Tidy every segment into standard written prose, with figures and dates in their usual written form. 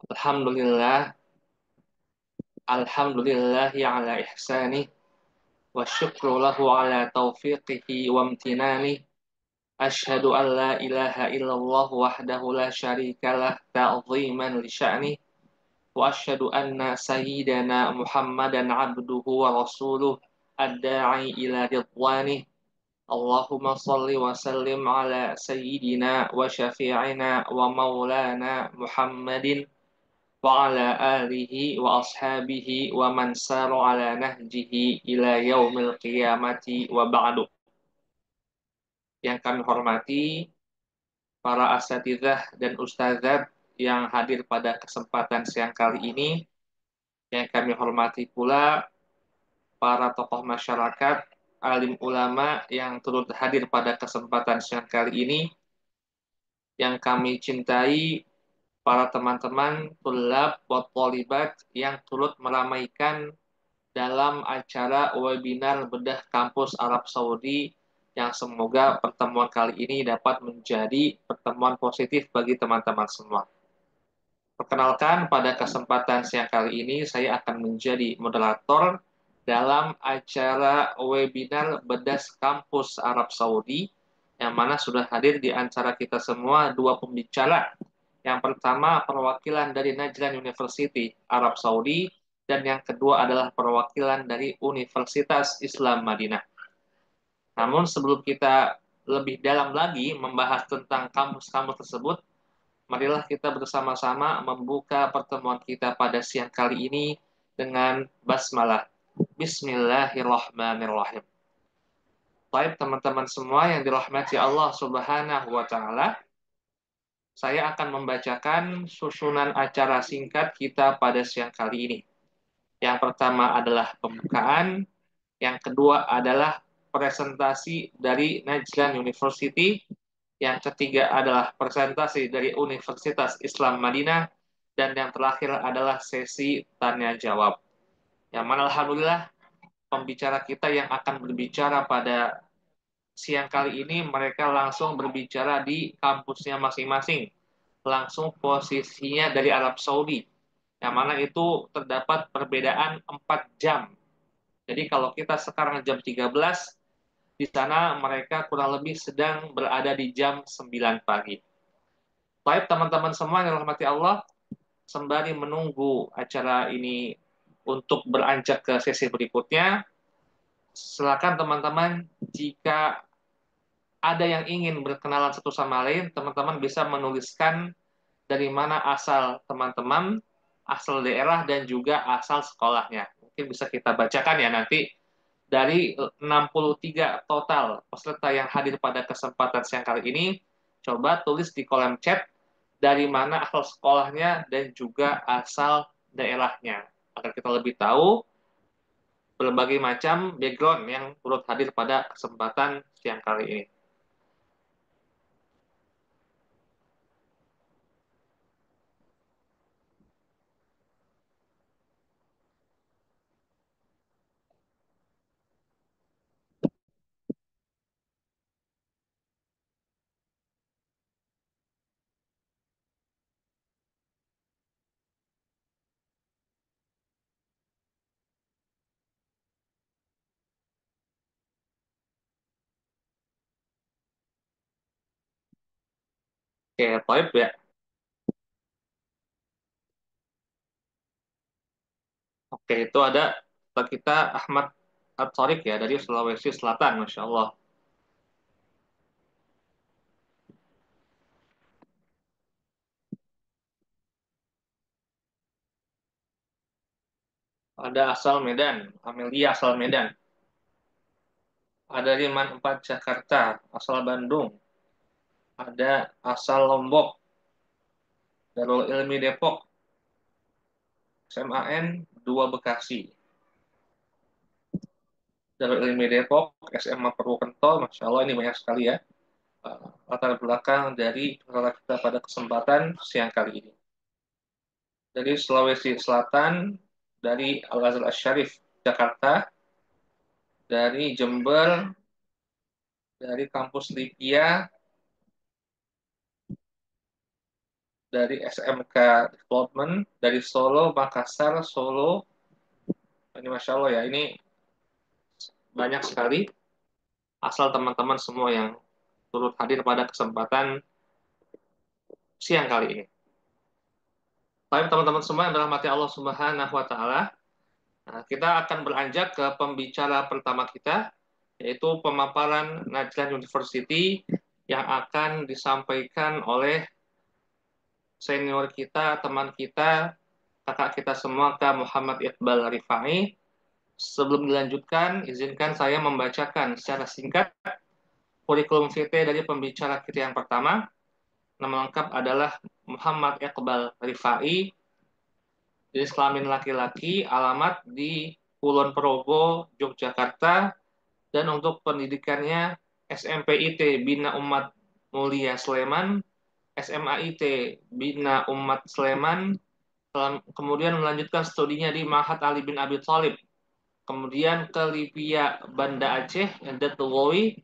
Alhamdulillah, alhamdulillahi ala ihsanih, wa syukru lahu ala taufiqihi wa amtinanih. Ashhadu an la ilaha illallah wahdahu la syarikalah ta'ziman li sya'nih. Wa ashhadu anna sayyidana Muhammadan abduhu wa rasuluh ad-da'i ila ridwanih. Allahumma salli wa sallim ala sayyidina wa syafi'ina wa maulana Muhammadin wa ala alihi wa ashabihi wa man saru ala nahjihi ila yaumil qiyamati wa ba'du. Yang kami hormati para asatidzah dan ustazat yang hadir pada kesempatan siang kali ini, yang kami hormati pula para tokoh masyarakat, alim ulama yang turut hadir pada kesempatan siang kali ini, yang kami cintai para teman-teman tulab wa tholibat yang turut meramaikan dalam acara webinar bedah kampus Arab Saudi yang semoga pertemuan kali ini dapat menjadi pertemuan positif bagi teman-teman semua. Perkenalkan, pada kesempatan siang kali ini saya akan menjadi moderator dalam acara webinar bedah kampus Arab Saudi yang mana sudah hadir di antara kita semua dua pembicara. Yang pertama perwakilan dari Najran University Arab Saudi, dan yang kedua adalah perwakilan dari Universitas Islam Madinah. Namun sebelum kita lebih dalam lagi membahas tentang kampus-kampus tersebut, marilah kita bersama-sama membuka pertemuan kita pada siang kali ini dengan basmalah. Bismillahirrahmanirrahim. Baik teman-teman semua yang dirahmati Allah Subhanahu wa taala, saya akan membacakan susunan acara singkat kita pada siang kali ini. Yang pertama adalah pembukaan, yang kedua adalah presentasi dari Najran University, yang ketiga adalah presentasi dari Universitas Islam Madinah, dan yang terakhir adalah sesi tanya jawab. Yang mana alhamdulillah pembicara kita yang akan berbicara pada siang kali ini mereka langsung berbicara di kampusnya masing-masing, langsung posisinya dari Arab Saudi, yang mana itu terdapat perbedaan 4 jam. Jadi kalau kita sekarang jam 13, di sana mereka kurang lebih sedang berada di jam 9 pagi. Baik teman-teman semua yang dirahmati Allah, sembari menunggu acara ini untuk beranjak ke sesi berikutnya, silakan teman-teman, jika ada yang ingin berkenalan satu sama lain, teman-teman bisa menuliskan dari mana asal teman-teman, asal daerah, dan juga asal sekolahnya. Mungkin bisa kita bacakan ya nanti. Dari 63 total peserta yang hadir pada kesempatan siang kali ini, coba tulis di kolom chat dari mana asal sekolahnya dan juga asal daerahnya, agar kita lebih tahu berbagai macam background yang turut hadir pada kesempatan siang kali ini. Oke, Toib ya. Oke, itu ada kita Ahmad At-Tariq ya dari Sulawesi Selatan, Masya Allah. Ada asal Medan, Amelia asal Medan. Ada Riman 4 Jakarta, asal Bandung. Ada asal Lombok, Darul Ilmi Depok, SMAN 2 Bekasi. Darul Ilmi Depok, SMA Purwokerto, Masya Allah ini banyak sekali ya. Latar belakang dari peserta kita pada kesempatan siang kali ini. Dari Sulawesi Selatan, dari Al-Azhar Asy-Syarif Jakarta, dari Jember, dari kampus Lipia, dari SMK Development dari Solo, Makassar, Solo. Ini Masya Allah ya, ini banyak sekali asal teman-teman semua yang turut hadir pada kesempatan siang kali ini. Baik teman-teman semua yang dirahmati Allah Subhanahu wa taala, nah, kita akan beranjak ke pembicara pertama kita, yaitu pemaparan Najran University yang akan disampaikan oleh senior kita, teman kita, kakak kita semua, Kak Muhammad Iqbal Rifai. Sebelum dilanjutkan, izinkan saya membacakan secara singkat kurikulum vitae dari pembicara kita yang pertama. Nama lengkap adalah Muhammad Iqbal Rifai, jenis kelamin laki-laki, alamat di Kulon Progo, Yogyakarta, dan untuk pendidikannya SMPIT Bina Umat Mulia Sleman, SMAIT Bina Umat Sleman, kemudian melanjutkan studinya di Mahat Ali bin Abi Thalib, kemudian ke Libya Banda Aceh, Datuloi,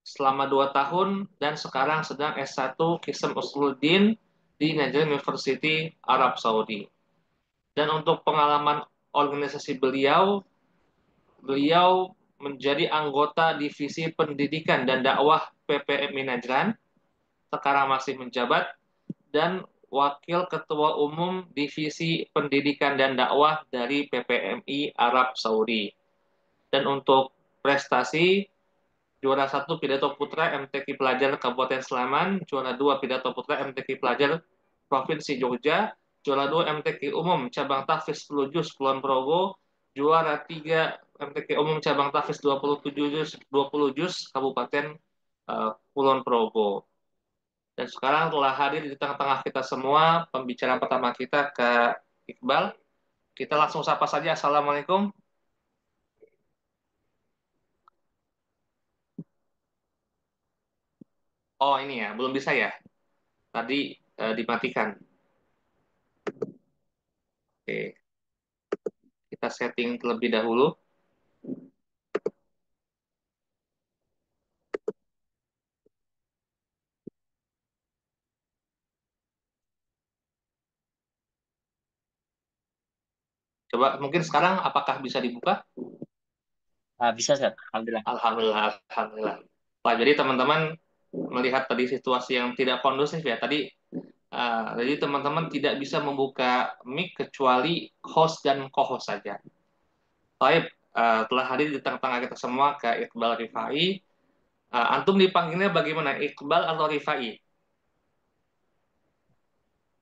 selama 2 tahun, dan sekarang sedang S1 Kisem Usuluddin di Najran University, Arab Saudi. Dan untuk pengalaman organisasi beliau, beliau menjadi anggota Divisi Pendidikan dan Dakwah PPMI Najran, sekarang masih menjabat, dan Wakil Ketua Umum Divisi Pendidikan dan Dakwah dari PPMI Arab Saudi. Dan untuk prestasi, juara 1 Pidato Putra MTQ Pelajar Kabupaten Sleman, juara 2 Pidato Putra MTQ Pelajar Provinsi Jogja, juara 2 MTQ Umum Cabang Tahfiz 10 Juz Kulon Progo, juara 3 MTQ Umum Cabang Tahfiz 27 Juz 20 Juz Kabupaten Kulon Progo. Dan sekarang telah hadir di tengah-tengah kita semua pembicara pertama kita, Kak Iqbal. Kita langsung sapa saja. Assalamualaikum. Oh ini ya, belum bisa ya. Tadi dimatikan. Oke, kita setting terlebih dahulu. Coba mungkin sekarang apakah bisa dibuka? Bisa, Ustaz. Alhamdulillah. Alhamdulillah, alhamdulillah. Wah, jadi teman-teman melihat tadi situasi yang tidak kondusif ya. Jadi teman-teman tidak bisa membuka mic kecuali host dan co-host saja. Baik, telah hadir di tengah-tengah kita semua ke Iqbal Rifai. Antum dipanggilnya bagaimana? Iqbal atau Rifai?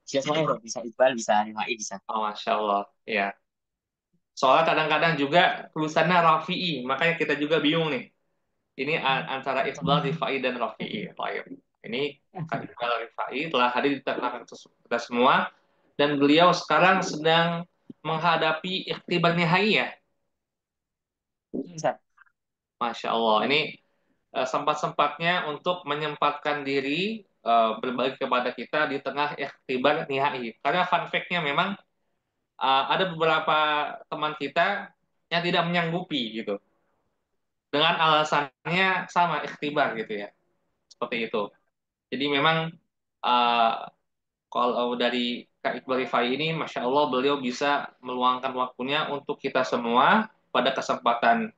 Bisa semuanya, Ustaz. Bisa Iqbal, bisa Rimai, bisa. Oh, Masya Allah. Ya. Soalnya kadang-kadang juga tulisannya Rafi'i, makanya kita juga bingung nih. Ini antara Iqbal, Rifai, dan Rafi'i. Baik. Ini Kak Iqbal Rifai telah hadir di tengah kita semua, dan beliau sekarang sedang menghadapi ikhtibar nihai ya. Ustaz. Masya Allah. Ini sempat-sempatnya untuk menyempatkan diri berbagi kepada kita di tengah ikhtibar nihai. Karena fun fact-nya memang ada beberapa teman kita yang tidak menyanggupi gitu. Dengan alasannya sama ikhtibar gitu ya. Seperti itu. Jadi memang uh, kalau dari Kak Iqbal Rifai ini, Masya Allah beliau bisa meluangkan waktunya untuk kita semua pada kesempatan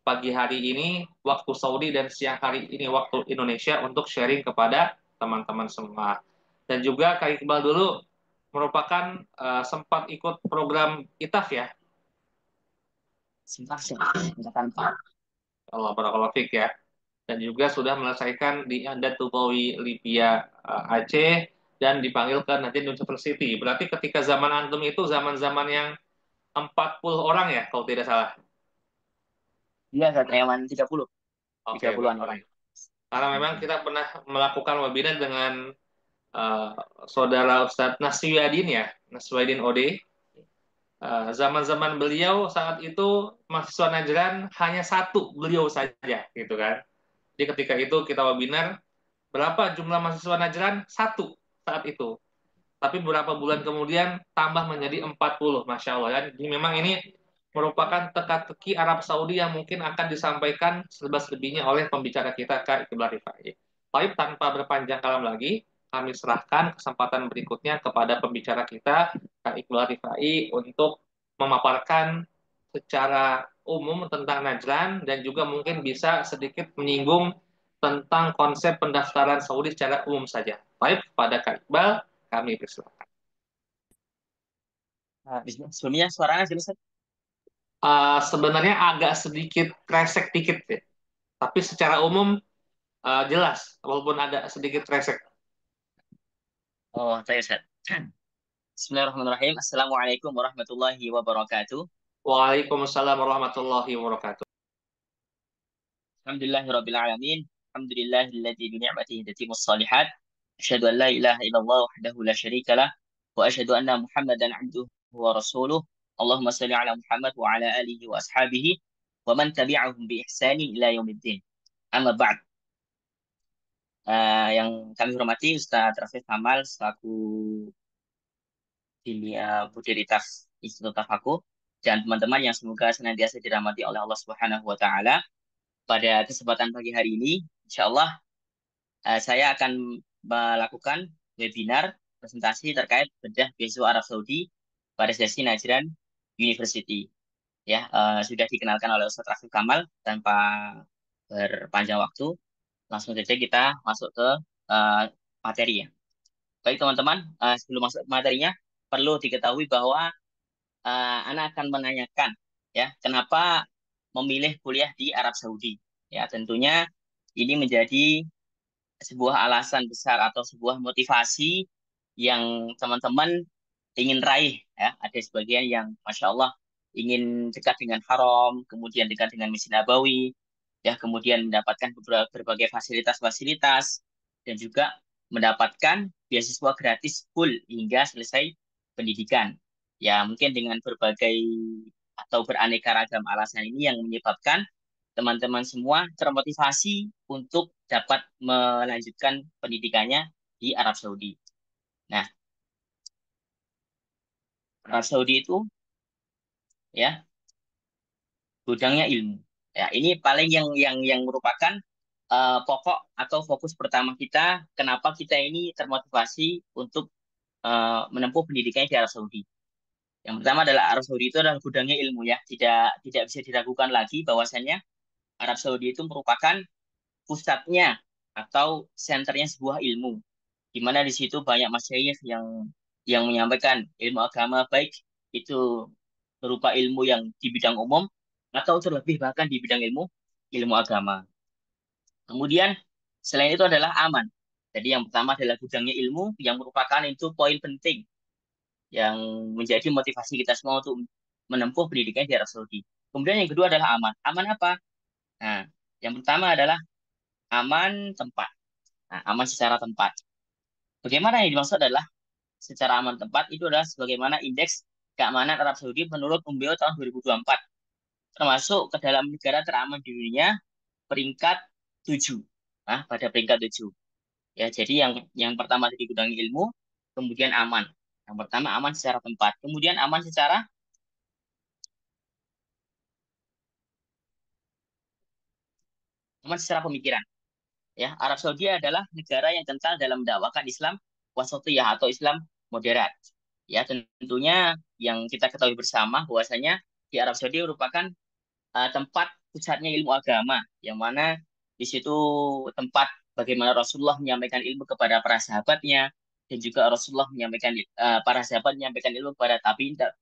pagi hari ini waktu Saudi dan siang hari ini waktu Indonesia untuk sharing kepada teman-teman semua. Dan juga Kak Iqbal dulu merupakan sempat ikut program ITAF ya. Sebentar, Ustaz. Minta tanpa. Allah barakallahu fiik ya. Dan juga sudah menyelesaikan di Adat Tubawi Libya Aceh dan dipanggil ke Najin University. Berarti ketika zaman antum itu zaman-zaman yang 40 orang ya kalau tidak salah. Iya, Ustaz. Eman 30. Oke, 30-an orang. baik. Karena memang kita pernah melakukan webinar dengan uh, saudara Ustadz Naswiadin ya, Naswiadin Ode. Zaman-zaman beliau saat itu mahasiswa Najran hanya satu beliau saja gitu kan. Jadi ketika itu kita webinar, berapa jumlah mahasiswa Najran? Satu saat itu. Tapi beberapa bulan kemudian tambah menjadi 40, Masya Allah. Ya. Jadi memang ini merupakan teka-teki Arab Saudi yang mungkin akan disampaikan selebas-lebihnya oleh pembicara kita, Kak Iqbal Rifai. Baik, tanpa berpanjang kalam lagi, kami serahkan kesempatan berikutnya kepada pembicara kita, Kak Iqbal Rifai, untuk memaparkan secara umum tentang Najran dan juga mungkin bisa sedikit menyinggung tentang konsep pendaftaran Saudi secara umum saja. Baik, kepada Kak Iqbal, kami persilakan. Sebelumnya suaranya jelas, Ustaz? Sebenarnya agak sedikit kresek dikit ya, tapi secara umum jelas, walaupun ada sedikit kresek. Oh, saya Ustaz. Bismillahirrahmanirrahim. Assalamualaikum warahmatullahi wabarakatuh. Waalaikumsalam warahmatullahi wabarakatuh. Alhamdulillahirabbil alamin. Alhamdulillahilladzi bi ni'matihi tatimmus shalihat. Asyhadu an la ilaha illallah wahdahu la syarikalah wa asyhadu anna Muhammadan 'abduhu wa rasuluh. Allahumma shalli ala Muhammad wa ala alihi wa ashabihi wa man tabi'ahum bi ihsanin ila yaumiddin. Amma ba'd. Yang kami hormati Ustaz Rafiq Kamal selaku Budiritas Institut Tafakuh dan teman-teman yang semoga senantiasa dirahmati oleh Allah Subhanahu wa taala. Pada kesempatan pagi hari ini, insya Allah saya akan melakukan webinar presentasi terkait bedah beasiswa Arab Saudi pada sesi Najran University. Ya, sudah dikenalkan oleh Ustaz Rafiq Kamal tanpa berpanjang waktu. Langsung saja kita masuk ke materi ya. Baik teman-teman, sebelum masuk ke materinya, perlu diketahui bahwa Ana akan menanyakan ya kenapa memilih kuliah di Arab Saudi. Ya tentunya ini menjadi sebuah alasan besar atau sebuah motivasi yang teman-teman ingin raih. Ya ada sebagian yang masya Allah ingin dekat dengan Haram, kemudian dekat dengan Masjid Nabawi, ya kemudian mendapatkan berbagai fasilitas-fasilitas dan juga mendapatkan beasiswa gratis full hingga selesai pendidikan. Ya, mungkin dengan berbagai atau beraneka ragam alasan ini yang menyebabkan teman-teman semua termotivasi untuk dapat melanjutkan pendidikannya di Arab Saudi. Nah, Arab Saudi itu ya gudangnya ilmu. Ya, ini paling yang merupakan pokok atau fokus pertama kita kenapa kita ini termotivasi untuk menempuh pendidikannya di Arab Saudi. Yang pertama adalah Arab Saudi itu adalah gudangnya ilmu ya, tidak bisa diragukan lagi bahwasannya Arab Saudi itu merupakan pusatnya atau senternya sebuah ilmu, di mana di situ banyak masyayikh yang menyampaikan ilmu agama baik itu berupa ilmu yang di bidang umum atau terlebih bahkan di bidang ilmu agama. Kemudian selain itu adalah aman. Jadi yang pertama adalah gudangnya ilmu yang merupakan itu poin penting yang menjadi motivasi kita semua untuk menempuh pendidikan di Arab Saudi. Kemudian yang kedua adalah aman. Aman apa? Nah, yang pertama adalah aman tempat. Nah, aman secara tempat. Bagaimana yang dimaksud adalah secara aman tempat itu adalah sebagaimana indeks keamanan Arab Saudi menurut UMBO tahun 2024, termasuk ke dalam negara teraman di dunia peringkat 7. Nah, pada peringkat 7. Ya, jadi yang pertama tadi gudang ilmu, kemudian aman. Yang pertama aman secara tempat, kemudian aman secara pemikiran. Ya, Arab Saudi adalah negara yang kental dalam mendakwakan Islam wasatiyah atau Islam moderat. Ya, tentunya yang kita ketahui bersama bahwasanya di Arab Saudi merupakan tempat pusatnya ilmu agama, yang mana di situ tempat bagaimana Rasulullah menyampaikan ilmu kepada para sahabatnya, dan juga Rasulullah menyampaikan para sahabat menyampaikan ilmu kepada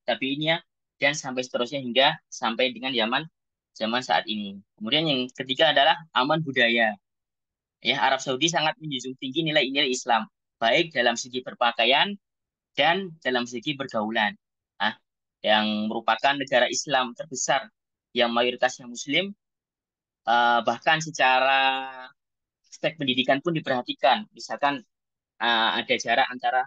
tabiinnya, dan sampai seterusnya hingga sampai dengan zaman zaman saat ini. Kemudian yang ketiga adalah aman budaya. Ya, Arab Saudi sangat menjunjung tinggi nilai-nilai Islam, baik dalam segi berpakaian dan dalam segi pergaulan. Nah, yang merupakan negara Islam terbesar yang mayoritasnya Muslim, bahkan secara aspek pendidikan pun diperhatikan. Misalkan ada jarak antara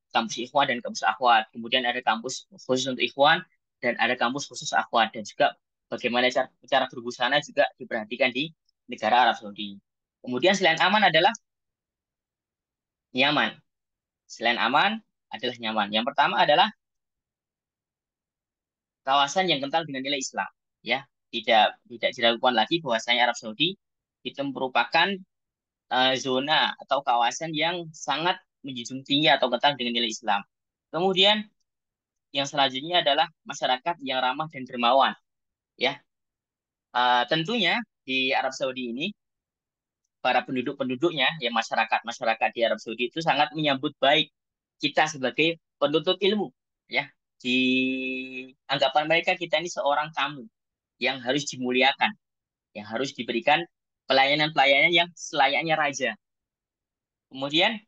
kampus Ikhwan dan kampus Akhwat. Kemudian ada kampus khusus untuk Ikhwan dan ada kampus khusus Akhwat. Dan juga bagaimana cara berbusana juga diperhatikan di negara Arab Saudi. Kemudian selain aman adalah nyaman. Selain aman adalah nyaman. Yang pertama adalah kawasan yang kental dengan nilai Islam. Ya, tidak diragukan lagi bahwasanya Arab Saudi itu merupakan zona atau kawasan yang sangat menjunjung tinggi atau ketat dengan nilai Islam. Kemudian yang selanjutnya adalah masyarakat yang ramah dan dermawan. Ya, tentunya di Arab Saudi ini para penduduk-penduduknya, ya masyarakat-masyarakat di Arab Saudi itu sangat menyambut baik kita sebagai penuntut ilmu. Ya, di anggapan mereka kita ini seorang tamu yang harus dimuliakan, yang harus diberikan pelayanan-pelayanan yang selayaknya raja. Kemudian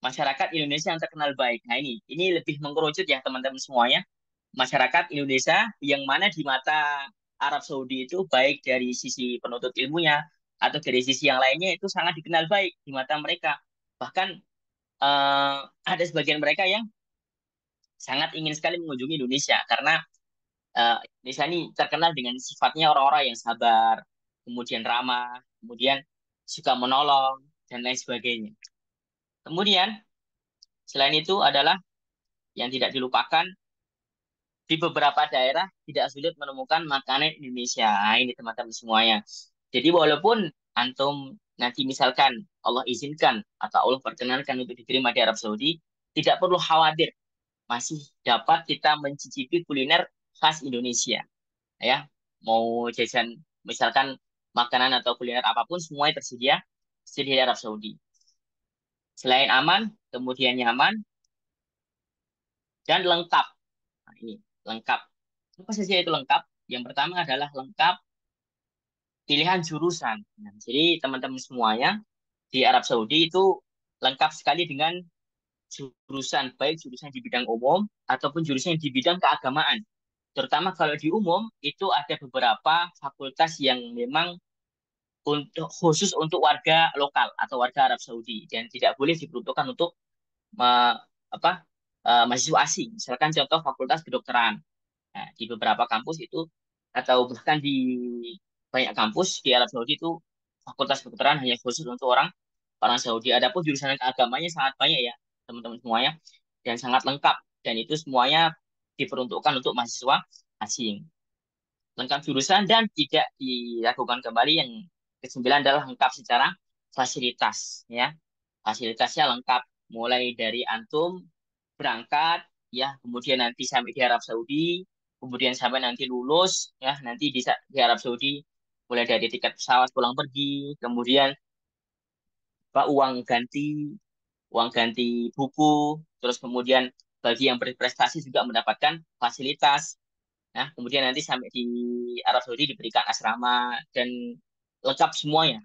masyarakat Indonesia yang terkenal baik. Nah ini lebih mengkerucut ya teman-teman semuanya. Masyarakat Indonesia yang mana di mata Arab Saudi itu baik dari sisi penuntut ilmunya atau dari sisi yang lainnya itu sangat dikenal baik di mata mereka. Bahkan ada sebagian mereka yang sangat ingin sekali mengunjungi Indonesia karena Indonesia ini terkenal dengan sifatnya orang-orang yang sabar, kemudian ramah, kemudian suka menolong dan lain sebagainya. Kemudian selain itu adalah yang tidak dilupakan di beberapa daerah tidak sulit menemukan makanan Indonesia. Nah, ini teman-teman semuanya. Jadi walaupun antum nanti misalkan Allah izinkan atau Allah perkenankan untuk diterima di Arab Saudi, tidak perlu khawatir, masih dapat kita mencicipi kuliner khas Indonesia. Ya, mau jajan misalkan makanan atau kuliner apapun semuanya tersedia di Arab Saudi. Selain aman, kemudian nyaman dan lengkap. Nah, ini lengkap. Apa saja itu lengkap? Yang pertama adalah lengkap pilihan jurusan. Nah, jadi teman-teman semuanya di Arab Saudi itu lengkap sekali dengan jurusan, baik jurusan di bidang umum ataupun jurusan di bidang keagamaan. Terutama kalau di umum itu ada beberapa fakultas yang memang untuk khusus untuk warga lokal atau warga Arab Saudi dan tidak boleh diperuntukkan untuk ma- apa mahasiswa asing. Misalkan contoh fakultas kedokteran. Nah, di beberapa kampus itu atau bahkan di banyak kampus di Arab Saudi itu fakultas kedokteran hanya khusus untuk orang orang Saudi. Adapun jurusan agamanya sangat banyak ya, teman-teman semuanya, dan sangat lengkap. Dan itu semuanya diperuntukkan untuk mahasiswa asing. Lengkap jurusan dan tidak dilakukan kembali. Yang kesembilan adalah lengkap secara fasilitas, ya. Fasilitasnya lengkap mulai dari antum berangkat ya, kemudian nanti sampai di Arab Saudi, kemudian sampai nanti lulus ya, nanti di Arab Saudi mulai dari tiket pesawat pulang pergi, kemudian apa uang ganti buku, terus kemudian bagi yang berprestasi juga mendapatkan fasilitas. Nah, kemudian nanti sampai di Arab Saudi diberikan asrama dan lengkap semuanya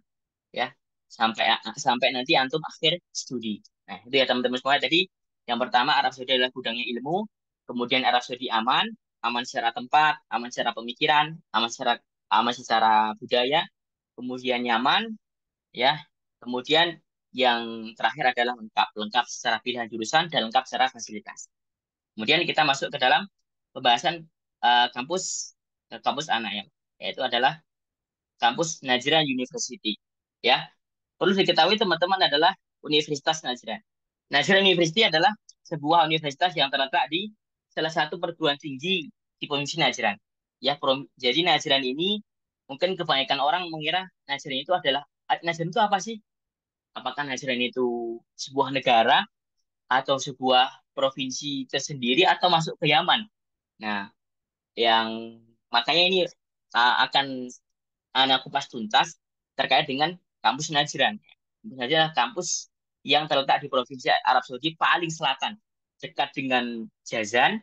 ya sampai sampai nanti antum akhir studi. Nah, itu ya teman-teman semua. Jadi yang pertama Arab Saudi adalah gudangnya ilmu, kemudian Arab Saudi aman, aman secara tempat, aman secara pemikiran, aman secara budaya, kemudian nyaman ya. Kemudian yang terakhir adalah lengkap, lengkap secara pilihan jurusan dan lengkap secara fasilitas. Kemudian kita masuk ke dalam pembahasan kampus kampus anak ya, yaitu adalah kampus Najran University. Ya, perlu diketahui teman-teman adalah Universitas Najran. Najran University adalah sebuah universitas yang terletak di salah satu perguruan tinggi di Provinsi Najran. Ya, jadi Najran ini mungkin kebanyakan orang mengira Najran itu adalah Najran itu apa sih? Apakah Najran itu sebuah negara atau sebuah provinsi tersendiri atau masuk ke Yaman? Nah, yang makanya ini akan anak kupas tuntas terkait dengan kampus Najran. Kampus Najran adalah kampus yang terletak di Provinsi Arab Saudi paling selatan, dekat dengan Jazan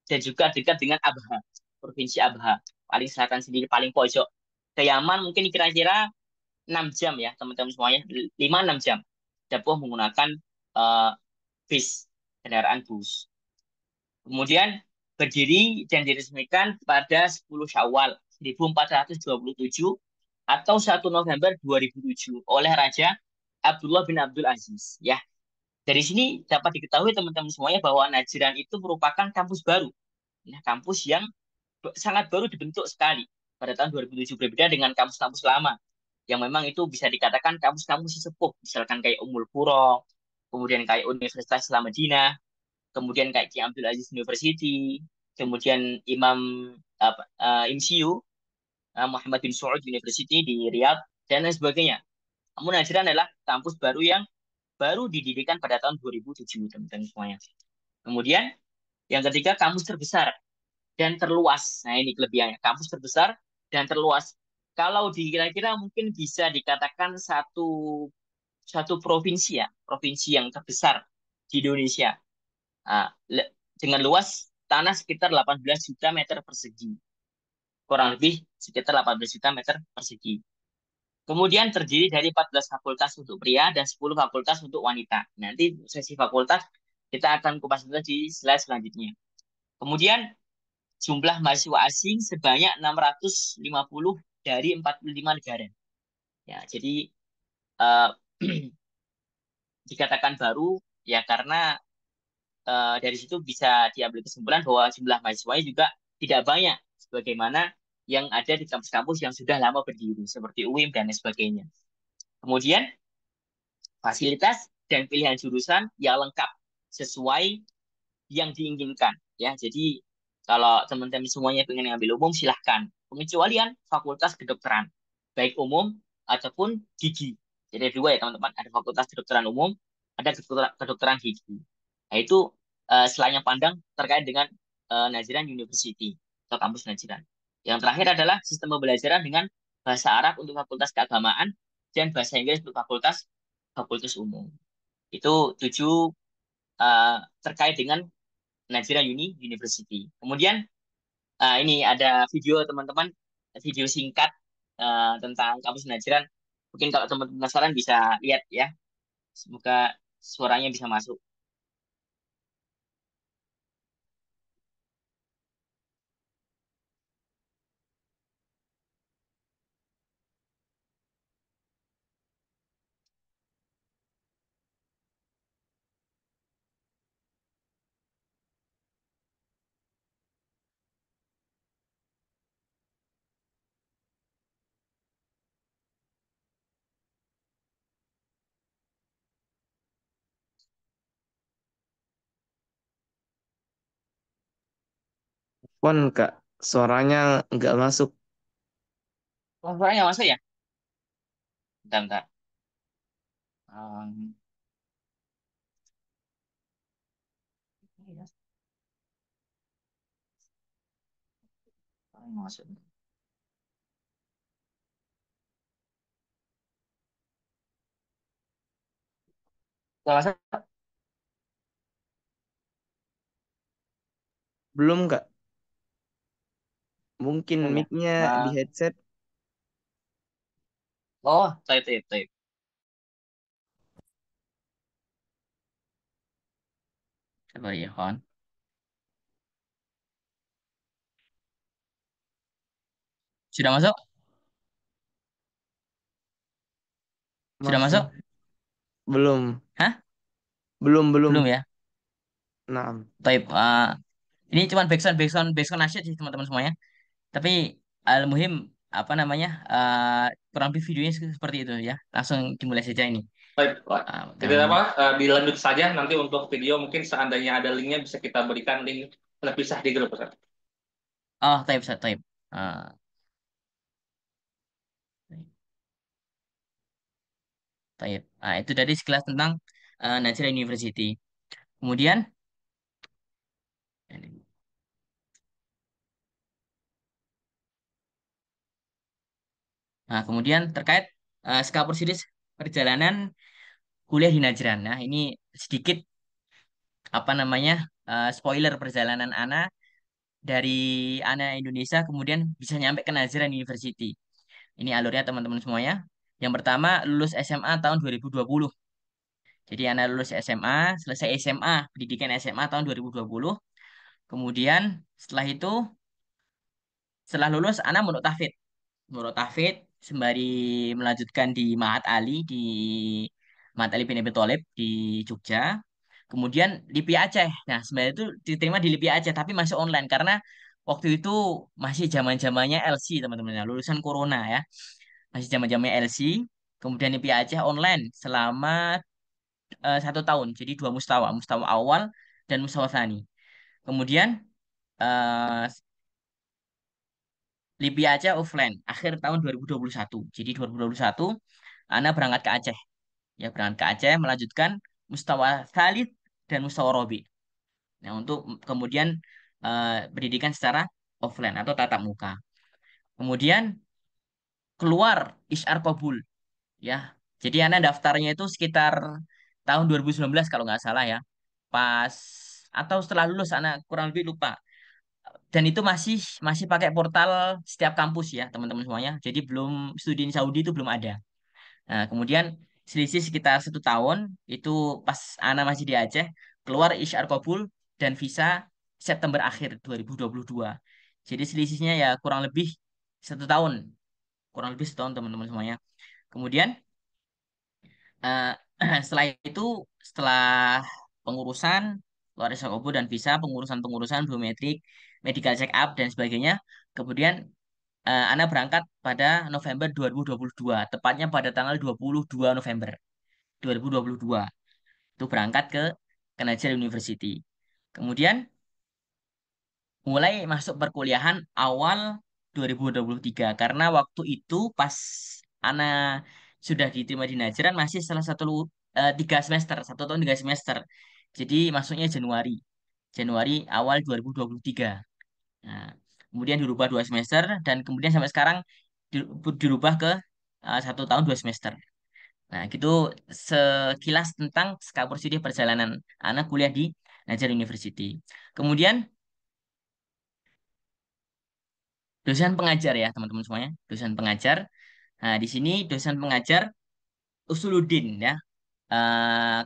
dan juga dekat dengan Abha, Provinsi Abha, paling selatan sendiri, paling pojok. Ke Yaman mungkin kira-kira 6 jam ya, teman-teman semuanya, 5-6 jam. Tempuh menggunakan uh, bis, kendaraan bus. Kemudian berdiri dan diresmikan pada 10 Syawal 1427 atau 1 November 2007 oleh Raja Abdullah bin Abdul Aziz. Ya, dari sini dapat diketahui teman-teman semuanya bahwa Najran itu merupakan kampus baru. Ya, kampus yang sangat baru dibentuk sekali pada tahun 2007 berbeda dengan kampus-kampus lama yang memang itu bisa dikatakan kampus-kampus sesepuh, misalkan kayak Ummul Qura, kemudian kayak Universitas Islam Madinah, kemudian kayak Ki Abdul Aziz University, kemudian IMCU, Muhammad bin Saud University di Riyadh, dan lain sebagainya. Munajiran adalah kampus baru yang baru didirikan pada tahun 2007, teman-teman semuanya. Kemudian yang ketiga, kampus terbesar dan terluas. Nah, ini kelebihannya. Kampus terbesar dan terluas. Kalau dikira-kira mungkin bisa dikatakan satu satu provinsi ya, provinsi yang terbesar di Indonesia. Nah, dengan luas tanah sekitar 18 juta meter persegi. Kurang lebih sekitar 18 juta meter persegi. Kemudian terdiri dari 14 fakultas untuk pria dan 10 fakultas untuk wanita. Nanti sesi fakultas kita akan kupas tuntas di slide selanjutnya. Kemudian jumlah mahasiswa asing sebanyak 650 dari 45 negara. Ya, jadi uh, dikatakan baru ya karena dari situ bisa diambil kesimpulan bahwa jumlah mahasiswanya juga tidak banyak sebagaimana yang ada di kampus-kampus yang sudah lama berdiri seperti UIM dan lain sebagainya. Kemudian fasilitas dan pilihan jurusan yang lengkap sesuai yang diinginkan ya. Jadi kalau teman-teman semuanya pengen ngambil umum silahkan. Pengecualian fakultas kedokteran baik umum ataupun gigi. Jadi ada dua ya teman-teman, ada fakultas kedokteran umum, ada kedokteran gigi. Nah itu selain yang pandang terkait dengan Najran University atau kampus Najran. Yang terakhir adalah sistem pembelajaran dengan bahasa Arab untuk fakultas keagamaan dan bahasa Inggris untuk fakultas fakultas umum. Itu tujuh terkait dengan Najira University. Kemudian ini ada video teman-teman, video singkat tentang kampus Najran. Mungkin kalau teman-teman penasaran bisa lihat ya. Semoga suaranya bisa masuk. Pon Kak, suaranya nggak masuk. Oh, suaranya masuk ya? Bentar, bentar. Um, suaranya masuk. Suara masuk? Belum Kak, mungkin Belum ya? mic-nya di headset. Oh, taip, taip, taip. Sabar ya, kawan. Sudah masuk? Sudah Masih masuk? belum, Hah? belum, belum. Belum ya? Nah, Taip. Ini cuma backsound, backsound, backsound asyik sih teman-teman semuanya. Tapi al-muhim apa namanya kurang lebih videonya seperti itu ya. Langsung dimulai saja ini. baik, Pak. Tidak Teman-teman. apa, dilanjut saja nanti untuk video mungkin seandainya ada linknya bisa kita berikan link terpisah di grup. Ustaz. Oh, taib, Ustaz, taib. Ah, taib. Itu tadi sekilas tentang Najrah University. Kemudian, kemudian terkait skala prosedur perjalanan kuliah di Najran. Nah, ini sedikit apa namanya spoiler perjalanan Ana dari Ana Indonesia kemudian bisa nyampe ke Najran University. Ini alurnya teman-teman semuanya. Yang pertama lulus SMA tahun 2020. Jadi Ana lulus SMA, selesai SMA, pendidikan SMA tahun 2020. Kemudian setelah itu, setelah lulus Ana menurut Tafid. Menurut Tafid sembari melanjutkan di Mahat Ali di Mahat Ali bin Abi Thalib di Jogja. Kemudian LIPI Aceh. Nah, sebenarnya itu diterima di LIPI Aceh tapi masih online karena waktu itu masih zaman-zamannya LC teman-teman ya, lulusan corona ya. Masih zaman-zamannya LC. Kemudian LIPI Aceh online selama 1 tahun. Jadi dua mustawa, mustawa awal dan mustawa tsani. Kemudian eh LIPI Aceh offline akhir tahun 2021. Jadi 2021 Ana berangkat ke Aceh. Ya, berangkat ke Aceh, melanjutkan mustawa thalith dan mustawa robi. Nah, untuk kemudian pendidikan secara offline atau tatap muka. Kemudian keluar isyar kabul, ya. Jadi Ana daftarnya itu sekitar tahun 2019 kalau nggak salah ya. Pas atau setelah lulus Ana kurang lebih lupa. Dan itu masih masih pakai portal setiap kampus ya, teman-teman semuanya. Jadi belum studi di Saudi itu belum ada. Nah, kemudian selisih sekitar 1 tahun itu pas Ana masih di Aceh, keluar isyar kabul dan visa September akhir 2022. Jadi selisihnya ya kurang lebih 1 tahun, kurang lebih 1 tahun teman-teman semuanya. Kemudian eh, setelah itu, setelah pengurusan keluar isyar kabul dan visa, pengurusan-pengurusan biometrik, medical check up dan sebagainya, kemudian Ana berangkat pada November 2022, tepatnya pada tanggal 22 November 2022 itu berangkat ke Najjar University. Kemudian mulai masuk perkuliahan awal 2023 karena waktu itu pas Ana sudah diterima di Najran masih salah satu 3 semester, 1 tahun 3 semester. Jadi masuknya Januari, Januari awal 2023. Nah, kemudian dirubah 2 semester dan kemudian sampai sekarang dirubah ke 1 tahun 2 semester. Nah, gitu sekilas tentang skala prosedur perjalanan anak kuliah di Najar University. Kemudian dosen pengajar ya, teman-teman semuanya. Dosen pengajar. Nah, di sini dosen pengajar Usuluddin ya.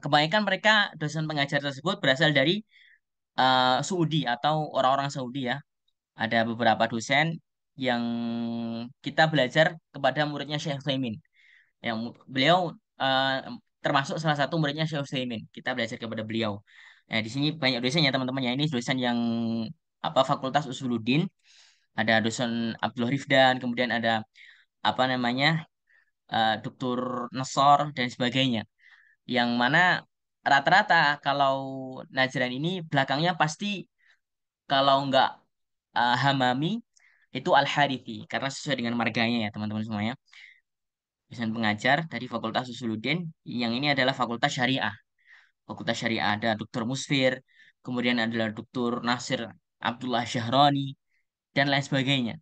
Kebanyakan mereka dosen pengajar tersebut berasal dari Saudi atau orang-orang Saudi ya. Ada beberapa dosen yang kita belajar kepada muridnya Syekh Utsaimin. Yang beliau eh, termasuk salah satu muridnya Syekh Utsaimin. Kita belajar kepada beliau. Nah, di sini banyak dosen ya teman-teman ya. Ini dosen yang apa Fakultas Usuluddin, ada dosen Abdul Rifdan, kemudian ada apa namanya Dr. Nasor dan sebagainya. Yang mana rata-rata kalau Najran ini belakangnya pasti kalau nggak Hamami itu Al-Harithi karena sesuai dengan marganya ya teman-teman semuanya. Dosen pengajar dari Fakultas Usuluddin yang ini adalah Fakultas Syariah. Fakultas Syariah ada Dr. Musfir, kemudian adalah Dr. Nasir Abdullah Syahroni, dan lain sebagainya.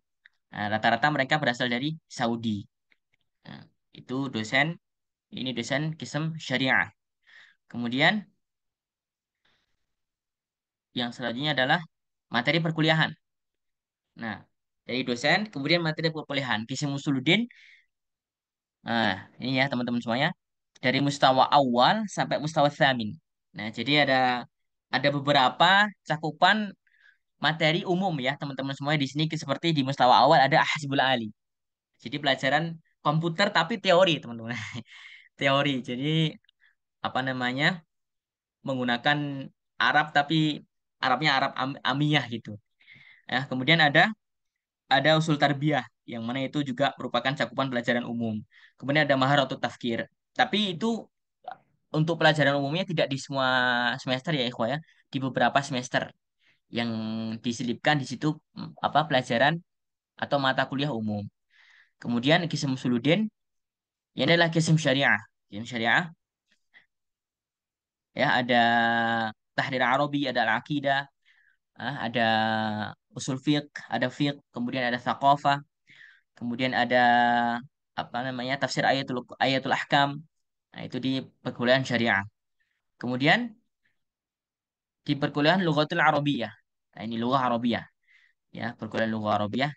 Nah, rata-rata mereka berasal dari Saudi. Nah, itu dosen, ini dosen Kism Syariah. Kemudian yang selanjutnya adalah materi perkuliahan. Nah, dari dosen, kemudian materi perkuliahan. Kism Usuluddin, nah ini ya teman-teman semuanya. Dari mustawa awal sampai mustawa tsamin. Nah, jadi ada beberapa cakupan materi umum ya teman-teman semuanya di sini seperti di mustawa awal ada Hasbul Ali. Jadi pelajaran komputer tapi teori teman-teman. Teori. Jadi apa namanya menggunakan Arab tapi Arabnya Arab Amiyah gitu. Ya, kemudian ada usul tarbiyah yang mana itu juga merupakan cakupan pelajaran umum. Kemudian ada maharatut tafkir. Tapi itu untuk pelajaran umumnya tidak di semua semester ya ikhwah ya, di beberapa semester yang diselipkan di situ apa pelajaran atau mata kuliah umum. Kemudian Kism Suludin, ini adalah Kism Syariah. Kism Syariah ya ada Tahrir Arabi, ada Al-Aqidah, ada Usul Fiqh, ada Fiqh, kemudian ada Thaqafah, kemudian ada apa namanya tafsir ayatul ahkam. Nah, itu di perkuliahan syariah. Kemudian di perkuliahan Lughatul Arabiyah. Nah, ini Lughah Arabiyah ya, perkuliahan Lughah Arabiyah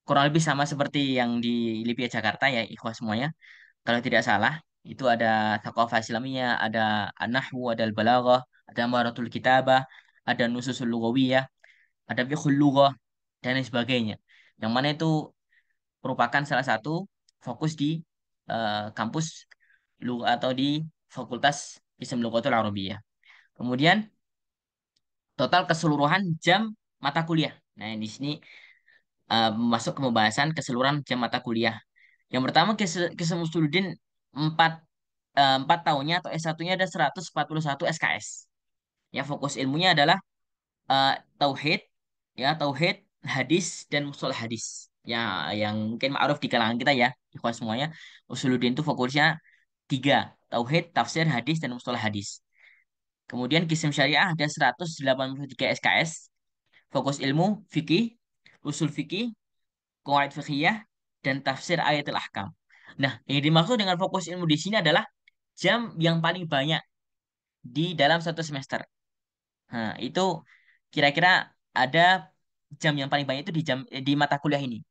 kurang lebih sama seperti yang di LIPIA Jakarta ya ikhwah semuanya. Kalau tidak salah, itu ada Thaqafah Islamiyah, ada An-Nahwu, ada Al-Balaghah, ada Maratul Kitabah, ada Nususul Lughawiyah, ada Fiqhul Lughah dan lain sebagainya. Yang mana itu merupakan salah satu fokus di kampus atau di Fakultas Islam Lughatul Arabiyah. Kemudian total keseluruhan jam mata kuliah. Nah, di sini masuk ke pembahasan keseluruhan jam mata kuliah. Yang pertama Kisah Musuluddin 4 4 tahunnya atau S1-nya ada 141 SKS. Ya, fokus ilmunya adalah tauhid, ya, tauhid, hadis dan mustalah hadis. Ya, yang mungkin ma'ruf di kalangan kita ya, ikhwan semuanya. Usuluddin itu fokusnya tiga, tauhid, tafsir, hadis, dan mustalah hadis. Kemudian Kism Syariah ada 183 SKS, fokus ilmu, fikih, usul fikih, qawaid fiqhiyah, dan tafsir ayatul ahkam. Nah, yang dimaksud dengan fokus ilmu di sini adalah jam yang paling banyak di dalam satu semester. Nah, itu kira-kira ada jam yang paling banyak itu di mata kuliah ini.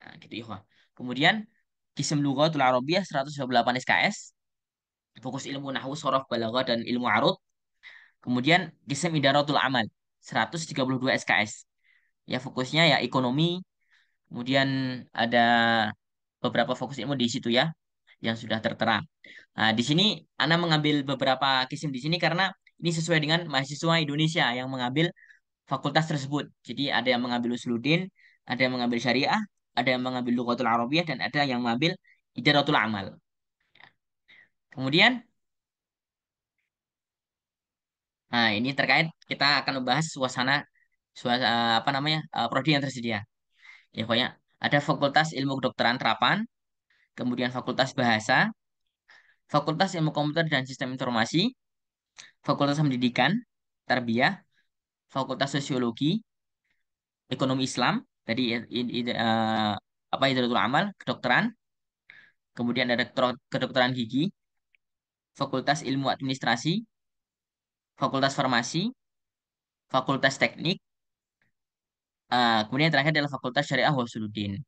Nah, gitu ya. Kemudian Kism Lughatul Arabiyyah 128 SKS, fokus ilmu nahwu, sorof, balaghah, dan ilmu arud. Kemudian Kism Idaratul Amal 132 SKS. Ya fokusnya ya ekonomi, kemudian ada beberapa fokus ilmu di situ ya yang sudah tertera. Nah, di sini Ana mengambil beberapa kisim di sini karena ini sesuai dengan mahasiswa Indonesia yang mengambil fakultas tersebut. Jadi ada yang mengambil Usuluddin, ada yang mengambil Syariah, ada yang mengambil Lughatul Arabiyyah, dan ada yang mengambil Idaratul Amal. Kemudian, nah ini terkait kita akan membahas suasana apa namanya prodi yang tersedia. Ya pokoknya ada Fakultas Ilmu Kedokteran Terapan, kemudian Fakultas Bahasa, Fakultas Ilmu Komputer dan Sistem Informasi, Fakultas Pendidikan, Tarbiyah, Fakultas Sosiologi, Ekonomi Islam, tadi apa Idaratul Amal, kedokteran, kemudian ada kedokteran gigi, Fakultas Ilmu Administrasi, Fakultas Farmasi, Fakultas Teknik, kemudian yang terakhir adalah Fakultas Syariah Wasuluddin.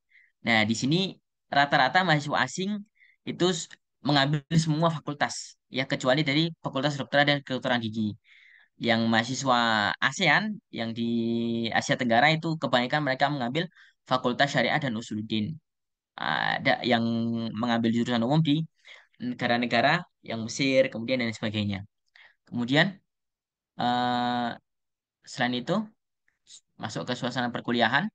Nah, di sini rata-rata mahasiswa asing itu mengambil semua fakultas, ya kecuali dari Fakultas Kedokteran dan Kedokteran Gigi. Yang mahasiswa ASEAN yang di Asia Tenggara itu kebanyakan mereka mengambil Fakultas Syariah dan Usuluddin. Ada yang mengambil jurusan umum di negara-negara yang Mesir, kemudian dan sebagainya. Kemudian eh, selain itu masuk ke suasana perkuliahan.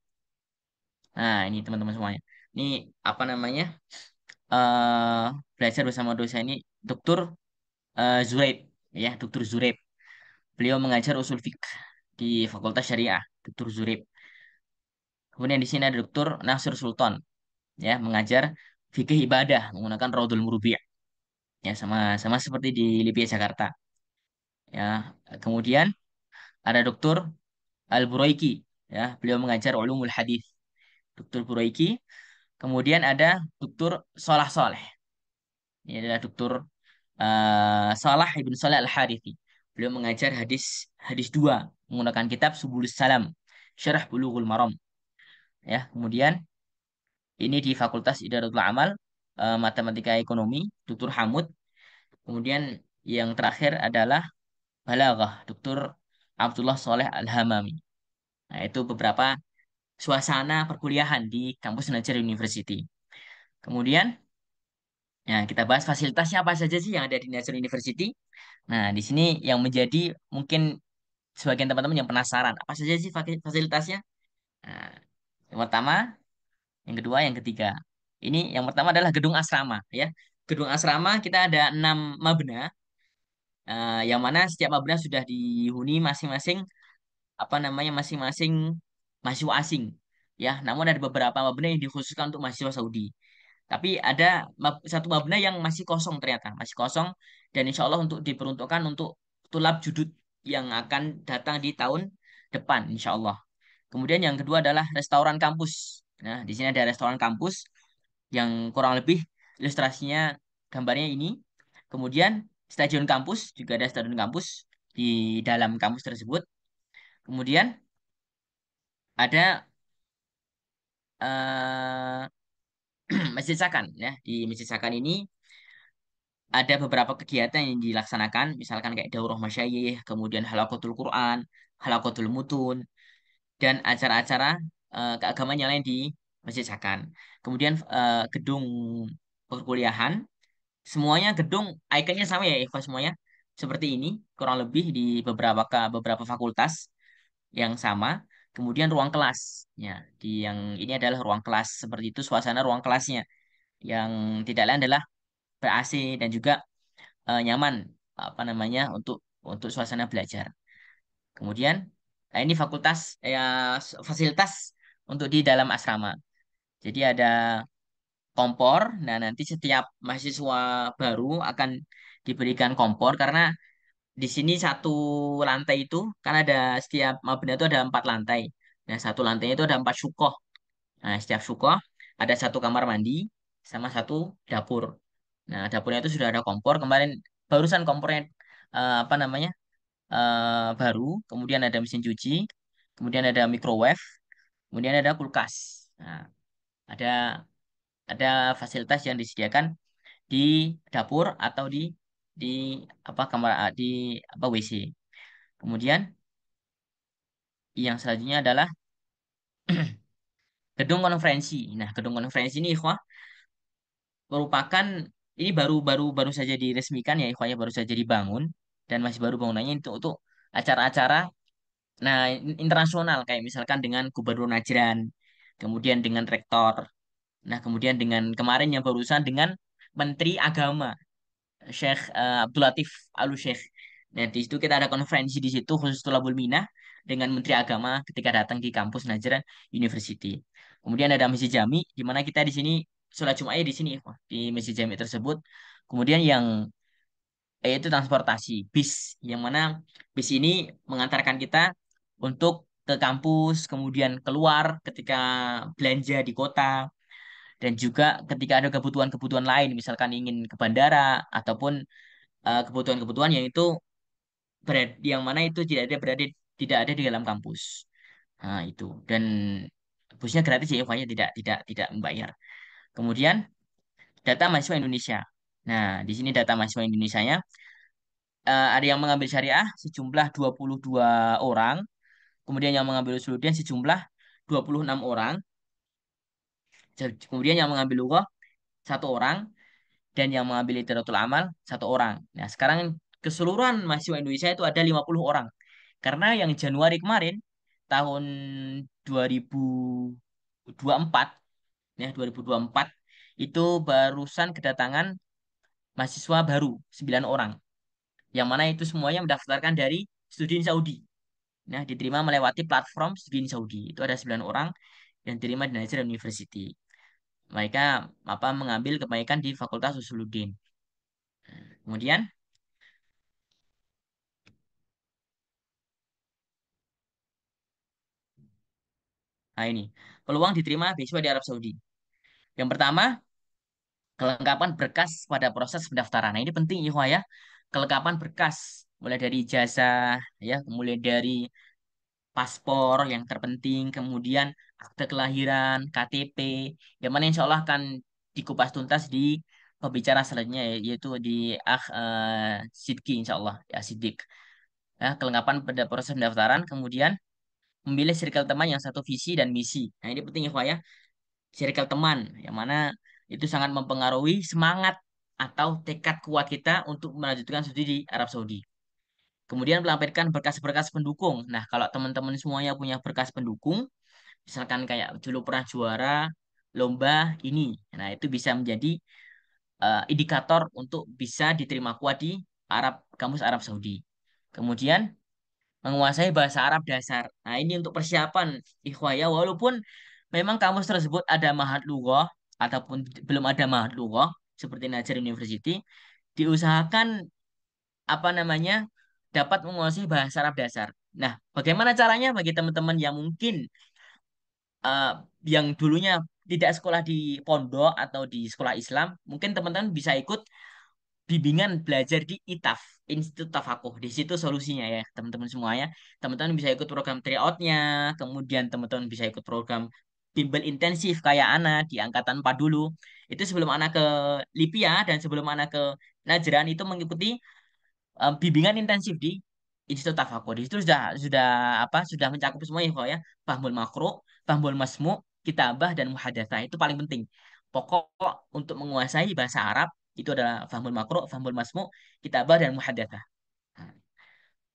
Nah, ini teman-teman semuanya. Ini apa namanya? eh Belajar bersama dosen ini Dr. Zuraib, ya, Dr. Zuraib. Beliau mengajar usul fiqh di Fakultas Syariah, Dr. Zuraib. Kemudian di sini ada Dr. Nasir Sultan, ya, mengajar fikih ibadah menggunakan Raudhul Murubi', ya, sama sama seperti di LIPI Jakarta. Ya, kemudian ada Dr. Al-Buraiki, ya, beliau mengajar ulumul hadis. Dr. Buraiki. Kemudian ada Dr. Salah Saleh. Ini adalah Dr. Salah Ibn Saleh Al-Harithi. Beliau mengajar hadis hadis 2 menggunakan kitab Subulus Salam, Syarah Bulughul Maram. Ya, kemudian ini di Fakultas Idaratul Amal, Matematika Ekonomi, Dr. Hamud. Kemudian yang terakhir adalah Balaghah, Dr. Abdullah Soleh Al-Hamami. Nah, itu beberapa suasana perkuliahan di kampus Najjar University. Kemudian, ya, kita bahas fasilitasnya apa saja sih yang ada di Najjar University. Nah, di sini yang menjadi mungkin sebagian teman-teman yang penasaran, apa saja sih fasilitasnya? Nah, yang pertama, yang kedua, yang ketiga. Ini yang pertama adalah gedung asrama, ya. Gedung asrama kita ada 6 mabna, yang mana setiap mabna sudah dihuni masing-masing apa namanya masing-masing mahasiswa asing, ya. Namun ada beberapa mabna yang dikhususkan untuk mahasiswa Saudi. Tapi ada satu mabna yang masih kosong ternyata, masih kosong dan insya Allah untuk diperuntukkan untuk tulab judud yang akan datang di tahun depan, insya Allah. Kemudian yang kedua adalah restoran kampus. Nah, di sini ada restoran kampus yang kurang lebih ilustrasinya gambarnya ini. Kemudian stadion kampus, juga ada stadion kampus di dalam kampus tersebut. Kemudian ada eh, Masjid Sakan, ya. Di Masjid Sakan ini ada beberapa kegiatan yang dilaksanakan, misalkan kayak daurah masyayikh, kemudian halaqatul Quran, halaqatul mutun, dan acara-acara keagamaan yang lain di Masjid Sakan. Kemudian gedung perkuliahan, semuanya gedung ikonnya sama ya, Eva, semuanya seperti ini, kurang lebih di beberapa fakultas yang sama. Kemudian ruang kelas, ya, di yang ini adalah ruang kelas seperti itu suasana ruang kelasnya, yang tidak lain adalah ber-AC dan juga nyaman apa namanya untuk suasana belajar. Kemudian ini fasilitas untuk di dalam asrama. Jadi ada kompor. Nah, nanti setiap mahasiswa baru akan diberikan kompor karena di sini satu lantai itu kan ada setiap mabena itu ada 4 lantai. Nah, satu lantainya itu ada 4 syukoh. Nah, setiap syukoh ada satu kamar mandi sama satu dapur. Nah, dapurnya itu sudah ada kompor. Kemarin barusan kompornya apa namanya baru. Kemudian ada mesin cuci. Kemudian ada microwave. Kemudian ada kulkas. Nah, ada ada fasilitas yang disediakan di dapur atau di apa kamar di apa WC. Kemudian yang selanjutnya adalah gedung konferensi. Nah, gedung konferensi ini ikhwah merupakan ini baru baru baru saja diresmikan ya ikhwah ya, baru saja dibangun dan masih baru bangunannya untuk acara-acara internasional kayak misalkan dengan Gubernur Najran, kemudian dengan rektor. Nah, kemudian dengan kemarin yang barusan dengan Menteri Agama Syekh Abdul Latif Alu Syekh. Nah, di situ kita ada konferensi di situ khusus Tolabul Minah dengan Menteri Agama ketika datang di kampus Najran University. Kemudian ada Masjid Jami di mana kita di sini sholat Jumatnya di sini Ikhwah, di Masjid Jami tersebut. Kemudian yang yaitu transportasi bis yang mana bis ini mengantarkan kita untuk ke kampus, kemudian keluar ketika belanja di kota dan juga ketika ada kebutuhan-kebutuhan lain misalkan ingin ke bandara ataupun kebutuhan-kebutuhan yang itu yang mana itu tidak ada di dalam kampus. Nah, itu. Dan busnya gratis ya, Eva, ya tidak membayar. Kemudian data mahasiswa Indonesia. Nah, di sini data mahasiswa Indonesianya ada yang mengambil syariah sejumlah 22 orang, kemudian yang mengambil usuluddin sejumlah 26 orang, kemudian yang mengambil lughah 1 orang, dan yang mengambil Idaratul Amal 1 orang. Nah, sekarang keseluruhan mahasiswa Indonesia itu ada 50 orang. Karena yang Januari kemarin tahun 2024 ya 2024 itu barusan kedatangan mahasiswa baru 9 orang. Yang mana itu semuanya mendaftarkan dari studi Saudi. Nah, diterima melewati platform studi Saudi. Itu ada 9 orang yang diterima di Najran University. Mereka mengambil kebaikan di Fakultas Usuluddin. Kemudian nah ini, peluang diterima beasiswa di Arab Saudi. Yang pertama, kelengkapan berkas pada proses pendaftaran. Nah, ini penting Ikhwah ya. Kelengkapan berkas mulai dari ijazah ya, mulai dari paspor yang terpenting, kemudian akte kelahiran, KTP, yang mana insya Allah akan dikupas tuntas di pembicara selanjutnya yaitu di Sidki insya Allah ya Sidik. Ya, kelengkapan pada proses pendaftaran, kemudian memilih circle teman yang satu visi dan misi. Nah, ini penting Ikhwah ya. Circle teman yang mana itu sangat mempengaruhi semangat atau tekad kuat kita untuk melanjutkan studi di Arab Saudi. Kemudian melampirkan berkas-berkas pendukung. Nah, kalau teman-teman semuanya punya berkas pendukung, misalkan kayak dulu pernah juara lomba ini, nah itu bisa menjadi indikator untuk bisa diterima kuat di kampus Arab Saudi. Kemudian menguasai bahasa Arab dasar. Nah, ini untuk persiapan ikhwah ya, walaupun memang kampus tersebut ada Mahat Lughah ataupun belum ada Mahat Lughah seperti Najar University, diusahakan dapat menguasai bahasa Arab dasar. Nah, bagaimana caranya bagi teman-teman yang mungkin eh, yang dulunya tidak sekolah di pondok atau di sekolah Islam, mungkin teman-teman bisa ikut bimbingan belajar di ITAF, Institut Tafakuh. Di situ solusinya ya, teman-teman semuanya. Teman-teman bisa ikut program tryout-nya, kemudian teman-teman bisa ikut program bimbel intensif kayak Ana di angkatan 4 dulu. Itu sebelum Ana ke Lipia dan sebelum Ana ke Najran itu mengikuti bimbingan intensif di Institut Tafakur. Di situ sudah sudah mencakup semuanya kok ya. Fahmul makro, fahmul masmu, kitabah dan muhadatsah itu paling penting. Pokok untuk menguasai bahasa Arab itu adalah fahmul makro, fahmul masmu, kitabah dan muhadatsah. Nah,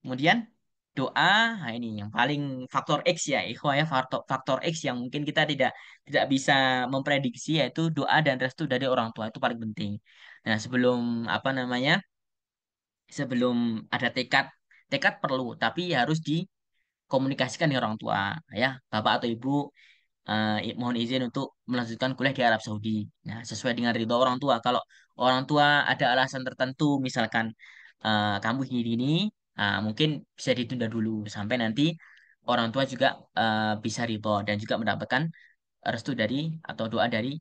kemudian doa, nah ini yang paling faktor X ya, ikhwah ya, faktor faktor X yang mungkin kita tidak tidak bisa memprediksi yaitu doa dan restu dari orang tua itu paling penting. Nah, sebelum ada tekad, tekad perlu, tapi harus dikomunikasikan dengan orang tua, ya, bapak atau ibu mohon izin untuk melanjutkan kuliah di Arab Saudi. Nah, sesuai dengan ridho orang tua. Kalau orang tua ada alasan tertentu, misalkan kamu gini, mungkin bisa ditunda dulu sampai nanti orang tua juga bisa ridho dan juga mendapatkan restu dari atau doa dari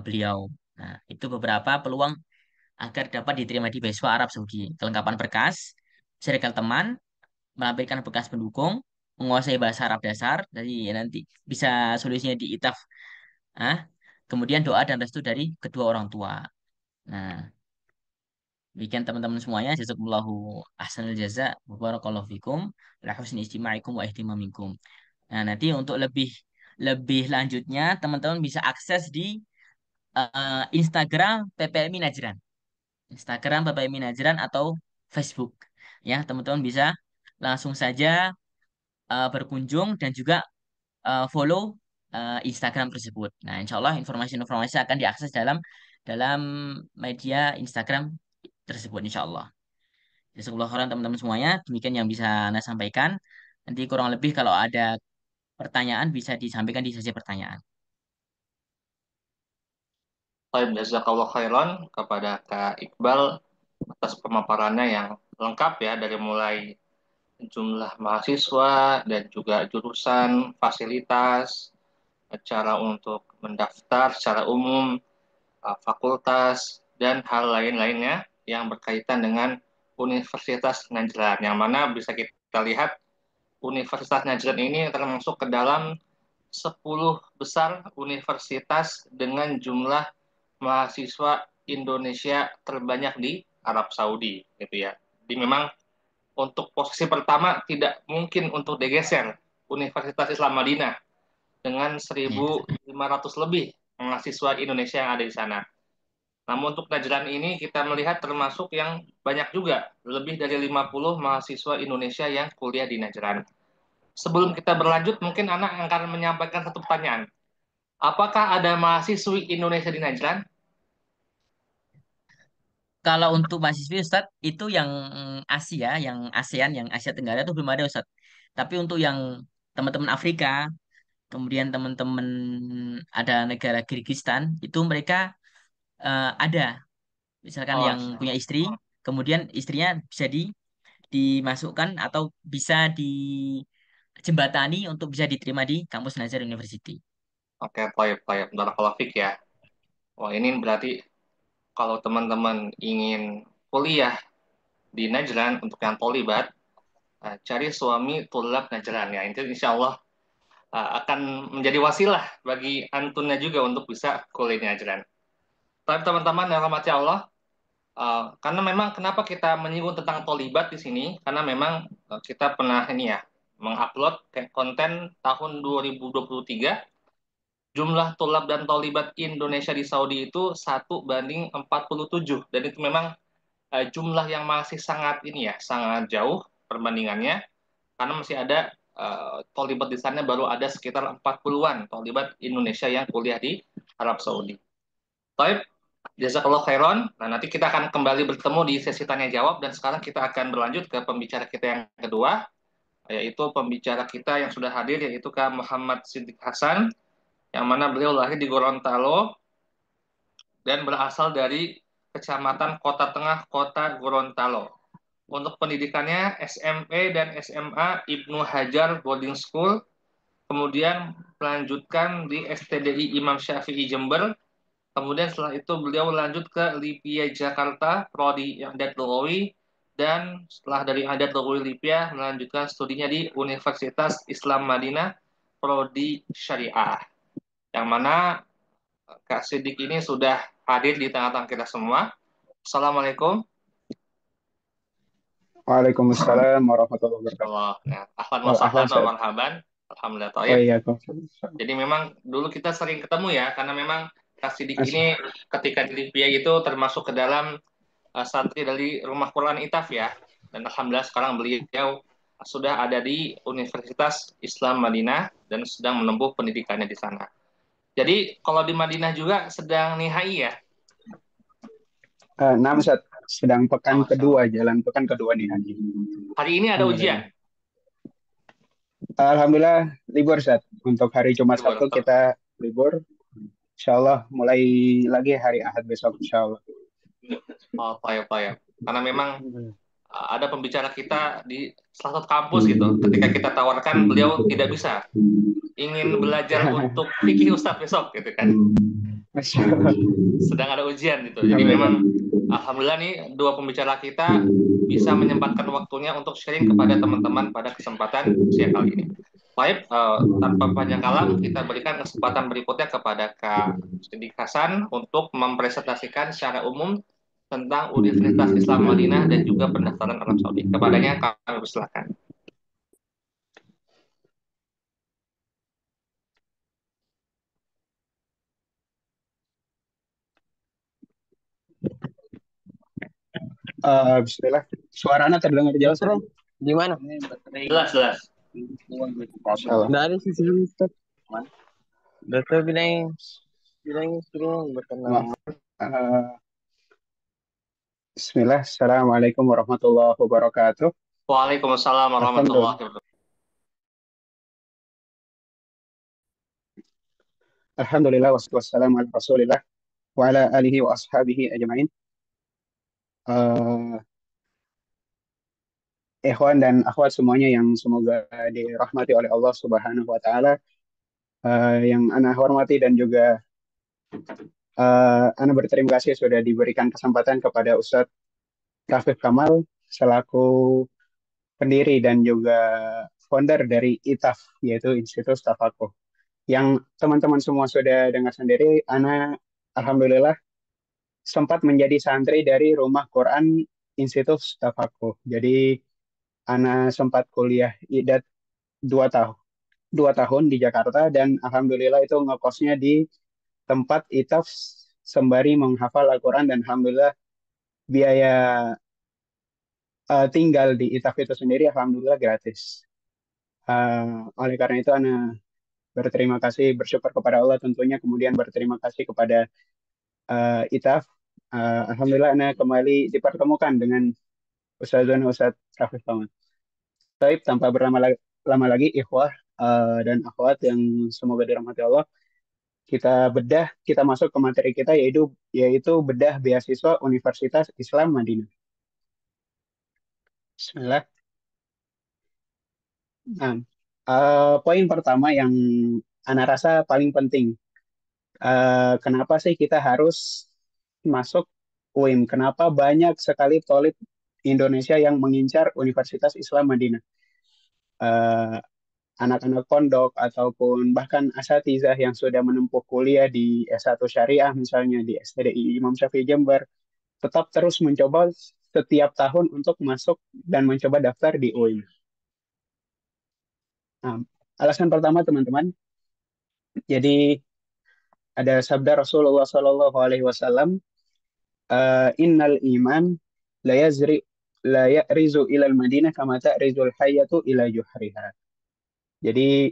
beliau. Nah, itu beberapa peluang agar dapat diterima di beasiswa Arab Saudi. Kelengkapan berkas, circle teman, melampirkan bekas pendukung, menguasai bahasa Arab dasar, jadi nanti bisa solusinya di ITAF. Ah, kemudian doa dan restu dari kedua orang tua. Nah, demikian teman-teman semuanya. Jazakumullahu ahsanul jaza. Wa barakallahu fikum. La husni istima'ikum wa ihtimamikum. Nah, nanti untuk lebih lebih lanjutnya teman-teman bisa akses di Instagram PPMI Najran. Instagram PPMI Najran atau Facebook. Ya, teman-teman bisa langsung saja berkunjung dan juga follow Instagram tersebut. Nah, insya Allah informasi-informasi akan diakses dalam dalam media Instagram tersebut, insya Allah. Jazakallahu khairan teman-teman semuanya. Demikian yang bisa Anda sampaikan. Nanti kurang lebih kalau ada pertanyaan bisa disampaikan di sesi pertanyaan. Baik, jazakallah khairan kepada Kak Iqbal atas pemaparannya yang lengkap ya, dari mulai jumlah mahasiswa dan juga jurusan, fasilitas, cara untuk mendaftar secara umum, fakultas, dan hal lain-lainnya yang berkaitan dengan Universitas Najran. Yang mana bisa kita lihat Universitas Najran ini termasuk ke dalam 10 besar universitas dengan jumlah mahasiswa Indonesia terbanyak di Arab Saudi gitu ya. Jadi memang untuk posisi pertama tidak mungkin untuk digeser Universitas Islam Madinah dengan Ya. 1.500 lebih mahasiswa Indonesia yang ada di sana. Namun untuk Najran ini kita melihat termasuk yang banyak juga, lebih dari 50 mahasiswa Indonesia yang kuliah di Najran. Sebelum kita berlanjut, mungkin anak akan menyampaikan satu pertanyaan. Apakah ada mahasiswi Indonesia di Najran? Kalau untuk mahasiswa Ustadz itu yang Asia, yang ASEAN, yang Asia Tenggara itu belum ada Ustadz. Tapi untuk yang teman-teman Afrika, kemudian teman-teman ada negara Kyrgyzstan, itu mereka ada. Misalkan Oh, yang punya istri, kemudian istrinya bisa dimasukkan atau bisa dijembatani untuk bisa diterima di kampus Nazar University. oke, baik, baik. Barakallahu fiik ya. Wah, ini berarti kalau teman-teman ingin kuliah di Najran untuk yang tolibat, cari suami tulab Najran ya. Itu insya Allah akan menjadi wasilah bagi antunnya juga untuk bisa kuliah di Najran. Tapi teman-teman yang rahmati Allah, karena memang kenapa kita menyinggung tentang tolibat di sini, karena memang kita pernah ini ya, mengupload konten tahun 2023, jumlah tolab dan tolibat Indonesia di Saudi itu 1:47, dan itu memang jumlah yang masih sangat ini ya, sangat jauh perbandingannya, karena masih ada tolibat di sana baru ada sekitar 40-an tolibat Indonesia yang kuliah di Arab Saudi. Taib, jazakallah khairan. Nah, nanti kita akan kembali bertemu di sesi tanya jawab, dan sekarang kita akan berlanjut ke pembicara kita yang kedua, yaitu pembicara kita yang sudah hadir, yaitu Kak Muhammad Siddiq Hasan, yang mana beliau lahir di Gorontalo dan berasal dari Kecamatan Kota Tengah, Kota Gorontalo. Untuk pendidikannya SMA dan SMA Ibnu Hajar Boarding School, kemudian melanjutkan di STDI Imam Syafi'i Jember, kemudian setelah itu beliau lanjut ke Lipia Jakarta, Prodi Adat Lugawi, dan setelah dari Adat Lugawi Lipia melanjutkan studinya di Universitas Islam Madinah, Prodi Syariah. Yang mana Kak Sidik ini sudah hadir di tengah-tengah kita semua. Assalamualaikum. Waalaikumsalam warahmatullahi wabarakatuh. Allah. Ya, ahlan wa Oh, sahlan ahlan, wa Ustaz. marhaban. Alhamdulillah Oh taib. iya, Jadi memang dulu kita sering ketemu ya, karena memang Kak Sidik Mas. ini ketika di Libya itu termasuk ke dalam santri dari Rumah Quran ITAF ya. Dan alhamdulillah sekarang beliau sudah ada di Universitas Islam Madinah dan sedang menempuh pendidikannya di sana. Jadi kalau di Madinah juga sedang nihai ya. Nah, Ustaz, sedang pekan Masya kedua, Allah. jalan pekan kedua nih Haji. Hari ini ada Alhamdulillah. ujian. Alhamdulillah libur Ustaz. Untuk hari Jumat Libur. Sabtu kita libur. Insya Allah mulai lagi hari Ahad besok Insya Allah. Oh, apa ya. Karena memang ada pembicara kita di salah satu kampus gitu. Ketika kita tawarkan, beliau tidak bisa. Ingin belajar untuk fikih Ustadz besok gitu kan. Masya Allah. Sedang ada ujian gitu. Jadi Alhamdulillah. memang alhamdulillah nih dua pembicara kita bisa menyempatkan waktunya untuk sharing kepada teman-teman pada kesempatan siang kali ini. Baik, tanpa panjang kalam kita berikan kesempatan berikutnya kepada Kak Sidik Hasan untuk mempresentasikan secara umum tentang Universitas Islam Madinah dan juga pendaftaran Arab Saudi. Kepadanya kami persilakan. Bismillah. Suara anak terdengar jelas Bro? Gimana? Jelas, jelas. Masya Allah. Dari sisi Ustaz. Dokter bilang suruh berkenalan. Eh, Bismillah. Assalamualaikum warahmatullahi wabarakatuh. Waalaikumsalam warahmatullahi wabarakatuh. Alhamdulillah wassalamu ala Rasulillah wa ala alihi wa ashabihi ajmain. Ikhwan dan akhwat semuanya yang semoga dirahmati oleh Allah Subhanahu wa taala. Yang ana hormati dan juga ana berterima kasih sudah diberikan kesempatan kepada Ustadz Rafiq Kamal selaku pendiri dan juga founder dari ITAF, yaitu Institut Tafakuh. Yang teman-teman semua sudah dengar sendiri, ana alhamdulillah sempat menjadi santri dari Rumah Quran Institut Tafakuh. Jadi ana sempat kuliah idat 2 tahun 2 tahun di Jakarta, dan alhamdulillah itu ngekosnya di tempat ITAF sembari menghafal Al-Quran, dan alhamdulillah biaya tinggal di ITAF itu sendiri alhamdulillah gratis. Oleh karena itu ana berterima kasih, bersyukur kepada Allah tentunya, kemudian berterima kasih kepada ITAF. Alhamdulillah ana kembali dipertemukan dengan Ustadz Rafiq Kamal. Baik, tanpa lama lagi ikhwah dan akhwat yang semoga dirahmati Allah, kita masuk ke materi kita, yaitu bedah beasiswa Universitas Islam Madinah. Bismillah. Nah, poin pertama yang ana rasa paling penting, kenapa sih kita harus masuk UIM? Kenapa banyak sekali tolib Indonesia yang mengincar Universitas Islam Madinah? Eh, Anak-anak pondok ataupun bahkan asatizah yang sudah menempuh kuliah di S1 Syariah misalnya di STDI Imam Syafi'i Jember tetap terus mencoba setiap tahun untuk masuk dan mencoba daftar di UIN. Nah, alasan pertama teman-teman, jadi ada sabda Rasulullah Shallallahu Alaihi Wasallam, Innal iman la yazri la ya'rizu ilal Madinah kama ta'rizul hayyatu ila juhriha. Jadi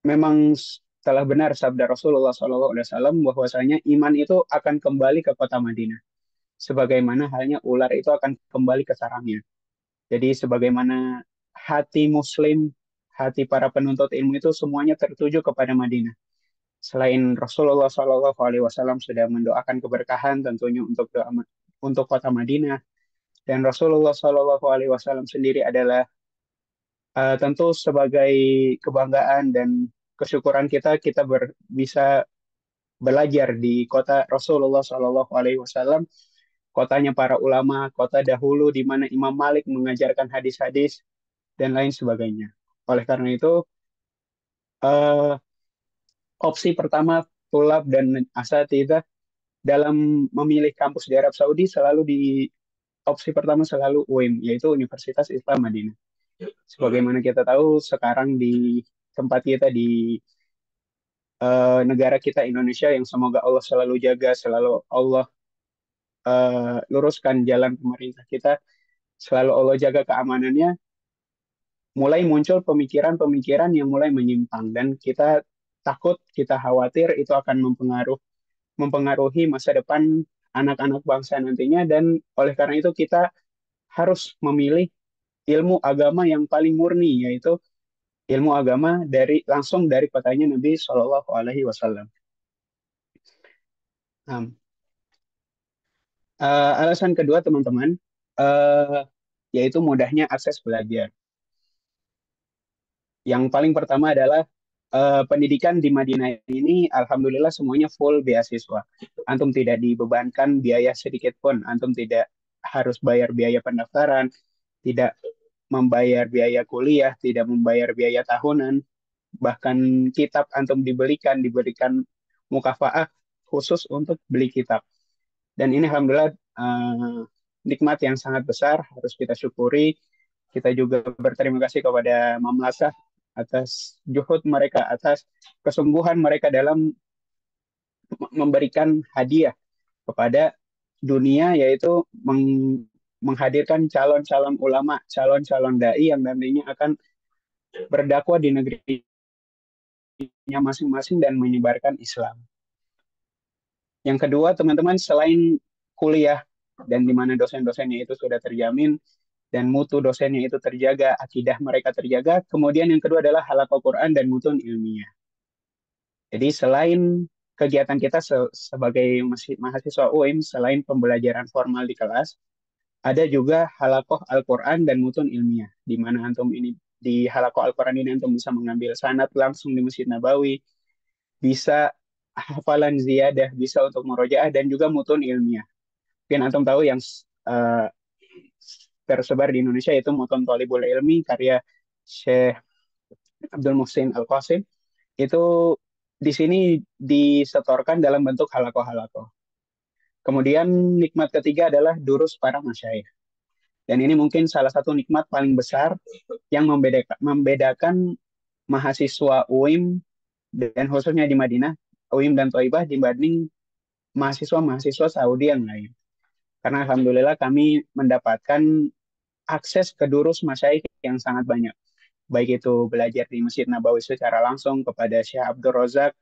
memang telah benar sabda Rasulullah SAW bahwasanya iman itu akan kembali ke kota Madinah. Sebagaimana halnya ular itu akan kembali ke sarangnya. Jadi sebagaimana hati Muslim, hati para penuntut ilmu itu semuanya tertuju kepada Madinah. Selain Rasulullah SAW sudah mendoakan keberkahan tentunya untuk kota Madinah, dan Rasulullah SAW sendiri adalah tentu sebagai kebanggaan dan kesyukuran kita bisa belajar di kota Rasulullah SAW, kotanya para ulama, kota dahulu di mana Imam Malik mengajarkan hadis-hadis dan lain sebagainya. Oleh karena itu, eh, opsi pertama tulab dan asatidzah dalam memilih kampus di Arab Saudi opsi pertama selalu UIM, yaitu Universitas Islam Madinah. Sebagaimana kita tahu sekarang di tempat kita di negara kita Indonesia, yang semoga Allah selalu jaga, selalu Allah luruskan jalan pemerintah kita, selalu Allah jaga keamanannya, mulai muncul pemikiran-pemikiran yang mulai menyimpang, dan kita takut, kita khawatir itu akan mempengaruhi masa depan anak-anak bangsa nantinya, dan oleh karena itu kita harus memilih ilmu agama yang paling murni, yaitu ilmu agama langsung dari kotanya Nabi Shallallahu Alaihi Wasallam. Nah, alasan kedua teman-teman, uh, yaitu mudahnya akses belajar. Yang paling pertama adalah pendidikan di Madinah ini, alhamdulillah semuanya full beasiswa. Antum tidak dibebankan biaya sedikit pun, antum tidak harus bayar biaya pendaftaran, tidak membayar biaya kuliah, tidak membayar biaya tahunan, bahkan kitab antum diberikan mukafaah khusus untuk beli kitab. Dan ini alhamdulillah nikmat yang sangat besar, harus kita syukuri. Kita juga berterima kasih kepada Mamlakah atas juhud mereka, atas kesungguhan mereka dalam memberikan hadiah kepada dunia, yaitu menghadirkan calon-calon ulama, calon-calon dai yang nantinya akan berdakwah di negerinya masing-masing dan menyebarkan Islam. Yang kedua, teman-teman, selain kuliah dan di mana dosen-dosennya itu sudah terjamin dan mutu dosennya itu terjaga, akidah mereka terjaga, kemudian yang kedua adalah halaqah Quran dan mutun ilmiah. Jadi selain kegiatan kita sebagai mahasiswa UIM, selain pembelajaran formal di kelas, ada juga halaqah Al-Quran dan mutun ilmiah, di mana antum ini di halaqah Al-Quran ini antum bisa mengambil sanad langsung di Masjid Nabawi, bisa hafalan ziyadah, bisa untuk murojaah dan juga mutun ilmiah. Mungkin antum tahu yang tersebar di Indonesia yaitu Mutun Thalibul Ilmi karya Syekh Abdul Muhsin Al-Qasim. Itu di sini disetorkan dalam bentuk halaqah-halaqah. Kemudian nikmat ketiga adalah durus para masyayikh. Dan ini mungkin salah satu nikmat paling besar yang membedakan mahasiswa UIM dan khususnya di Madinah, UIM dan Thaibah dibanding mahasiswa-mahasiswa Saudi yang lain. Karena alhamdulillah kami mendapatkan akses ke durus masyayikh yang sangat banyak. Baik itu belajar di Masjid Nabawi secara langsung kepada Syekh Abdul Razak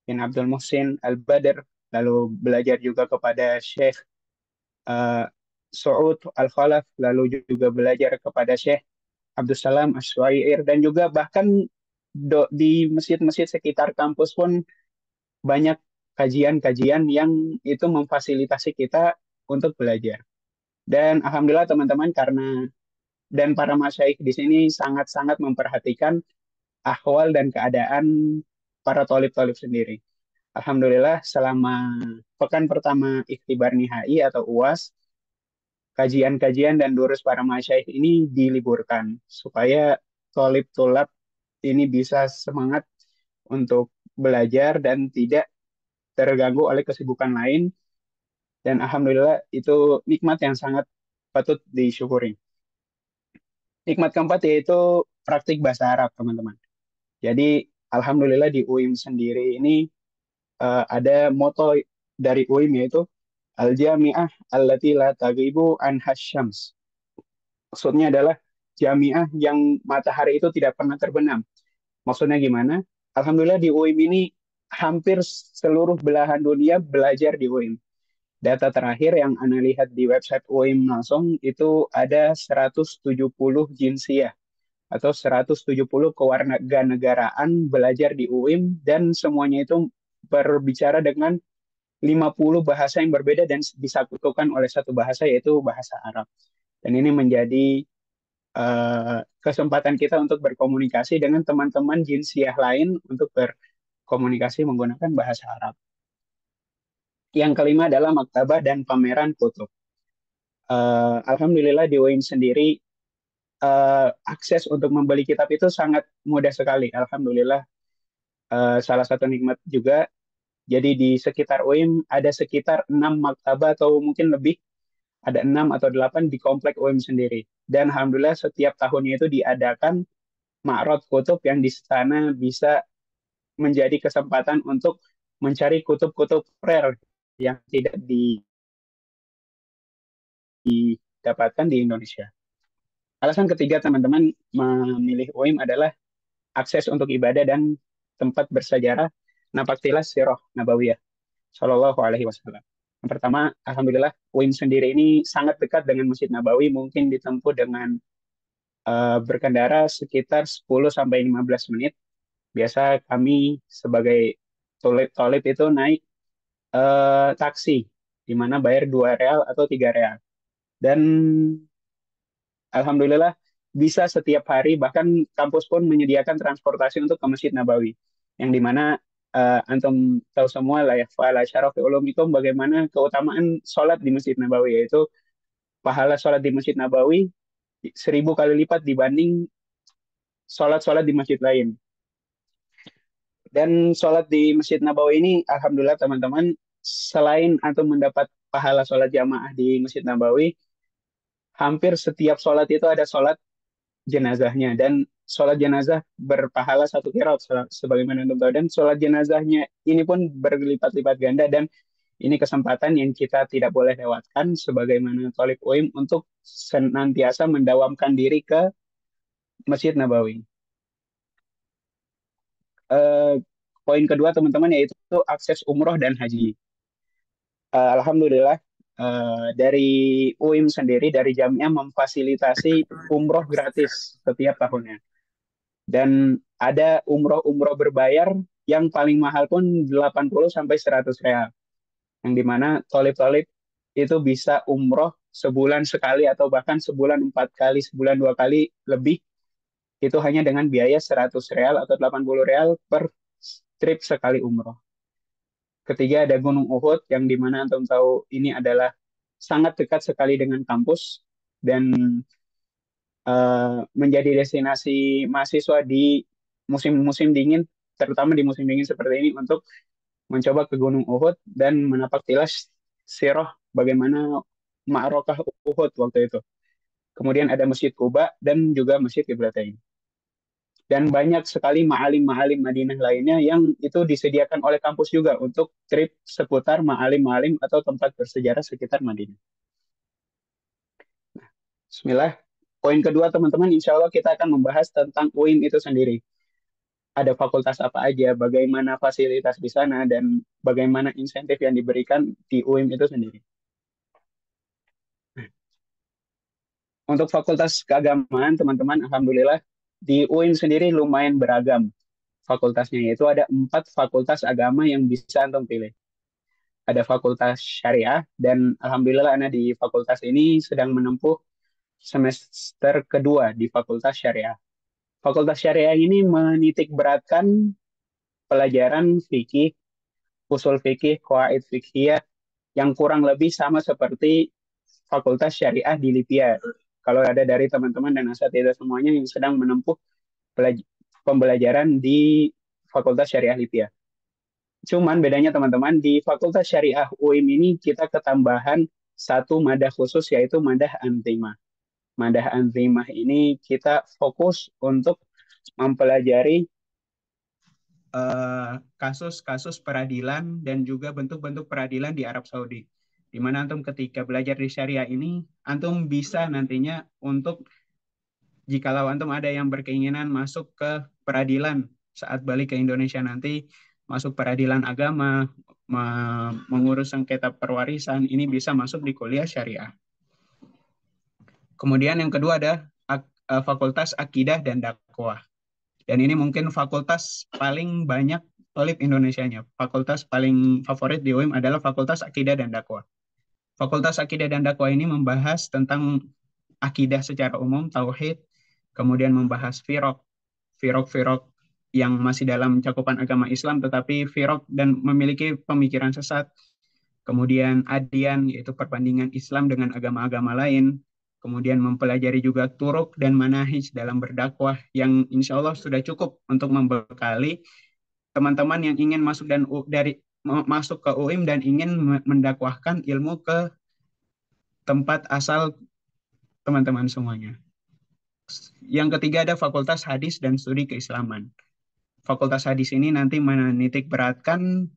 bin Abdul Muhsin Al-Badr, lalu belajar juga kepada Syekh Su'ud Al-Khalaf, lalu juga belajar kepada Syekh Abdul Salam Asy-Syuair, dan juga bahkan di masjid-masjid sekitar kampus pun banyak kajian-kajian yang itu memfasilitasi kita untuk belajar. Dan alhamdulillah teman-teman, karena dan para masyaikh di sini sangat-sangat memperhatikan ahwal dan keadaan para thalib-thalib sendiri. Alhamdulillah selama pekan pertama ikhtibar nihai atau UAS, kajian-kajian dan durus para masyaikh ini diliburkan supaya thalib-thulab ini bisa semangat untuk belajar dan tidak terganggu oleh kesibukan lain. Dan alhamdulillah itu nikmat yang sangat patut disyukuri. Nikmat keempat yaitu praktik bahasa Arab, teman-teman. Jadi alhamdulillah di UIM sendiri ini ada moto dari UIM yaitu Al-Jami'ah allati la taghibu anha syams. Maksudnya adalah jamiah yang matahari itu tidak pernah terbenam. Maksudnya gimana? Alhamdulillah di UIM ini hampir seluruh belahan dunia belajar di UIM. Data terakhir yang Anda lihat di website UIM langsung itu ada 170 jinsiyah atau 170 kewarganegaraan belajar di UIM, dan semuanya itu berbicara dengan 50 bahasa yang berbeda dan disatukan oleh satu bahasa yaitu bahasa Arab. Dan ini menjadi kesempatan kita untuk berkomunikasi dengan teman-teman jinsiyah lain untuk berkomunikasi menggunakan bahasa Arab. Yang kelima adalah maktabah dan pameran kutub. Alhamdulillah di UIN sendiri akses untuk membeli kitab itu sangat mudah sekali. Alhamdulillah salah satu nikmat juga. Jadi di sekitar UIM ada sekitar 6 maktabah atau mungkin lebih, ada 6 atau 8 di komplek UIM sendiri. Dan alhamdulillah setiap tahunnya itu diadakan ma'rad kutub yang di sana bisa menjadi kesempatan untuk mencari kutub-kutub rare yang tidak didapatkan di Indonesia. Alasan ketiga teman-teman memilih UIM adalah akses untuk ibadah dan tempat bersejarah napaktilas sirah nabawiyah Shallallahu Alaihi Wasallam. Yang pertama, alhamdulillah UIM sendiri ini sangat dekat dengan Masjid Nabawi, mungkin ditempuh dengan berkendara sekitar 10 sampai 15 menit. Biasa kami sebagai tolib itu naik taksi, di mana bayar 2 real atau 3 real. Dan alhamdulillah bisa setiap hari, bahkan kampus pun menyediakan transportasi untuk ke Masjid Nabawi, yang dimana antum tahu semua lah ya, fa'ala syarafi ulum itu bagaimana keutamaan sholat di Masjid Nabawi, yaitu pahala sholat di Masjid Nabawi 1.000 kali lipat dibanding sholat-sholat di masjid lain. Dan sholat di Masjid Nabawi ini, alhamdulillah teman-teman, selain antum mendapat pahala sholat jamaah di Masjid Nabawi, hampir setiap sholat itu ada sholat jenazahnya, dan sholat jenazah berpahala 1 qiraat sebagaimana antum tahu, dan sholat jenazahnya ini pun berlipat-lipat ganda, dan ini kesempatan yang kita tidak boleh lewatkan sebagaimana thalib UIM untuk senantiasa mendawamkan diri ke Masjid Nabawi. Eh, Poin kedua teman-teman yaitu akses umroh dan haji. Alhamdulillah dari UIM sendiri, dari Jamiah memfasilitasi umroh gratis setiap tahunnya. Dan ada umroh berbayar yang paling mahal pun 80 sampai 100 real. Yang dimana tolib-tolib itu bisa umroh sebulan sekali atau bahkan sebulan 4 kali, sebulan 2 kali lebih. Itu hanya dengan biaya 100 real atau 80 real per trip sekali umroh. Ketiga ada Gunung Uhud, yang dimana antum tahu ini adalah sangat dekat sekali dengan kampus dan menjadi destinasi mahasiswa di musim-musim dingin, terutama di musim dingin seperti ini, untuk mencoba ke Gunung Uhud dan menapak tilas sirah bagaimana Ma'rakah Uhud waktu itu. Kemudian ada Masjid Kuba dan juga Masjid Qiblatain. Dan banyak sekali ma'alim-ma'alim Madinah lainnya yang itu disediakan oleh kampus juga untuk trip seputar ma'alim-ma'alim atau tempat bersejarah sekitar Madinah. Bismillah. Poin kedua teman-teman, insya Allah kita akan membahas tentang UIM itu sendiri. Ada fakultas apa aja, bagaimana fasilitas di sana, dan bagaimana insentif yang diberikan di UIM itu sendiri. Untuk fakultas keagamaan teman-teman, alhamdulillah di UIM sendiri lumayan beragam fakultasnya, yaitu ada 4 fakultas agama yang bisa antum pilih. Ada fakultas syariah, dan alhamdulillah Ana di fakultas ini sedang menempuh semester kedua di fakultas syariah. Fakultas syariah ini menitik beratkan pelajaran fikih, usul fikih, qawaid fikhiyah yang kurang lebih sama seperti fakultas syariah di Lipia. Kalau ada dari teman-teman dan asatidzah semuanya yang sedang menempuh pembelajaran di fakultas syariah Lipia. Cuman bedanya teman-teman, di fakultas syariah UIM ini kita ketambahan satu madah khusus, yaitu madah anzimah. Madah anzimah ini kita fokus untuk mempelajari kasus-kasus peradilan dan juga bentuk-bentuk peradilan di Arab Saudi. Di mana antum ketika belajar di syariah ini, antum bisa nantinya untuk, jikalau antum ada yang berkeinginan masuk ke peradilan saat balik ke Indonesia nanti, masuk peradilan agama, mengurus sengketa perwarisan, ini bisa masuk di kuliah syariah. Kemudian yang kedua ada Fakultas Akidah dan Dakwah. Dan ini mungkin fakultas paling banyak tolib Indonesianya. Fakultas paling favorit di UIM adalah Fakultas Akidah dan Dakwah. Fakultas Akidah dan Dakwah ini membahas tentang akidah secara umum, tauhid, kemudian membahas firok yang masih dalam cakupan agama Islam, tetapi firok dan memiliki pemikiran sesat. Kemudian adian, yaitu perbandingan Islam dengan agama-agama lain. Kemudian mempelajari juga turuk dan manahij dalam berdakwah, yang insya Allah sudah cukup untuk membekali teman-teman yang ingin masuk ke UIM dan ingin mendakwahkan ilmu ke tempat asal teman-teman semuanya. Yang ketiga ada Fakultas Hadis dan Studi Keislaman. Fakultas Hadis ini nanti menitik beratkan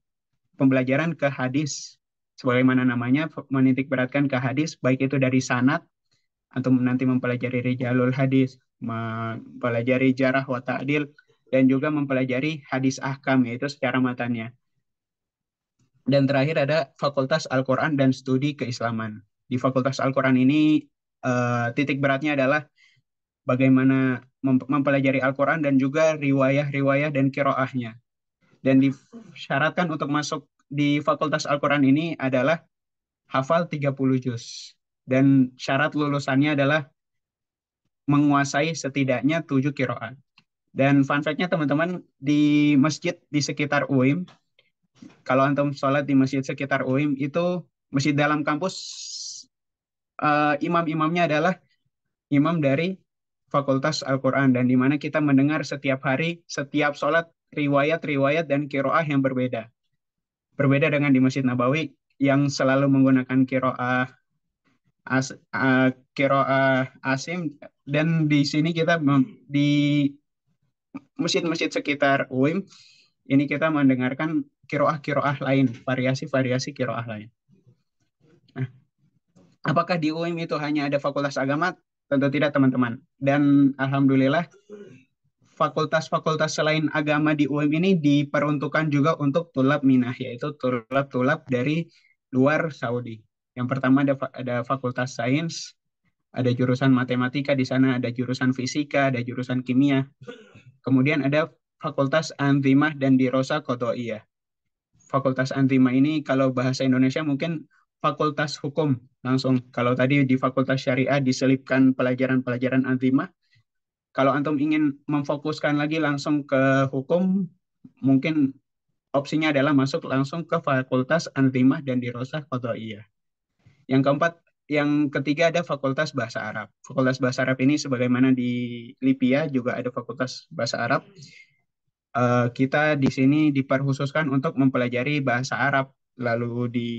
pembelajaran ke hadis, sebagaimana namanya, menitik beratkan ke hadis, baik itu dari sanad, atau nanti mempelajari rijalul hadis, mempelajari jarah wa ta'dil, dan juga mempelajari hadis ahkam, yaitu secara matanya. Dan terakhir ada Fakultas Al-Quran dan Studi Keislaman. Di Fakultas Al-Quran ini titik beratnya adalah bagaimana mempelajari Al-Quran dan juga riwayah-riwayah dan kiroahnya. Dan disyaratkan untuk masuk di Fakultas Al-Quran ini adalah hafal 30 juz. Dan syarat lulusannya adalah menguasai setidaknya 7 kiroah. Dan fun fact-nya teman-teman, di masjid di sekitar UIM, kalau antum sholat di masjid sekitar UIM itu masjid dalam kampus, imam-imamnya adalah imam dari Fakultas Al-Quran, dan di mana kita mendengar setiap hari, setiap sholat, riwayat-riwayat dan kiroah yang berbeda. Berbeda dengan di Masjid Nabawi yang selalu menggunakan kiroah asim, dan di sini kita di masjid-masjid sekitar UIM ini kita mendengarkan kiroah-kiroah lain, variasi-variasi kiroah lain. Nah, apakah di UIM itu hanya ada fakultas agama? Tentu tidak, teman-teman. Dan alhamdulillah, fakultas-fakultas selain agama di UIM ini diperuntukkan juga untuk tulab minah, yaitu tulab-tulab dari luar Saudi. Yang pertama ada fakultas sains, ada jurusan matematika di sana, ada jurusan fisika, ada jurusan kimia. Kemudian ada fakultas anzimah dan dirosa qodhoiyah. Fakultas anzimah ini kalau bahasa Indonesia mungkin fakultas hukum langsung. Kalau tadi di fakultas syariah diselipkan pelajaran-pelajaran anzimah, kalau antum ingin memfokuskan lagi langsung ke hukum, mungkin opsinya adalah masuk langsung ke fakultas anzimah dan dirosah qodhoiyah. Yang keempat, yang ketiga ada fakultas bahasa Arab. Fakultas bahasa Arab ini sebagaimana di Lipia juga ada fakultas bahasa Arab. Kita di sini diperkhususkan untuk mempelajari bahasa Arab, lalu di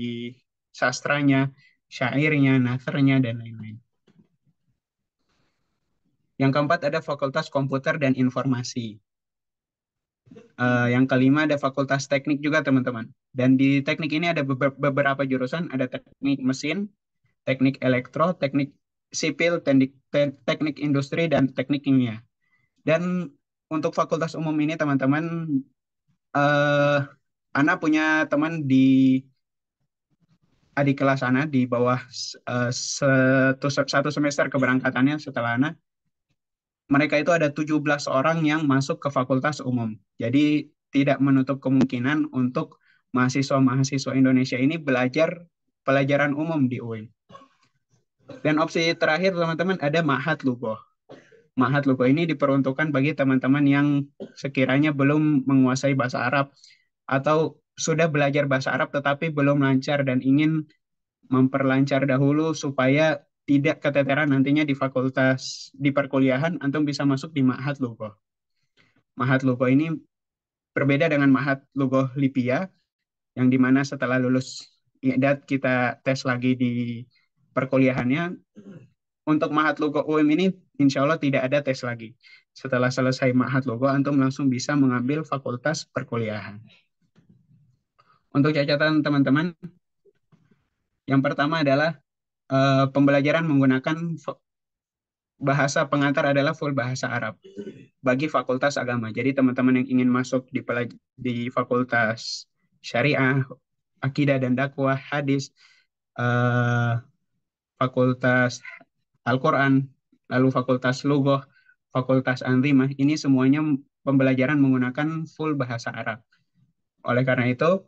sastranya, syairnya, nasrnya, dan lain-lain. Yang keempat ada fakultas komputer dan informasi. Yang kelima ada fakultas teknik juga, teman-teman. Dan di teknik ini ada beberapa jurusan, ada teknik mesin, teknik elektro, teknik sipil, teknik industri, dan teknik kimia. Dan untuk fakultas umum ini, teman-teman, Ana punya teman di adik kelas Ana di bawah satu semester keberangkatannya setelah Ana. Mereka itu ada 17 orang yang masuk ke fakultas umum. Jadi tidak menutup kemungkinan untuk mahasiswa-mahasiswa Indonesia ini belajar pelajaran umum di UIN. Dan opsi terakhir, teman-teman, ada Ma'had Lughoh. Ma'had Lughoh ini diperuntukkan bagi teman-teman yang sekiranya belum menguasai bahasa Arab atau sudah belajar bahasa Arab tetapi belum lancar dan ingin memperlancar dahulu supaya tidak keteteran nantinya di perkuliahan, antum bisa masuk di Ma'had Lughoh. Ma'had Lughoh ini berbeda dengan Ma'had Lughoh Lipia, yang dimana setelah lulus i'dad kita tes lagi di perkuliahannya. Untuk Ma'had Lughoh UIM ini insya Allah tidak ada tes lagi. Setelah selesai Ma'had Lughoh, antum langsung bisa mengambil fakultas perkuliahan. Untuk catatan teman-teman, yang pertama adalah pembelajaran menggunakan bahasa pengantar adalah full bahasa Arab bagi fakultas agama. Jadi teman-teman yang ingin masuk di fakultas syariah, akidah dan dakwah, hadis, fakultas Al-Quran, lalu fakultas Lughoh, fakultas Anzimah, ini semuanya pembelajaran menggunakan full bahasa Arab. Oleh karena itu,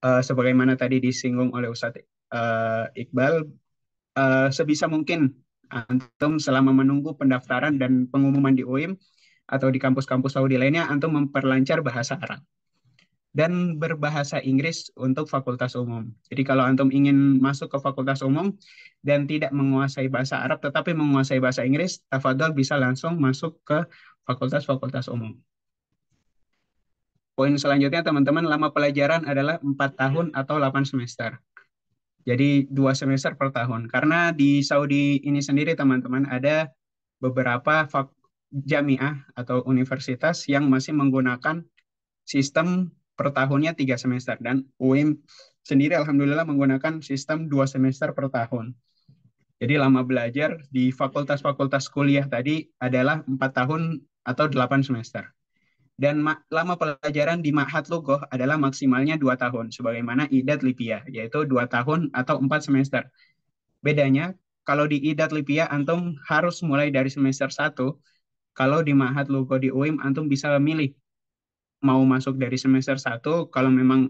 sebagaimana tadi disinggung oleh Ustadz Iqbal, sebisa mungkin antum selama menunggu pendaftaran dan pengumuman di UIM atau di kampus-kampus Saudi lainnya, antum memperlancar bahasa Arab dan berbahasa Inggris untuk fakultas umum. Jadi kalau antum ingin masuk ke fakultas umum dan tidak menguasai bahasa Arab tetapi menguasai bahasa Inggris, tafadhol bisa langsung masuk ke fakultas-fakultas umum. Poin selanjutnya, teman-teman, lama pelajaran adalah 4 tahun atau 8 semester. Jadi 2 semester per tahun. Karena di Saudi ini sendiri, teman-teman, ada beberapa jamiah atau universitas yang masih menggunakan sistem per tahunnya 3 semester. Dan UIM sendiri alhamdulillah menggunakan sistem 2 semester per tahun. Jadi lama belajar di fakultas-fakultas kuliah tadi adalah 4 tahun atau 8 semester. Dan lama pelajaran di Ma'had Lughoh adalah maksimalnya 2 tahun, sebagaimana i'dad Lipia, yaitu 2 tahun atau 4 semester. Bedanya, kalau di IDAT Lipia antum harus mulai dari semester 1. Kalau di Ma'had Lugha di UIM antum bisa milih mau masuk dari semester 1. Kalau memang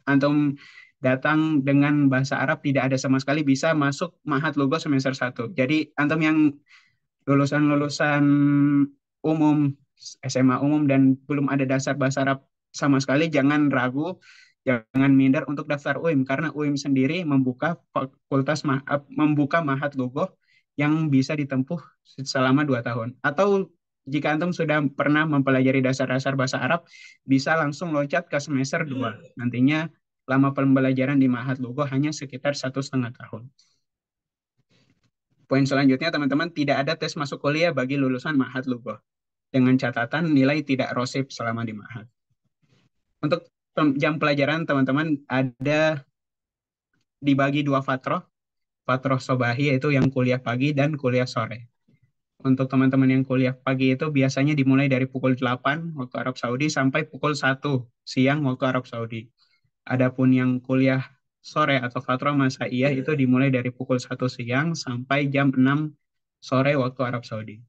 antum datang dengan bahasa Arab tidak ada sama sekali, bisa masuk Ma'had Lugha semester 1. Jadi antum yang lulusan-lulusan umum, SMA umum dan belum ada dasar bahasa Arab sama sekali, jangan ragu, jangan minder untuk daftar UIM karena UIM sendiri membuka membuka Ma'had Lugha yang bisa ditempuh selama 2 tahun. Atau jika antum sudah pernah mempelajari dasar-dasar bahasa Arab, bisa langsung loncat ke semester 2. Nantinya lama pembelajaran di Ma'had Lugha hanya sekitar 1,5 tahun. Poin selanjutnya, teman-teman, tidak ada tes masuk kuliah bagi lulusan Ma'had Lugha. Dengan catatan nilai tidak rosib selama di Ma'had. Untuk jam pelajaran, teman-teman, ada dibagi 2 fatroh. Fatroh sobahi yaitu yang kuliah pagi dan kuliah sore. Untuk teman-teman yang kuliah pagi itu biasanya dimulai dari pukul 8 waktu Arab Saudi sampai pukul 1 siang waktu Arab Saudi. Adapun yang kuliah sore atau fatrah masaiyah itu dimulai dari pukul 1 siang sampai jam 6 sore waktu Arab Saudi.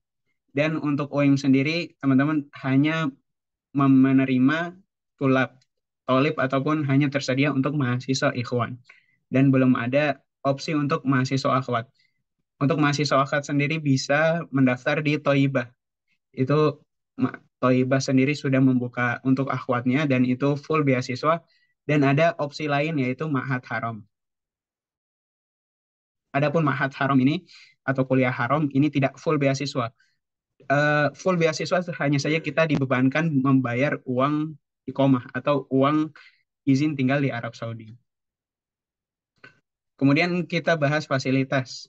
Dan untuk UIM sendiri, teman-teman hanya menerima tolib ataupun hanya tersedia untuk mahasiswa ikhwan. Dan belum ada opsi untuk mahasiswa akhwat. Untuk mahasiswa akhwat sendiri bisa mendaftar di Toibah. Itu Toibah sendiri sudah membuka untuk akhwatnya dan itu full beasiswa. Dan ada opsi lain yaitu Ma'had Haram. Adapun Ma'had Haram ini atau kuliah haram ini tidak full beasiswa. Full beasiswa hanya saja kita dibebankan membayar uang iqomah atau uang izin tinggal di Arab Saudi. Kemudian kita bahas fasilitas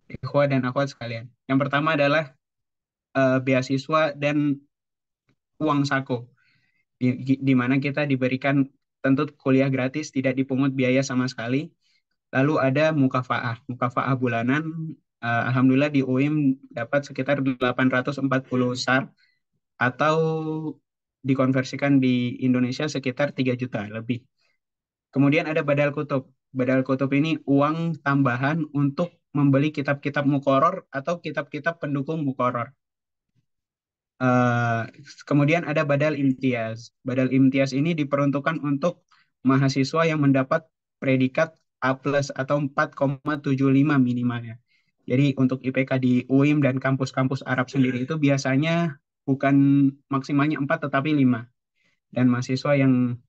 ikhwah dan akhwat sekalian. Yang pertama adalah beasiswa dan uang saku. Di mana kita diberikan tentu kuliah gratis, tidak dipungut biaya sama sekali. Lalu ada mukafaah bulanan. Alhamdulillah di UIM dapat sekitar 840 SAR atau dikonversikan di Indonesia sekitar 3 juta lebih. Kemudian ada badal kutub. Badal kutub ini uang tambahan untuk membeli kitab-kitab mukoror atau kitab-kitab pendukung mukoror. Kemudian ada badal imtiaz. Badal imtiaz ini diperuntukkan untuk mahasiswa yang mendapat predikat A+ atau 4,75 minimalnya. Jadi untuk IPK di UIM dan kampus-kampus Arab sendiri itu biasanya bukan maksimalnya 4 tetapi 5. Dan mahasiswa yang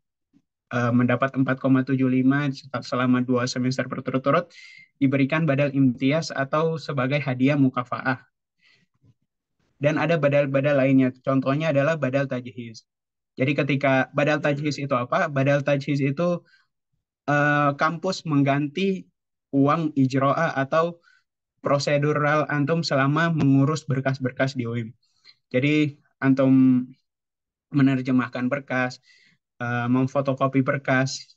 mendapat 4,75 selama 2 semester berturut-turut diberikan badal imtiaz atau sebagai hadiah mukafaah. Dan ada badal-badal lainnya. Contohnya adalah badal tajhiz. Jadi ketika badal tajhiz itu apa? Badal tajhiz itu kampus mengganti uang ijro'ah atau prosedural antum selama mengurus berkas-berkas di UIM. Jadi antum menerjemahkan berkas, memfotokopi berkas,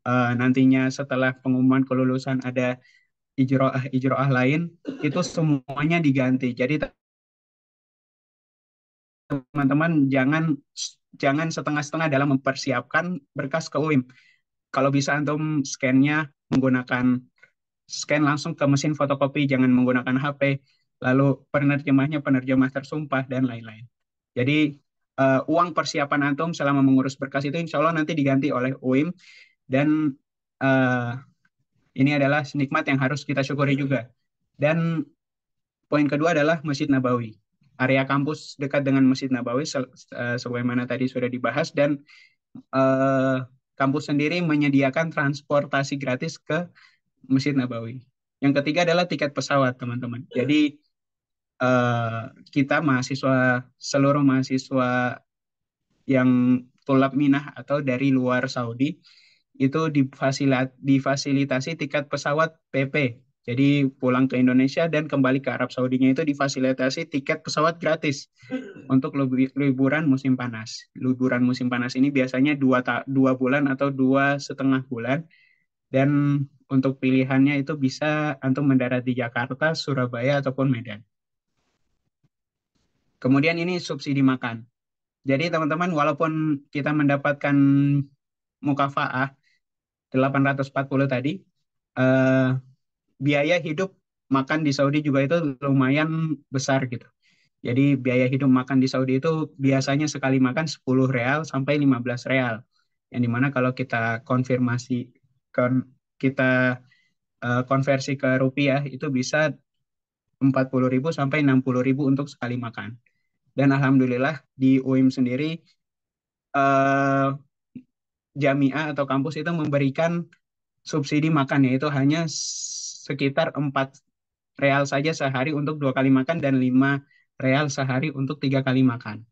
nantinya setelah pengumuman kelulusan ada ijro'ah lain, itu semuanya diganti. Jadi teman-teman jangan setengah-setengah dalam mempersiapkan berkas ke UIM. Kalau bisa antum scan-nya menggunakan scan langsung ke mesin fotokopi, jangan menggunakan HP. Lalu penerjemahnya penerjemah tersumpah dan lain-lain. Jadi uang persiapan antum selama mengurus berkas itu insya Allah nanti diganti oleh UIM. Dan ini adalah nikmat yang harus kita syukuri juga. Dan poin kedua adalah Masjid Nabawi. Area kampus dekat dengan Masjid Nabawi sebagaimana tadi sudah dibahas, dan kampus sendiri menyediakan transportasi gratis ke Masjid Nabawi. Yang ketiga adalah tiket pesawat, teman-teman. Jadi kita seluruh mahasiswa yang tulab minah atau dari luar Saudi itu difasilitasi tiket pesawat PP. Jadi pulang ke Indonesia dan kembali ke Arab Saudinya itu difasilitasi tiket pesawat gratis untuk liburan musim panas. Liburan musim panas ini biasanya 2 bulan atau 2,5 bulan. Dan untuk pilihannya itu bisa antum mendarat di Jakarta, Surabaya, ataupun Medan. Kemudian ini subsidi makan. Jadi teman-teman, walaupun kita mendapatkan mukafaah 840 tadi, biaya hidup makan di Saudi juga itu lumayan besar gitu. Jadi biaya hidup makan di Saudi itu biasanya sekali makan 10 real sampai 15 real. Yang dimana kalau kita kita konversi ke rupiah itu bisa 40.000 sampai 60.000 untuk sekali makan. Dan alhamdulillah di UIM sendiri eh, jamiah atau kampus itu memberikan subsidi makan, yaitu hanya sekitar 4 real saja sehari untuk 2 kali makan dan 5 real sehari untuk 3 kali makan.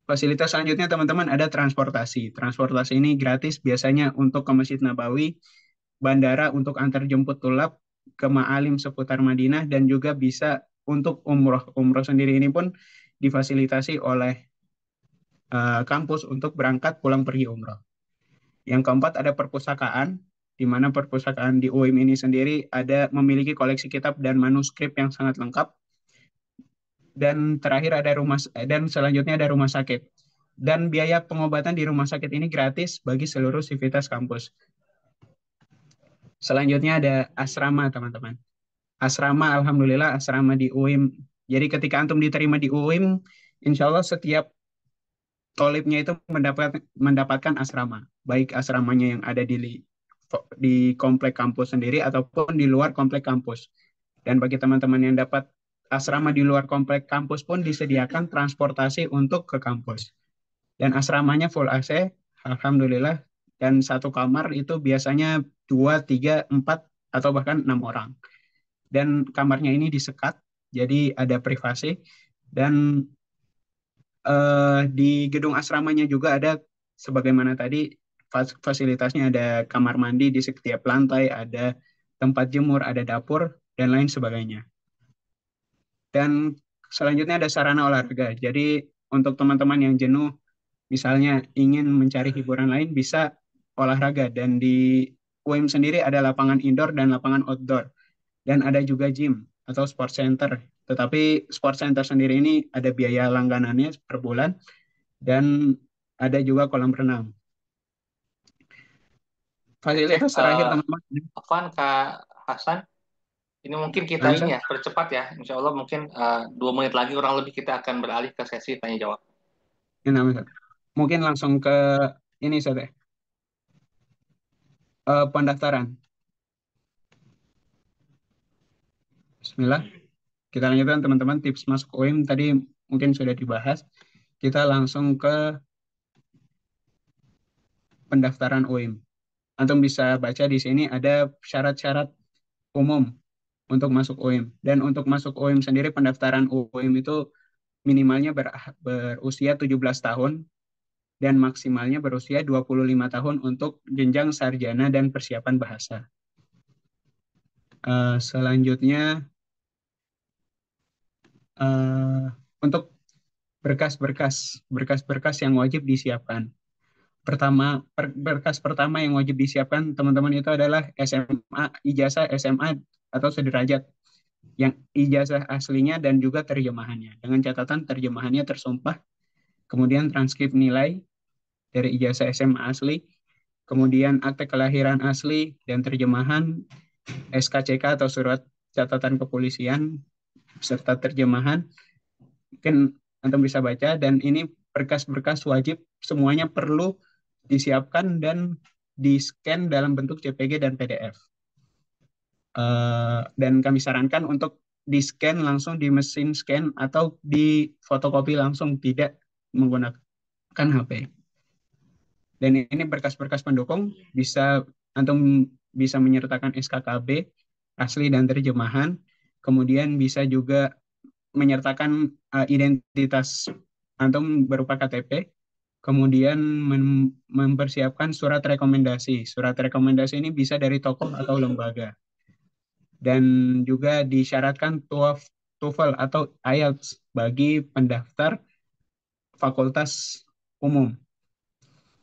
Fasilitas selanjutnya teman-teman ada transportasi. Transportasi ini gratis biasanya untuk ke Masjid Nabawi, bandara untuk antar jemput tulab ke Ma'alim seputar Madinah, dan juga bisa untuk umroh. Umroh sendiri ini pun difasilitasi oleh kampus untuk berangkat pulang pergi umroh. Yang keempat ada perpustakaan, di mana perpustakaan di UIM ini sendiri memiliki koleksi kitab dan manuskrip yang sangat lengkap. Dan terakhir dan selanjutnya ada rumah sakit. Dan biaya pengobatan di rumah sakit ini gratis bagi seluruh sivitas kampus. Selanjutnya ada asrama, teman-teman. Asrama, alhamdulillah, asrama di UIM. Jadi ketika antum diterima di UIM, insya Allah setiap tolibnya itu mendapatkan asrama. Baik asramanya yang ada di komplek kampus sendiri ataupun di luar komplek kampus. Dan bagi teman-teman yang dapat asrama di luar komplek kampus pun disediakan transportasi untuk ke kampus. Dan asramanya full AC, alhamdulillah. Dan satu kamar itu biasanya 2, 3, 4, atau bahkan 6 orang. Dan kamarnya ini disekat, jadi ada privasi. Dan di gedung asramanya juga ada, sebagaimana tadi, fasilitasnya ada kamar mandi di setiap lantai, ada tempat jemur, ada dapur, dan lain sebagainya. Dan selanjutnya ada sarana olahraga. Jadi untuk teman-teman yang jenuh, misalnya ingin mencari hiburan lain, bisa olahraga. Dan di UIM sendiri ada lapangan indoor dan lapangan outdoor. Dan ada juga gym atau sport center. Tetapi sport center sendiri ini ada biaya langganannya per bulan. Dan ada juga kolam renang. Oke, Fasilitas terakhir teman-teman. Afwan, Kak Hasan, ini mungkin kita ini ya, percepat ya. Insya Allah mungkin 2 menit lagi kurang lebih kita akan beralih ke sesi tanya jawab. Mungkin langsung ke ini saja. Pendaftaran. Bismillah. Kita lanjutkan teman-teman, tips masuk UIM tadi mungkin sudah dibahas. Kita langsung ke pendaftaran UIM. Antum bisa baca di sini ada syarat-syarat umum untuk masuk UIM. Dan untuk masuk UIM sendiri, pendaftaran UIM itu minimalnya berusia 17 tahun dan maksimalnya berusia 25 tahun untuk jenjang sarjana dan persiapan bahasa. Selanjutnya, untuk berkas-berkas yang wajib disiapkan. Berkas pertama yang wajib disiapkan teman-teman itu adalah ijazah SMA atau sederajat, yang ijazah aslinya dan juga terjemahannya. Dengan catatan terjemahannya tersumpah, kemudian transkrip nilai dari ijazah SMA asli, kemudian akte kelahiran asli dan terjemahan, SKCK atau surat catatan kepolisian, serta terjemahan. Mungkin antum bisa baca, dan ini berkas-berkas wajib semuanya perlu disiapkan dan di-scan dalam bentuk JPG dan PDF. Dan kami sarankan untuk di-scan langsung di mesin scan atau di fotokopi langsung, tidak menggunakan HP. Dan ini berkas-berkas pendukung, antum bisa menyertakan SKKB asli dan terjemahan, kemudian bisa juga menyertakan identitas antum berupa KTP, kemudian mempersiapkan surat rekomendasi. Surat rekomendasi ini bisa dari tokoh atau lembaga. Dan juga disyaratkan TOEFL atau IELTS bagi pendaftar fakultas umum.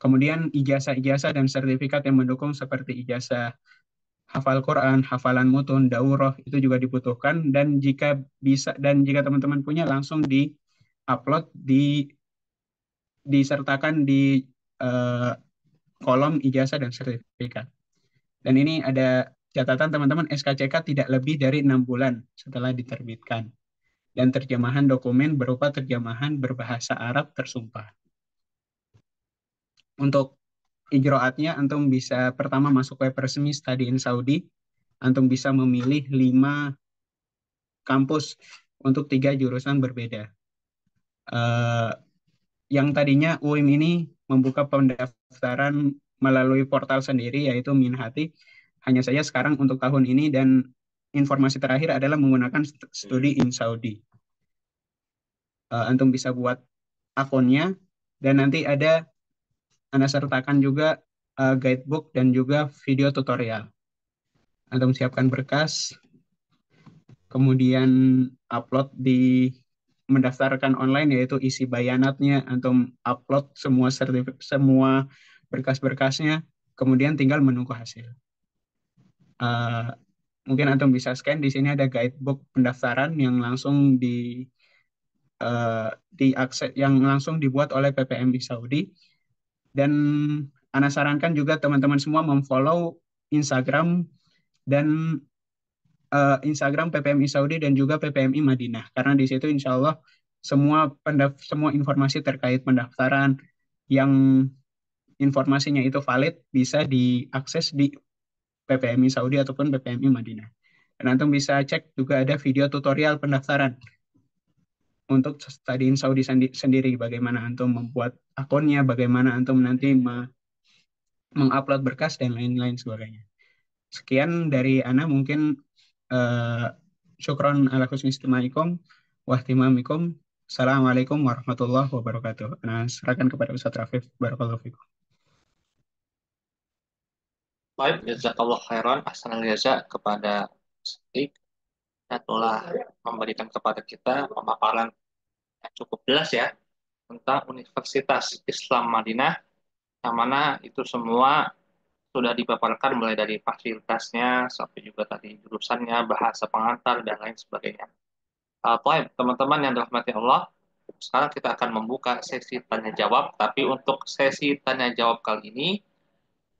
Kemudian ijazah-ijazah dan sertifikat yang mendukung seperti ijazah hafal Quran, hafalan mutun, daurah itu juga dibutuhkan, dan jika teman-teman punya langsung di-upload, disertakan di kolom ijazah dan sertifikat. Dan ini ada catatan teman-teman, SKCK tidak lebih dari 6 bulan setelah diterbitkan. Dan terjemahan dokumen berupa terjemahan berbahasa Arab tersumpah. Untuk ijroatnya, antum bisa pertama masuk web resmi Study in Saudi. Antum bisa memilih 5 kampus untuk 3 jurusan berbeda. Yang tadinya UIM ini membuka pendaftaran melalui portal sendiri, yaitu Minhati. Hanya saja sekarang untuk tahun ini dan informasi terakhir adalah menggunakan Study in Saudi. Antum bisa buat akunnya, dan nanti ada Anda sertakan juga guidebook dan juga video tutorial. Antum siapkan berkas, kemudian upload di mendaftarkan online, yaitu isi bayanatnya, antum upload semua berkas-berkasnya, kemudian tinggal menunggu hasil. Uh, Mungkin antum bisa scan, di sini ada guidebook pendaftaran yang langsung diakses, yang langsung dibuat oleh PPMI Saudi. Dan Ana sarankan juga teman-teman semua memfollow Instagram dan Instagram PPMI Saudi dan juga PPMI Madinah, karena di situ insya Allah semua informasi terkait pendaftaran yang informasinya itu valid bisa diakses di PPMI Saudi ataupun PPMI Madinah. Dan antum bisa cek juga ada video tutorial pendaftaran untuk Study in Saudi sendiri, bagaimana antum membuat akunnya, bagaimana antum nanti mengupload berkas dan lain-lain sebagainya. Sekian dari Ana, mungkin syukron ala husni istimaikum wa ihtimamikum. Assalamualaikum warahmatullahi wabarakatuh. Nah, serahkan kepada Ustaz Rafif. Barakallahu fikum. Baik, jazakallah khairan, ahsanal jaza kepada Ustaz yang telah memberikan kepada kita pemaparan yang cukup jelas ya tentang Universitas Islam Madinah, yang mana itu semua sudah dipaparkan mulai dari fasilitasnya sampai juga tadi jurusannya, bahasa pengantar dan lain sebagainya. Baik, teman-teman yang dirahmati Allah, sekarang kita akan membuka sesi tanya jawab, tapi untuk sesi tanya jawab kali ini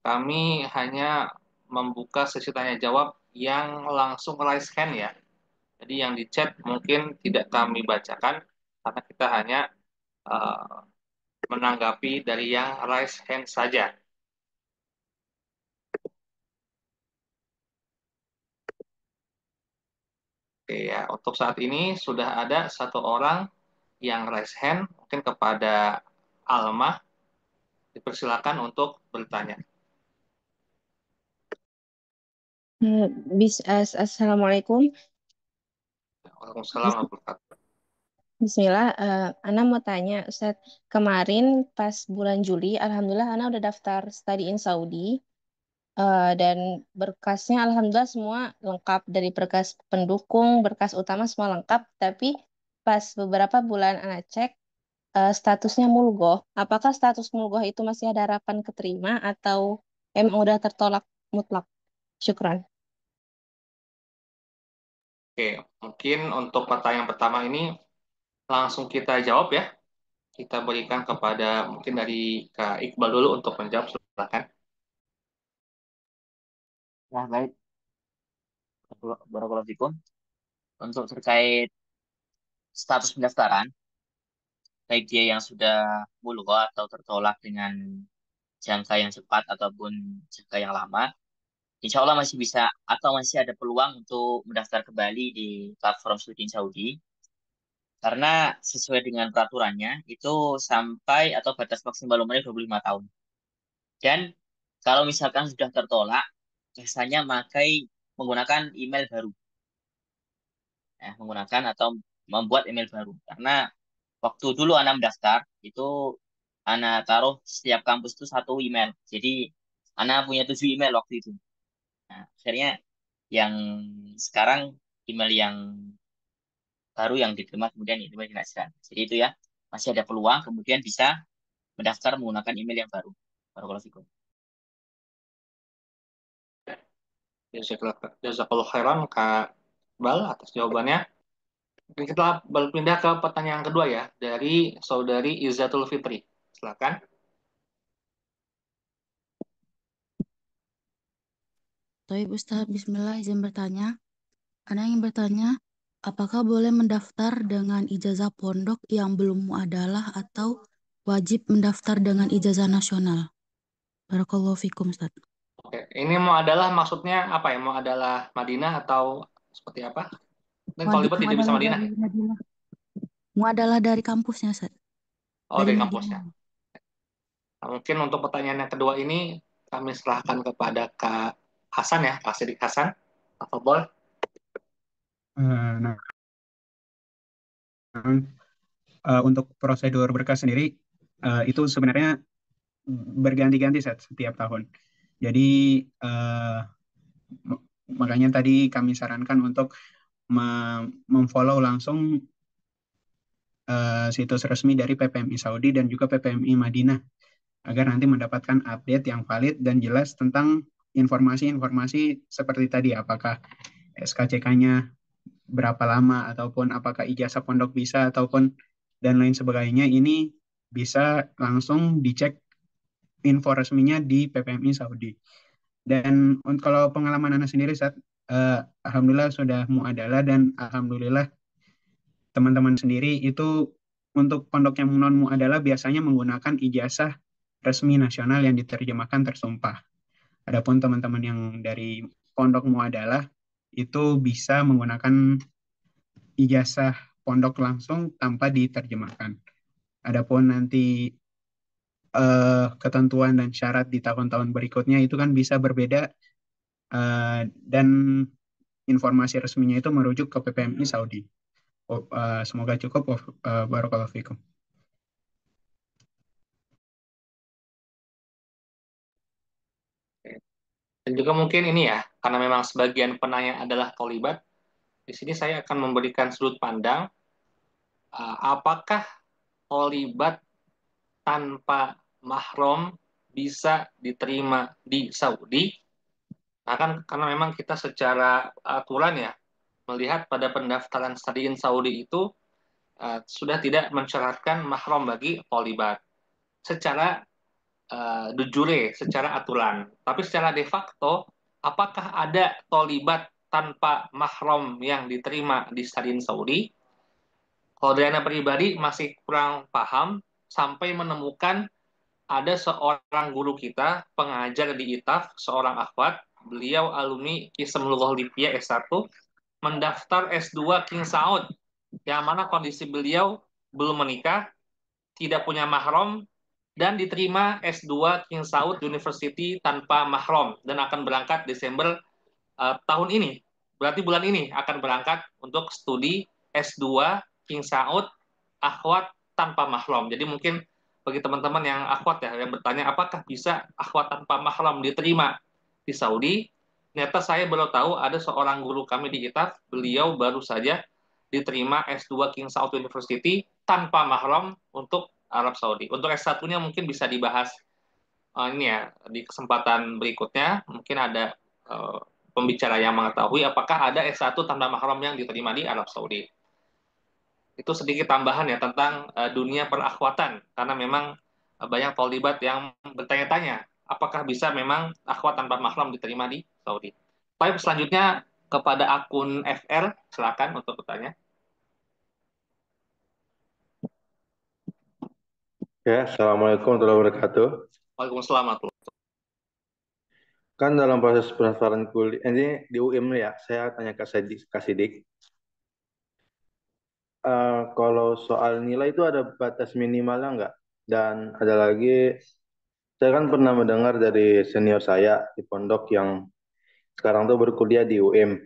kami hanya membuka sesi tanya jawab yang langsung raise hand ya. Jadi yang di chat mungkin tidak kami bacakan karena kita hanya uh, menanggapi dari yang raise hand saja. Oke ya, untuk saat ini sudah ada satu orang yang raise hand, mungkin kepada Alma, dipersilakan untuk bertanya. Assalamualaikum. Waalaikumsalam warahmatullahi wabarakatuh. Bismillah, Ana mau tanya, Ustaz. Kemarin pas bulan Juli, Alhamdulillah Ana udah daftar Study in Saudi, dan berkasnya Alhamdulillah semua lengkap, dari berkas pendukung, berkas utama semua lengkap. Tapi pas beberapa bulan Ana cek, statusnya mulgoh. Apakah status mulgoh itu masih ada harapan keterima atau emang udah tertolak mutlak? Syukran. Oke, mungkin untuk pertanyaan pertama ini langsung kita jawab ya. Kita berikan kepada mungkin dari Kak Iqbal dulu untuk menjawab, silakan. Ya, baik. Barakallahu fikum. Untuk terkait status pendaftaran, baik dia yang sudah mulgha atau tertolak dengan jangka yang cepat ataupun jangka yang lama, insya Allah masih bisa atau masih ada peluang untuk mendaftar kembali di platform studi Saudi. Karena sesuai dengan peraturannya, itu sampai atau batas maksimal umurnya 25 tahun. Dan kalau misalkan sudah tertolak, biasanya menggunakan email baru. Menggunakan atau membuat email baru. Karena waktu dulu Ana mendaftar, itu Ana taruh setiap kampus itu satu email. Jadi Ana punya 7 email waktu itu. Nah, akhirnya yang sekarang email yang baru yang diterima kemudian itu dinasihatkan. Jadi itu ya, masih ada peluang kemudian bisa mendaftar menggunakan email yang baru. Barakallahu fikum. Jazakallah khairan Kak Iqbal atas jawabannya. Kita berpindah ke pertanyaan kedua ya, dari Saudari Izzatul Fitri. Silakan. Toib Ustaz, Bismillah, izin bertanya. Ana ingin bertanya, apakah boleh mendaftar dengan ijazah pondok yang belum muadalah atau wajib mendaftar dengan ijazah nasional? Barakallahu fikum, Ustaz. Oke, ini mau adalah maksudnya apa ya? Mau adalah Madinah atau seperti apa? Dan kalau libat tidak bisa Muadalah Madinah. dari Madinah. Muadalah dari kampusnya, Ustaz. Oh, Dari dari Madinah. kampusnya. Nah, mungkin untuk pertanyaan yang kedua ini kami serahkan kepada Kak Hasan ya, Kak Sidik Hasan. Tafadhol. Nah, untuk prosedur berkas sendiri itu sebenarnya berganti-ganti setiap tahun. Jadi makanya tadi kami sarankan untuk memfollow langsung situs resmi dari PPMI Saudi dan juga PPMI Madinah agar nanti mendapatkan update yang valid dan jelas tentang informasi-informasi seperti tadi, apakah SKCK-nya berapa lama ataupun apakah ijazah pondok bisa ataupun dan lain sebagainya. Ini bisa langsung dicek info resminya di PPMI Saudi. Dan kalau pengalaman Anda sendiri alhamdulillah sudah muadalah dan alhamdulillah teman-teman sendiri itu untuk pondok yang non muadalah biasanya menggunakan ijazah resmi nasional yang diterjemahkan tersumpah. Adapun teman-teman yang dari pondok muadalah itu bisa menggunakan ijazah pondok langsung tanpa diterjemahkan. Adapun nanti ketentuan dan syarat di tahun-tahun berikutnya itu kan bisa berbeda dan informasi resminya itu merujuk ke PPMI Saudi. Semoga cukup. Barakallahu fikum. Dan juga mungkin ini ya, karena memang sebagian penanya adalah tolibat, di sini saya akan memberikan sudut pandang apakah tolibat tanpa mahram bisa diterima di Saudi. Nah kan karena memang kita secara aturan ya melihat pada pendaftaran studi Saudi itu sudah tidak mensyaratkan mahram bagi tolibat secara de jure, secara aturan. Tapi secara de facto, apakah ada tolibat tanpa mahram yang diterima di stadion Saudi? Kalau dari Anda pribadi masih kurang paham sampai menemukan ada seorang guru kita, pengajar di ITAF, seorang akhwat, beliau alumni Islam Lughah Lipia S1, mendaftar S2 King Saud, yang mana kondisi beliau belum menikah, tidak punya mahram, dan diterima S2 King Saud University tanpa mahram, dan akan berangkat Desember tahun ini. Berarti bulan ini akan berangkat untuk studi S2 King Saud akhwat tanpa mahram. Jadi mungkin bagi teman-teman yang akhwat ya, yang bertanya apakah bisa akhwat tanpa mahram diterima di Saudi, ternyata saya baru tahu ada seorang guru kami di ITAF, beliau baru saja diterima S2 King Saud University tanpa mahram untuk Arab Saudi. Untuk S1-nya mungkin bisa dibahas ini ya di kesempatan berikutnya, mungkin ada pembicara yang mengetahui apakah ada S1 tanpa mahram yang diterima di Arab Saudi. Itu sedikit tambahan ya tentang dunia perakhwatan, karena memang banyak tolibat yang bertanya-tanya apakah bisa memang akhwat tanpa mahram diterima di Saudi. Baik, selanjutnya kepada akun FR, silakan untuk bertanya. Ya, Assalamualaikum warahmatullahi wabarakatuh. Waalaikumsalam warahmatullahi wabarakatuh. Kan dalam proses pendaftaran kuliah, ini di UIM ya, saya tanya ke Kak Sidik. Kalau soal nilai itu ada batas minimalnya nggak? Dan ada lagi, saya kan pernah mendengar dari senior saya di pondok yang sekarang tuh berkuliah di UIM,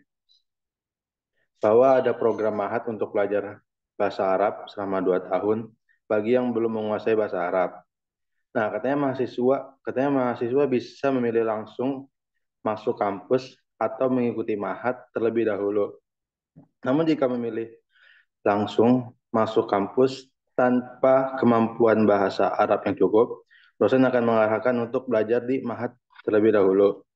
bahwa ada program mahat untuk belajar bahasa Arab selama 2 tahun bagi yang belum menguasai bahasa Arab. Nah, katanya mahasiswa bisa memilih langsung masuk kampus atau mengikuti mahat terlebih dahulu. Namun jika memilih langsung masuk kampus tanpa kemampuan bahasa Arab yang cukup, dosen akan mengarahkan untuk belajar di mahat terlebih dahulu.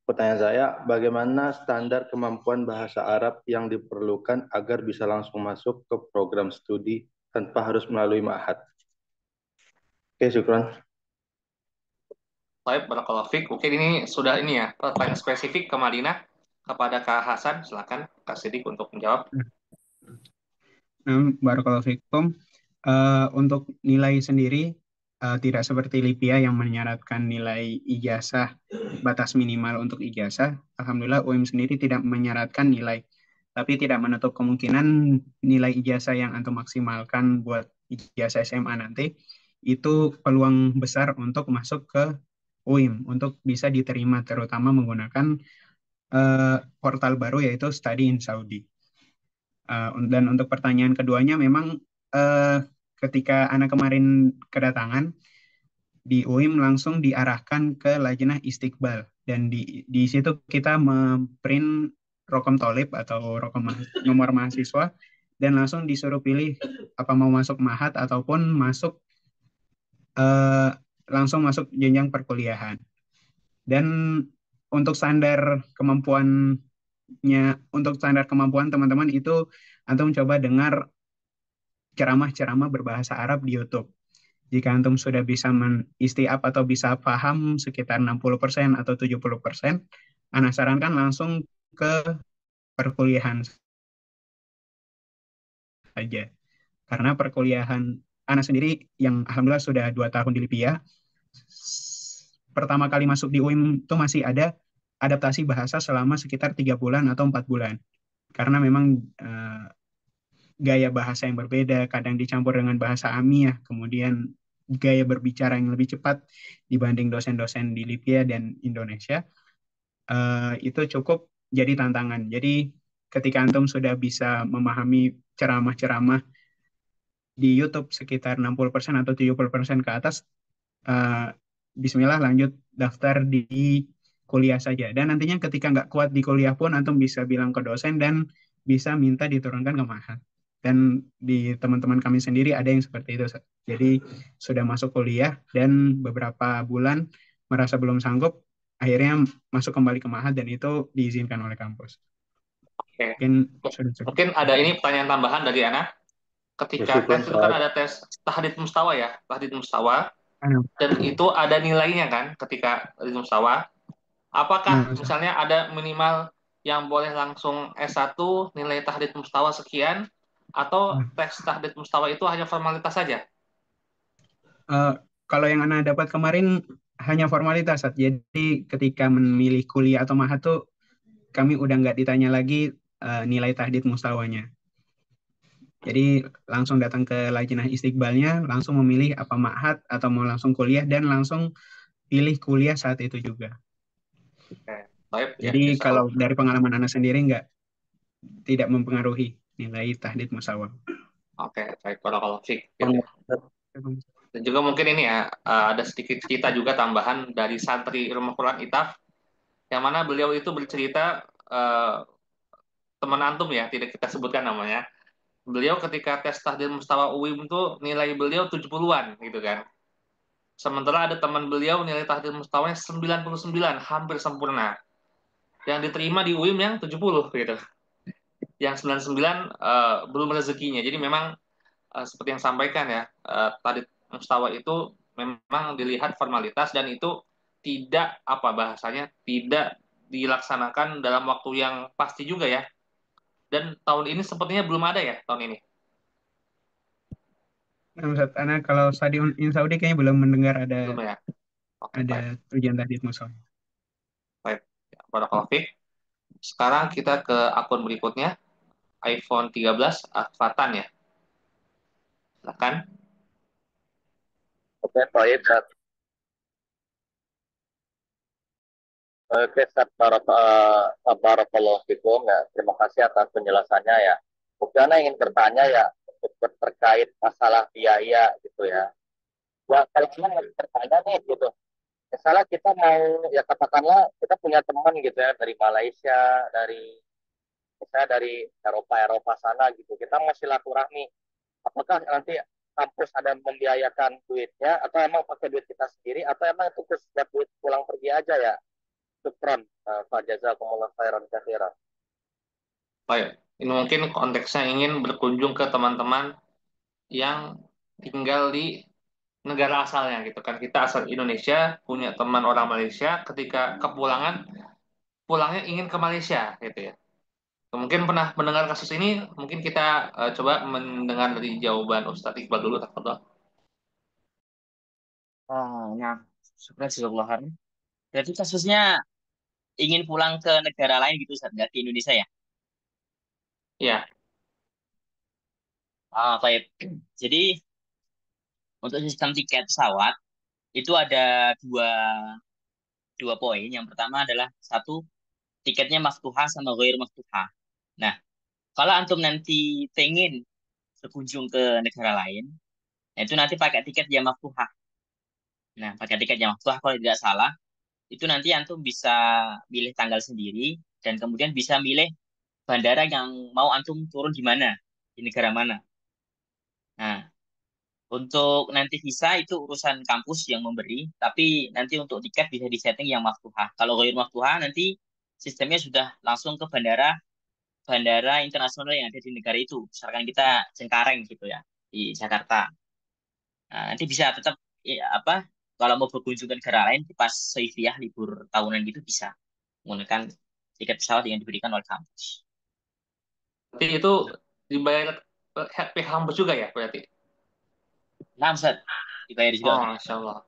Pertanyaan saya, bagaimana standar kemampuan bahasa Arab yang diperlukan agar bisa langsung masuk ke program studi tanpa harus melalui mahat? Oke, syukran. Baik, barakallahu fiik. Mungkin ini sudah ini ya, pertanyaan spesifik ke Madinah kepada Kak Hasan. Silakan Kak Sidik untuk menjawab. Barakallahu fikum. Untuk nilai sendiri tidak seperti Lipia yang menyaratkan nilai ijazah batas minimal untuk ijazah. Alhamdulillah UIM sendiri tidak menyaratkan nilai, tapi tidak menutup kemungkinan nilai ijazah yang antum maksimalkan buat ijazah SMA nanti itu peluang besar untuk masuk ke UIM untuk bisa diterima terutama menggunakan portal baru yaitu Study in Saudi. Dan untuk pertanyaan keduanya memang ketika anak kemarin kedatangan di UIM langsung diarahkan ke Lajnah Istiqbal dan di situ kita memprint rokom tolib atau nomor mahasiswa dan langsung disuruh pilih apa mau masuk mahat ataupun masuk langsung masuk jenjang perkuliahan. Dan untuk standar kemampuan teman-teman itu antum coba dengar ceramah-ceramah berbahasa Arab di YouTube. Jika antum sudah bisa istiab atau bisa paham sekitar 60% atau 70%, ana sarankan langsung ke perkuliahan saja. Karena perkuliahan ana sendiri yang alhamdulillah sudah 2 tahun di Libya, pertama kali masuk di UIM itu masih ada adaptasi bahasa selama sekitar 3 bulan atau 4 bulan. Karena memang gaya bahasa yang berbeda, kadang dicampur dengan bahasa Amiyah, kemudian gaya berbicara yang lebih cepat dibanding dosen-dosen di Libya dan Indonesia, itu cukup jadi tantangan. Jadi ketika antum sudah bisa memahami ceramah-ceramah di YouTube sekitar 60% atau 70% ke atas, bismillah lanjut daftar di kuliah saja. Dan nantinya ketika nggak kuat di kuliah pun, antum bisa bilang ke dosen dan bisa minta diturunkan ke mahat. Dan di teman-teman kami sendiri ada yang seperti itu. Jadi sudah masuk kuliah dan beberapa bulan merasa belum sanggup, akhirnya masuk kembali ke mahat dan itu diizinkan oleh kampus. Oke. Mungkin Mungkin ada ini pertanyaan tambahan dari Ana. Ketika tes itu kan ada tes tahdid mustawa ya, tahdid mustawa. Dan itu ada nilainya kan ketika tahdid mustawa. Apakah misalnya ada minimal yang boleh langsung S1 nilai tahdid mustawa sekian atau tes tahdid mustawa itu hanya formalitas saja? Kalau yang Ana dapat kemarin hanya formalitas. Jadi ketika memilih kuliah atau mahat tuh kami udah nggak ditanya lagi nilai tahdid mustawanya. Jadi langsung datang ke Lajnah Istiqbalnya, langsung memilih apa mahat atau mau langsung kuliah dan langsung pilih kuliah saat itu juga. Baik, jadi kalau dari pengalaman Ana sendiri tidak mempengaruhi nilai tahdid musawa. Oke, baik, kalau fik. Dan juga mungkin ini ya, ada sedikit cerita juga tambahan dari santri Rumah Quran Itaf, yang mana beliau itu bercerita, teman antum ya, tidak kita sebutkan namanya. Beliau ketika tes tahdid mustawa UIM itu nilai beliau 70-an gitu kan. Sementara ada teman beliau nilai tahdid mustawanya 99, hampir sempurna. Yang diterima di UIM yang 70 gitu. Yang 99 belum rezekinya. Jadi memang seperti yang sampaikan ya, tahdid mustawa itu memang dilihat formalitas dan itu tidak tidak dilaksanakan dalam waktu yang pasti juga ya. Dan tahun ini sepertinya belum ada ya tahun ini. Karena kalau stadion in Saudi kayaknya belum mendengar ada belum ya. Ada ujian tahdid musawa. Baik, barakallahu fiik. Sekarang kita ke akun berikutnya, iPhone 13 Fatan ya. Silakan. Oke, baik. Oke, barakallahu fikum ya. Terima kasih atas penjelasannya ya. Mungkin Ana ingin bertanya ya terkait masalah biaya gitu ya. Ya, kalau Ana ingin bertanya nih gitu. Misalnya kita mau ya katakanlah kita punya teman gitu ya dari Malaysia, misalnya dari Eropa sana gitu. Kita masih silaturahmi. Apakah nanti kampus ada membiayakan duitnya atau emang pakai duit kita sendiri atau emang itu setiap duit pulang pergi aja ya? Syukran, Pak Jazakumullah khairan katsiran. Baik, ini mungkin konteksnya ingin berkunjung ke teman-teman yang tinggal di negara asalnya gitu kan. Kita asal Indonesia, punya teman orang Malaysia, ketika kepulangan pulangnya ingin ke Malaysia gitu ya. Mungkin pernah mendengar kasus ini, mungkin kita coba mendengar dari jawaban Ustadz Iqbal dulu, tafadhol. Nah, subhanallah. Berarti kasusnya ingin pulang ke negara lain gitu, Ustaz, nggak di Indonesia ya? Ya, Baik. Jadi untuk sistem tiket pesawat itu ada dua dua poin. Yang pertama adalah satu, tiketnya maftuhah sama ghair maftuhah. Nah, kalau antum nanti pengen berkunjung ke negara lain, nah itu nanti pakai tiket yang maftuhah. Nah, pakai tiket yang maftuhah kalau tidak salah, itu nanti antum bisa milih tanggal sendiri dan kemudian bisa milih bandara yang mau antum turun di mana, di negara mana. Nah, untuk nanti visa itu urusan kampus yang memberi, tapi nanti untuk tiket bisa disetting yang maftuhah. Kalau ghair maftuhah nanti sistemnya sudah langsung ke bandara bandara internasional yang ada di negara itu. Misalkan kita Cengkareng gitu ya di Jakarta. Nah, nanti bisa tetap apa kalau mau berkunjung ke negara lain pas Saifiyah libur tahunan gitu bisa menggunakan tiket pesawat yang diberikan oleh kampus. berarti itu dibayar pihak kampus juga ya berarti? Nah, Ustaz, dibayar juga Oh, untuk itu. Masya Allah.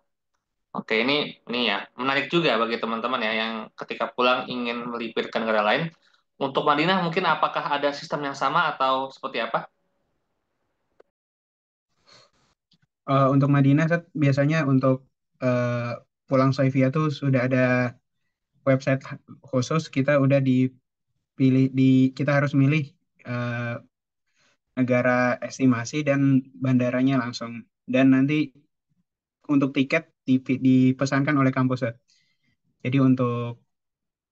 Oke, ini ya menarik juga bagi teman-teman ya yang ketika pulang ingin melipir ke negara lain. Untuk Madinah mungkin apakah ada sistem yang sama atau seperti apa? Untuk Madinah, Seth, biasanya untuk eh, pulang Saifia tuh sudah ada website khusus. Kita udah dipilih kita harus milih eh, negara estimasi dan bandaranya langsung. Dan nanti untuk tiket dipesankan oleh kampus, Seth. Jadi untuk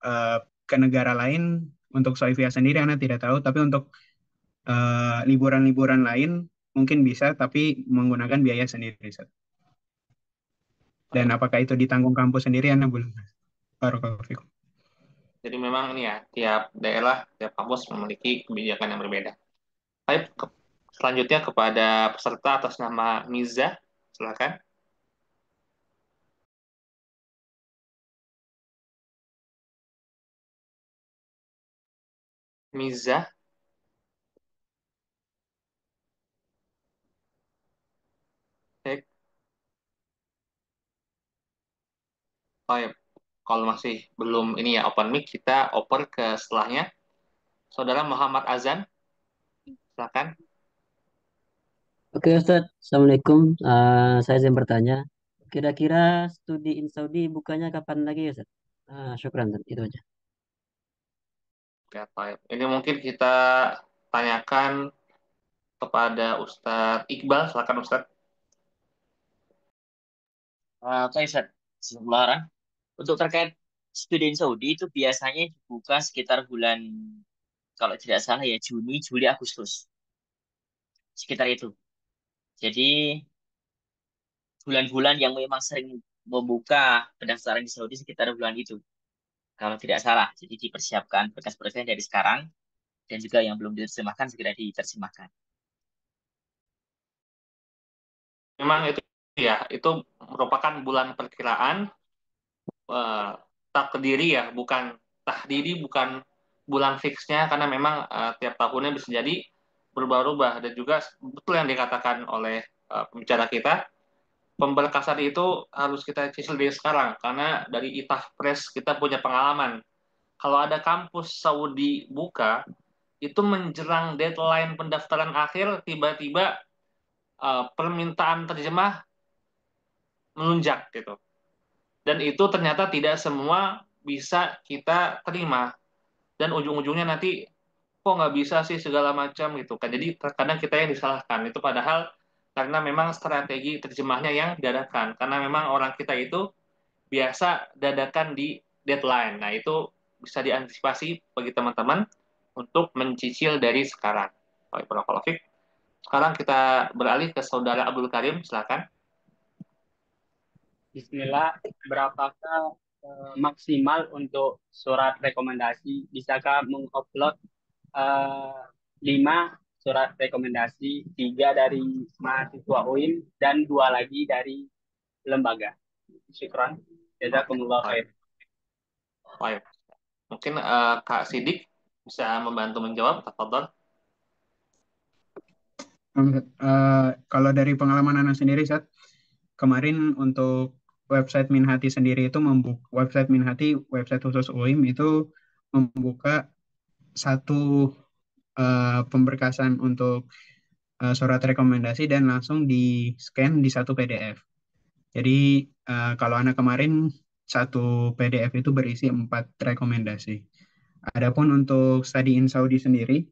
eh, ke negara lain untuk Saifia sendiri Anda tidak tahu, tapi untuk liburan-liburan lain mungkin bisa, tapi menggunakan biaya sendiri, Seth. Dan apakah itu ditanggung kampus sendiri, Anda belum. Barakallahu fikum. Jadi memang ini ya, tiap daerah, tiap kampus memiliki kebijakan yang berbeda. Baik, selanjutnya kepada peserta atas nama Miza, silakan. Miza, baik. Baik. Kalau masih belum ini ya open mic, kita oper ke setelahnya. Saudara Muhammad Azan, silakan. Oke Ustaz, Assalamualaikum. Saya izin bertanya, kira-kira studi in Saudi bukanya kapan lagi ya Ustaz? Syukran, Ustaz. Itu aja. Ya, baik. Ini mungkin kita tanyakan kepada Ustadz Iqbal, silakan Ustadz. Oke, Ustaz. Bismillahirrahmanirrahim. Untuk terkait studi di Saudi itu biasanya dibuka sekitar bulan kalau tidak salah ya Juni, Juli, Agustus. Sekitar itu. Jadi bulan-bulan yang memang sering membuka pendaftaran di Saudi sekitar bulan itu. Kalau tidak salah. Jadi dipersiapkan berkas-berkasnya dari sekarang dan juga yang belum diterjemahkan segera diterjemahkan. Memang itu ya, itu merupakan bulan perkiraan, eh, takdiri ya, bukan tahdidi, bukan bulan fixnya, karena memang tiap tahunnya bisa jadi berubah-ubah. Dan juga betul yang dikatakan oleh pembicara kita, pemberkasan itu harus kita cicil dari sekarang, karena dari ITAF Press kita punya pengalaman. Kalau ada kampus Saudi buka, itu menjelang deadline pendaftaran akhir, tiba-tiba permintaan terjemah melunjak gitu. Dan itu ternyata tidak semua bisa kita terima. Dan ujung-ujungnya nanti kok nggak bisa sih segala macam gitu kan. Jadi terkadang kita yang disalahkan. Itu padahal karena memang strategi terjemahnya yang dadakan. Karena memang orang kita itu biasa dadakan di deadline. Nah, itu bisa diantisipasi bagi teman-teman untuk mencicil dari sekarang. Baik, sekarang kita beralih ke saudara Abdul Karim, silakan. Bismillah, berapakah maksimal untuk surat rekomendasi? Bisakah mengupload 5, surat rekomendasi, 3 dari mahasiswa UIN dan 2 lagi dari lembaga. Syukran. Jazakumullah Baik, khair. baik. Mungkin Kak Sidik bisa membantu menjawab, tafadhol. Kalau dari pengalaman Ana sendiri, Sat, kemarin untuk website Minhati sendiri itu website Minhati, website khusus UIM itu membuka satu pemberkasan untuk surat rekomendasi dan langsung di scan di satu PDF. Jadi kalau anak kemarin satu PDF itu berisi 4 rekomendasi. Adapun untuk study in Saudi sendiri,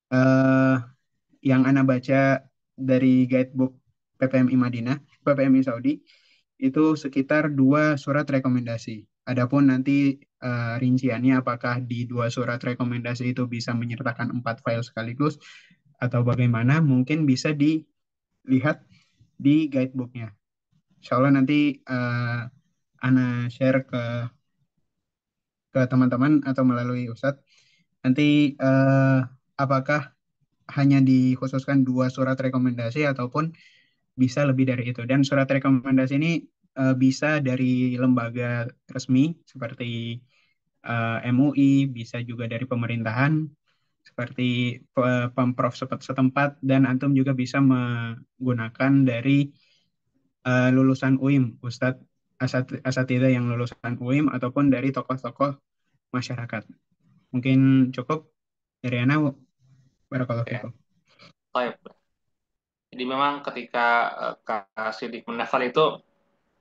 eh, yang anak baca dari guidebook PPMI Madinah, PPMI Saudi, itu sekitar 2 surat rekomendasi. Adapun nanti rinciannya apakah di 2 surat rekomendasi itu bisa menyertakan 4 file sekaligus atau bagaimana, mungkin bisa dilihat di guidebooknya. Insya Allah nanti Ana share ke teman-teman atau melalui Ustadz. Nanti apakah hanya dikhususkan 2 surat rekomendasi ataupun bisa lebih dari itu. Dan surat rekomendasi ini bisa dari lembaga resmi seperti MUI, bisa juga dari pemerintahan seperti Pemprov setempat, dan antum juga bisa menggunakan dari lulusan UIM, Ustadz Asatidah yang lulusan UIM ataupun dari tokoh-tokoh masyarakat. Mungkin cukup dari Ana. Barakallahu Ya, fikum. baik. Jadi memang ketika Kak Sidik mendaftar itu,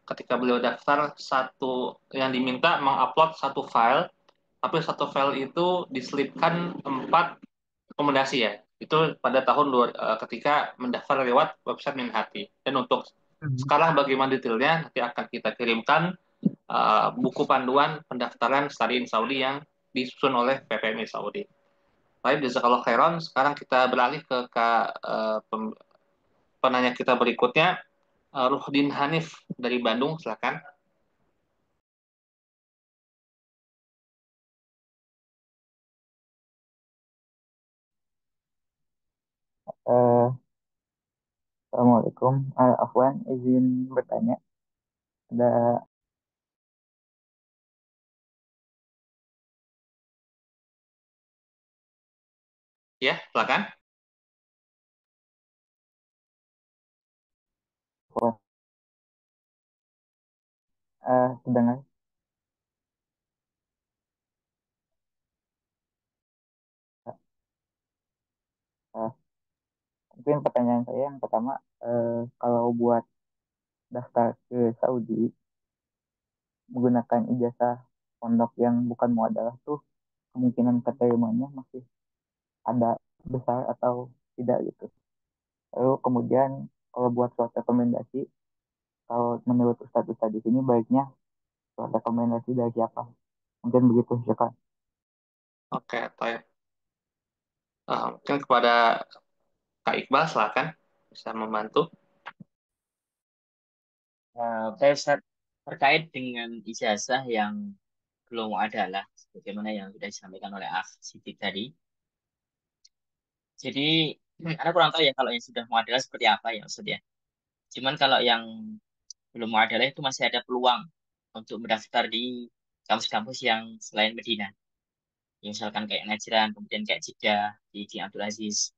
ketika beliau daftar, satu yang diminta mengupload satu file, tapi satu file itu diselipkan 4 rekomendasi ya. Itu pada ketika mendaftar lewat website Minhati. Dan untuk sekarang bagaimana detailnya nanti akan kita kirimkan buku panduan pendaftaran study in Saudi yang disusun oleh PPMI Saudi. Baik, jazakallah khairan. Sekarang kita beralih ke penanya kita berikutnya, Ruhdin Hanif dari Bandung, silakan. Eh, Assalamualaikum. Afwan, izin bertanya. Ada Ya, silakan. sedang eh, mungkin pertanyaan saya yang pertama, kalau buat daftar ke Saudi menggunakan ijazah pondok yang bukan muadalah tuh kemungkinan keterimanya masih ada besar atau tidak gitu. Lalu kemudian kalau buat surat rekomendasi, kalau menurut Ustadz di sini baiknya surat rekomendasi dari siapa? Mungkin begitu, silakan. Oke, baik. Mungkin kepada Kak Iqbal, silakan bisa membantu. Ustaz, terkait dengan ijazah yang belum adalah sebagaimana yang sudah disampaikan oleh Akh Sidik tadi. Jadi, karena kurang tahu ya kalau yang sudah muadalah seperti apa ya Ustaz ya. Cuman kalau yang belum muadalah itu masih ada peluang untuk mendaftar di kampus-kampus yang selain Medina. Ya, misalkan kayak Najran, kemudian kayak Jeddah, di King Abdul Aziz,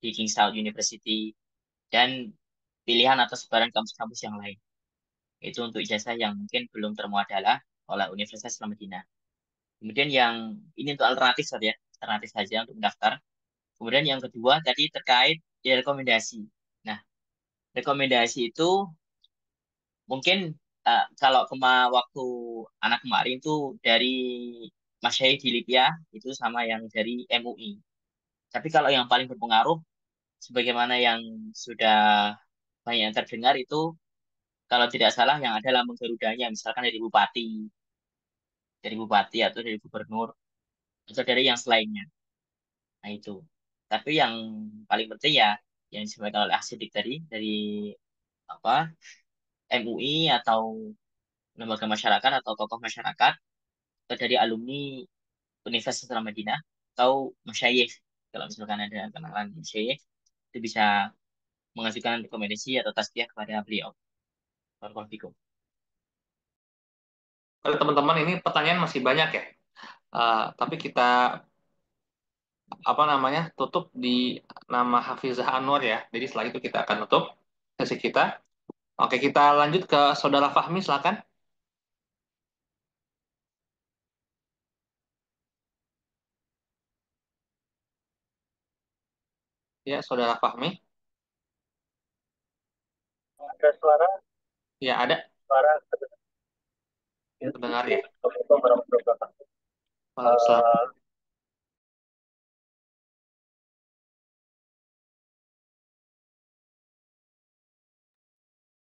di King Saud University, dan pilihan atau sebaran kampus-kampus yang lain. Itu untuk ijazah yang mungkin belum termuadalah oleh Universitas Islam Medina. Kemudian yang ini untuk alternatif saja ya, alternatif saja untuk mendaftar. Kemudian yang kedua tadi terkait ya, rekomendasi. Nah, rekomendasi itu mungkin kalau waktu anak kemarin tuh dari Mas Syai di Libya itu sama yang dari MUI. Tapi kalau yang paling berpengaruh, sebagaimana yang sudah banyak yang terdengar itu, kalau tidak salah yang ada lambang Garudanya, misalkan dari bupati atau dari gubernur, atau dari yang selainnya. Nah itu. Tapi yang paling penting ya, yang disampaikan oleh Asidik tadi, dari apa MUI atau lembaga masyarakat atau tokoh masyarakat, atau dari alumni Universitas Islam Madinah, atau masyayikh, kalau misalkan ada kenalan masyayikh, itu bisa mengajukan rekomendasi atau tazkiyah kepada beliau. Barakallahu fikum. Teman-teman, ini pertanyaan masih banyak ya. Tapi kita tutup di nama Hafizah Anwar ya. Jadi setelah itu kita akan tutup sesi kita. Oke, kita lanjut ke Saudara Fahmi, silakan. Ya, Saudara Fahmi. Ada suara? Ya, ada. Suara Terdengar ya. Assalamualaikum warahmatullahi wabarakatuh. Waalaikumsalam.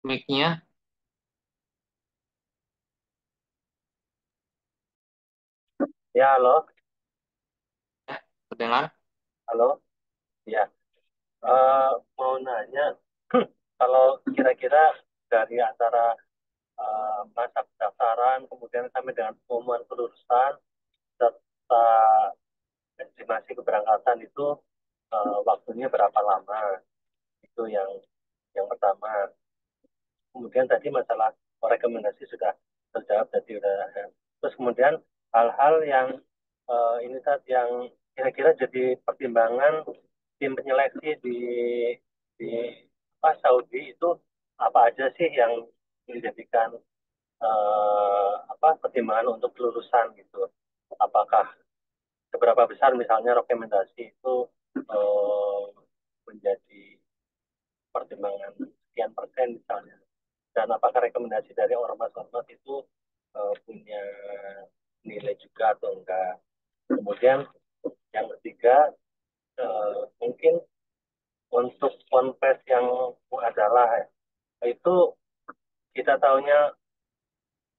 Mic-nya. Ya, halo. Ya, terdengar. Halo. Ya. Mau nanya, kalau kira-kira dari antara masa pendaftaran, kemudian sampai dengan pengumuman kelulusan, serta estimasi keberangkatan itu waktunya berapa lama? Itu yang pertama. Kemudian tadi masalah rekomendasi sudah terjawab tadi udah. Terus kemudian hal-hal yang ini tadi yang kira-kira jadi pertimbangan tim penyeleksi di Saudi itu apa aja sih yang menjadikan pertimbangan untuk kelulusan gitu? Apakah seberapa besar misalnya rekomendasi itu eh, menjadi pertimbangan sekian persen misalnya? Dan apakah rekomendasi dari ormas-ormas itu punya nilai juga atau enggak. Kemudian yang ketiga, mungkin untuk ponpes yang adalah itu kita tahunya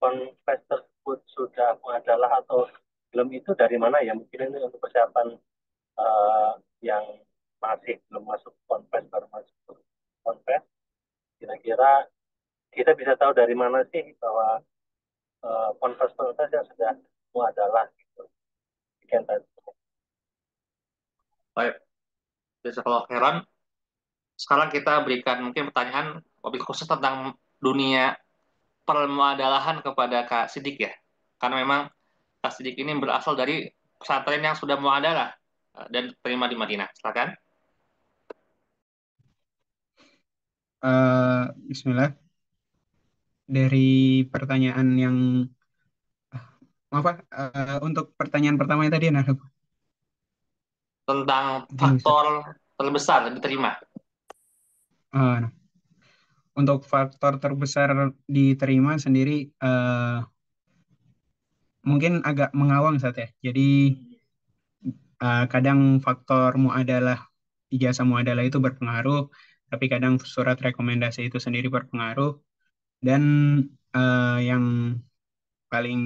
ponpes tersebut sudah adalah atau belum, itu dari mana ya? Mungkin ini untuk persiapan eh, yang masih belum masuk ponpes, baru masuk ponpes. Kira-kira kita bisa tahu dari mana sih bahwa ponpes-ponpes yang sudah adalah gitu. Sekian tadi. Baik. Jazakallahu khairan. Sekarang kita berikan mungkin pertanyaan mobil khusus tentang dunia permuadalahan kepada Kak Sidik ya. Karena memang Kak Sidik ini berasal dari pesantren yang sudah muadalah dan terima di Madinah. Silakan. Bismillah. Dari pertanyaan yang maaf Pak, untuk pertanyaan pertama tadi nah, Tentang faktor terbesar diterima. nah, untuk faktor terbesar diterima sendiri mungkin agak mengawang saat ya. Jadi kadang faktor ijazah muadalah itu berpengaruh, tapi kadang surat rekomendasi itu sendiri berpengaruh. Dan yang paling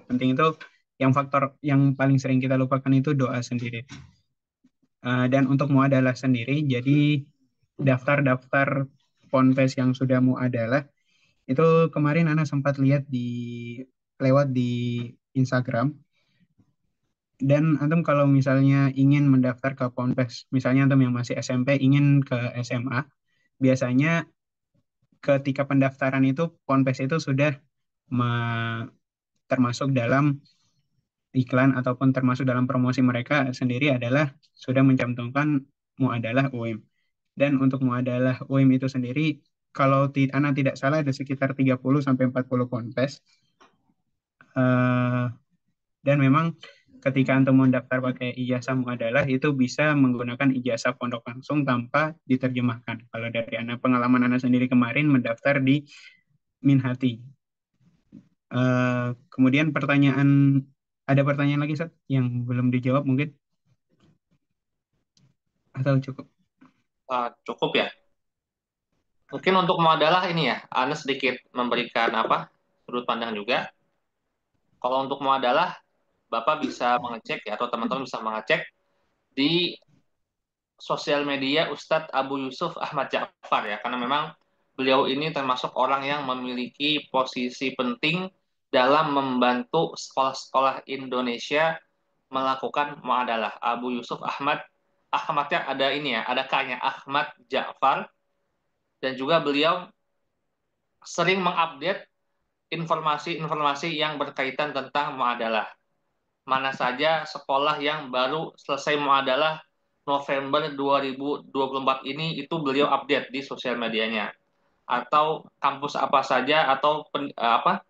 penting itu, yang faktor yang paling sering kita lupakan itu doa sendiri. Dan untuk muadalah sendiri, jadi daftar-daftar ponpes yang sudah muadalah itu kemarin Ana sempat lihat lewat di Instagram. Dan antum kalau misalnya ingin mendaftar ke ponpes, misalnya antum yang masih SMP ingin ke SMA, biasanya ketika pendaftaran itu ponpes itu sudah termasuk dalam iklan ataupun termasuk dalam promosi mereka sendiri adalah sudah mencantumkan muadalah UIM. Dan untuk muadalah UIM itu sendiri, kalau Ana tidak salah ada sekitar 30 sampai 40 ponpes. Dan memang ketika antum mendaftar pakai ijazah muadalah itu bisa menggunakan ijazah pondok langsung tanpa diterjemahkan. Kalau dari pengalaman Ana sendiri kemarin mendaftar di Minhati. Kemudian ada pertanyaan lagi Sat, yang belum dijawab mungkin? Atau cukup? Cukup ya. Mungkin untuk muadalah ini ya, Anda sedikit memberikan sudut pandang juga. Kalau untuk muadalah, Bapak bisa mengecek ya, atau teman-teman bisa mengecek di sosial media Ustadz Abu Yusuf Ahmad Ja'far ya, karena memang beliau ini termasuk orang yang memiliki posisi penting dalam membantu sekolah-sekolah Indonesia melakukan muadalah. Abu Yusuf Ahmad Ahmadnya ada ini ya, ada K-nya Ahmad Ja'far, dan juga beliau sering mengupdate informasi-informasi yang berkaitan tentang muadalah. Mana saja sekolah yang baru selesai muadalah November 2024 ini, itu beliau update di sosial medianya. Atau kampus apa saja atau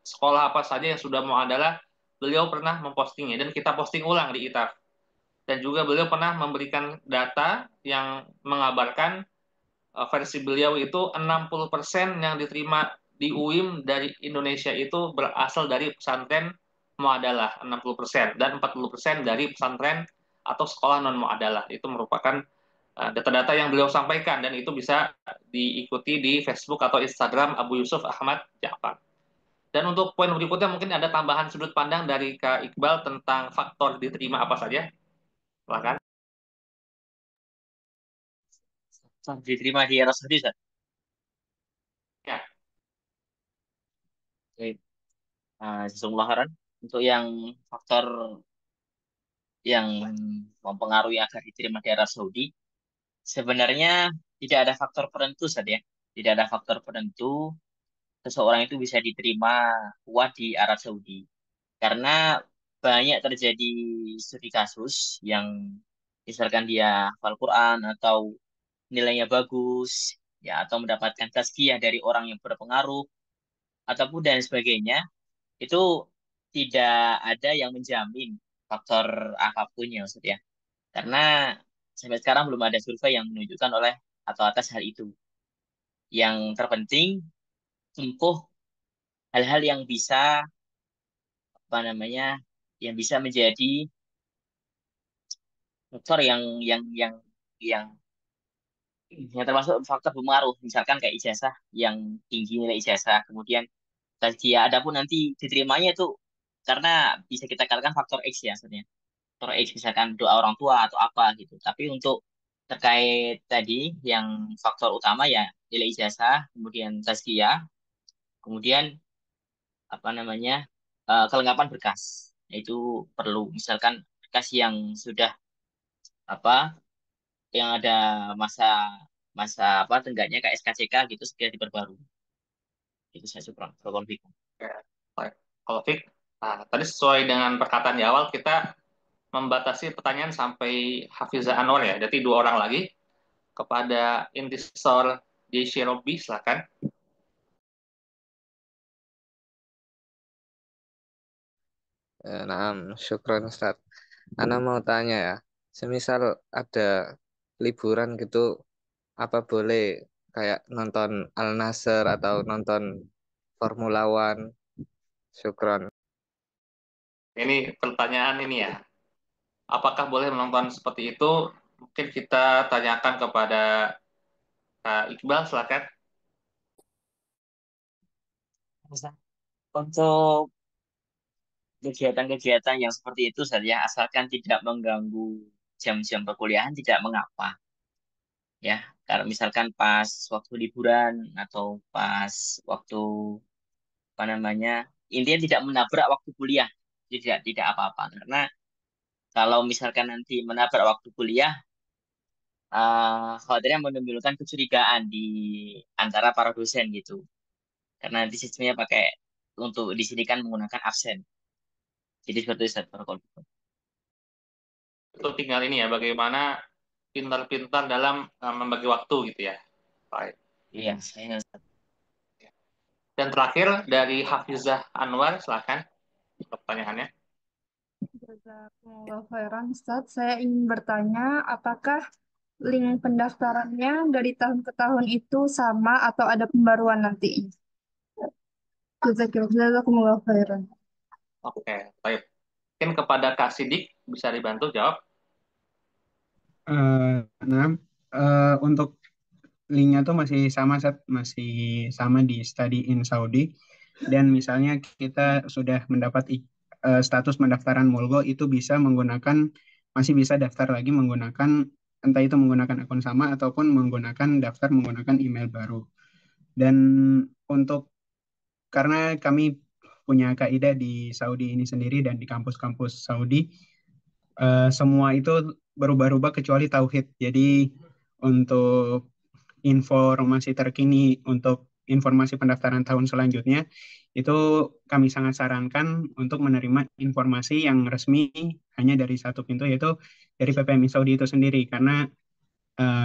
sekolah apa saja yang sudah muadalah, beliau pernah mempostingnya dan kita posting ulang di ITAF. Dan juga beliau pernah memberikan data yang mengabarkan versi beliau itu 60% yang diterima di UIM dari Indonesia itu berasal dari pesantren muadalah 60%, dan 40% dari pesantren atau sekolah non muadalah. Itu merupakan data-data yang beliau sampaikan, dan itu bisa diikuti di Facebook atau Instagram Abu Yusuf Ahmad Ja'far. Dan untuk poin berikutnya mungkin ada tambahan sudut pandang dari Kak Iqbal tentang faktor diterima apa saja. Silakan. Diterima di Arab Saudi, Ustaz. Ya. Oke. Jazakumullah khairan. Untuk yang faktor yang mempengaruhi agar diterima di Arab Saudi, sebenarnya tidak ada faktor penentu saja. Tidak ada faktor penentu seseorang itu bisa diterima kuat di Arab Saudi. Karena banyak terjadi studi kasus yang misalkan dia hafal Quran atau nilainya bagus, ya, atau mendapatkan tazkiyah dari orang yang berpengaruh, ataupun dan sebagainya, itu tidak ada yang menjamin faktor apapun ya maksud ya. Karena sampai sekarang belum ada survei yang menunjukkan oleh atau atas hal itu. Yang terpenting tempuh hal-hal yang bisa apa namanya, yang bisa menjadi faktor yang yang termasuk faktor pengaruh, misalkan kayak ijazah yang tinggi, nilai ijazah, kemudian tazkiyah. Adapun nanti diterimanya itu karena bisa kita katakan faktor X ya sebenarnya. Faktor X misalkan doa orang tua atau apa gitu. Tapi untuk terkait tadi yang faktor utama ya nilai ijazah, kemudian tazkiyah, kemudian apa namanya, kelengkapan berkas. Itu perlu misalkan berkas yang sudah apa, yang ada masa masa apa tenggaknya kayak SKCK gitu segera diperbarui. Itu saya syukur. Baik. Kalau Fik, tadi sesuai dengan perkataan di awal, kita membatasi pertanyaan sampai Hafizah Anwar ya. Jadi 2 orang lagi. Kepada Intisor Jaishi Robi, silakan. Nah, syukron Ustaz. Ana mau tanya ya, semisal ada liburan gitu, apa boleh kayak nonton Al Nassr atau nonton Formula One? Syukron. Ini pertanyaan ini ya. Apakah boleh menonton seperti itu? Mungkin kita tanyakan kepada Kak Iqbal, silakan. Untuk kegiatan-kegiatan yang seperti itu saja, asalkan tidak mengganggu jam-jam perkuliahan, tidak mengapa. Ya, kalau misalkan pas waktu liburan atau pas waktu apa namanya, intinya tidak menabrak waktu kuliah, tidak apa-apa. Karena kalau misalkan nanti menabrak waktu kuliah, khawatirnya menimbulkan kecurigaan di antara para dosen gitu. Karena nanti sistemnya pakai untuk di sini kan menggunakan absen. Jadi seperti itu, Ustaz. Barakallahu. Itu tinggal ini ya, bagaimana pintar-pintar dalam membagi waktu gitu ya. Baik. Iya, saya Dan terakhir dari Hafizah Anwar, silakan pertanyaannya. Jazakumullah khairan, Ustaz. Saya ingin bertanya, apakah link pendaftarannya dari tahun ke tahun itu sama atau ada pembaruan nanti? Jazakumullah khairan. Oke, baik. Mungkin kepada Kak Sidik bisa dibantu jawab. Nah, untuk linknya tuh masih sama, masih sama di Study in Saudi. Dan misalnya kita sudah mendapat status pendaftaran Mulgo, itu masih bisa daftar lagi menggunakan, entah itu menggunakan akun sama ataupun menggunakan email baru. Dan karena kami punya kaidah di Saudi ini sendiri dan di kampus-kampus Saudi, semua itu berubah-ubah kecuali tauhid. Jadi untuk informasi terkini untuk informasi pendaftaran tahun selanjutnya itu kami sangat sarankan untuk menerima informasi yang resmi hanya dari satu pintu, yaitu dari PPMI Saudi itu sendiri, karena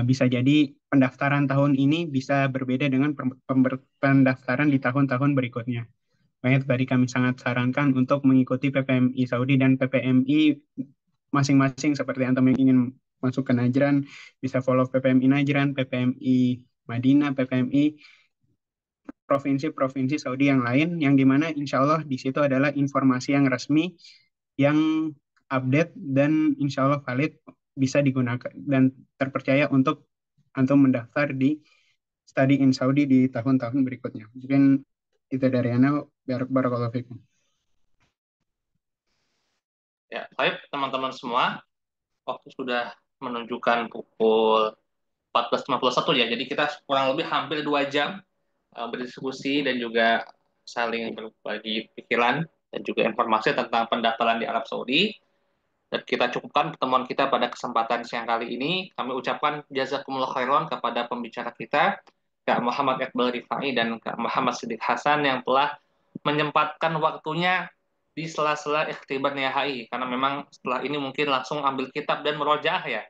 bisa jadi pendaftaran tahun ini bisa berbeda dengan pendaftaran di tahun-tahun berikutnya. Makanya tadi kami sangat sarankan untuk mengikuti PPMI Saudi dan PPMI masing-masing. Seperti antum yang ingin masuk ke Najran, bisa follow PPMI Najran, PPMI Madinah, PPMI provinsi-provinsi Saudi yang lain, yang dimana insya Allah di situ adalah informasi yang resmi, yang update, dan insya Allah valid, bisa digunakan dan terpercaya untuk antum mendaftar di study in Saudi di tahun-tahun berikutnya. Mungkin itu dari Ana. Barakallahu fikum. Ya, baik teman-teman semua, waktu sudah menunjukkan pukul 14.51 ya, jadi kita kurang lebih hampir 2 jam berdiskusi dan juga saling berbagi pikiran dan juga informasi tentang pendaftaran di Arab Saudi. Dan kita cukupkan pertemuan kita pada kesempatan siang kali ini. Kami ucapkan jazakumullah khairan kepada pembicara kita, Kak Muhammad Iqbal Rifai dan Kak Muhammad Siddiq Hasan, yang telah menyempatkan waktunya di sela-sela ikhtibar nihai, karena memang setelah ini mungkin langsung ambil kitab dan merojaah ya.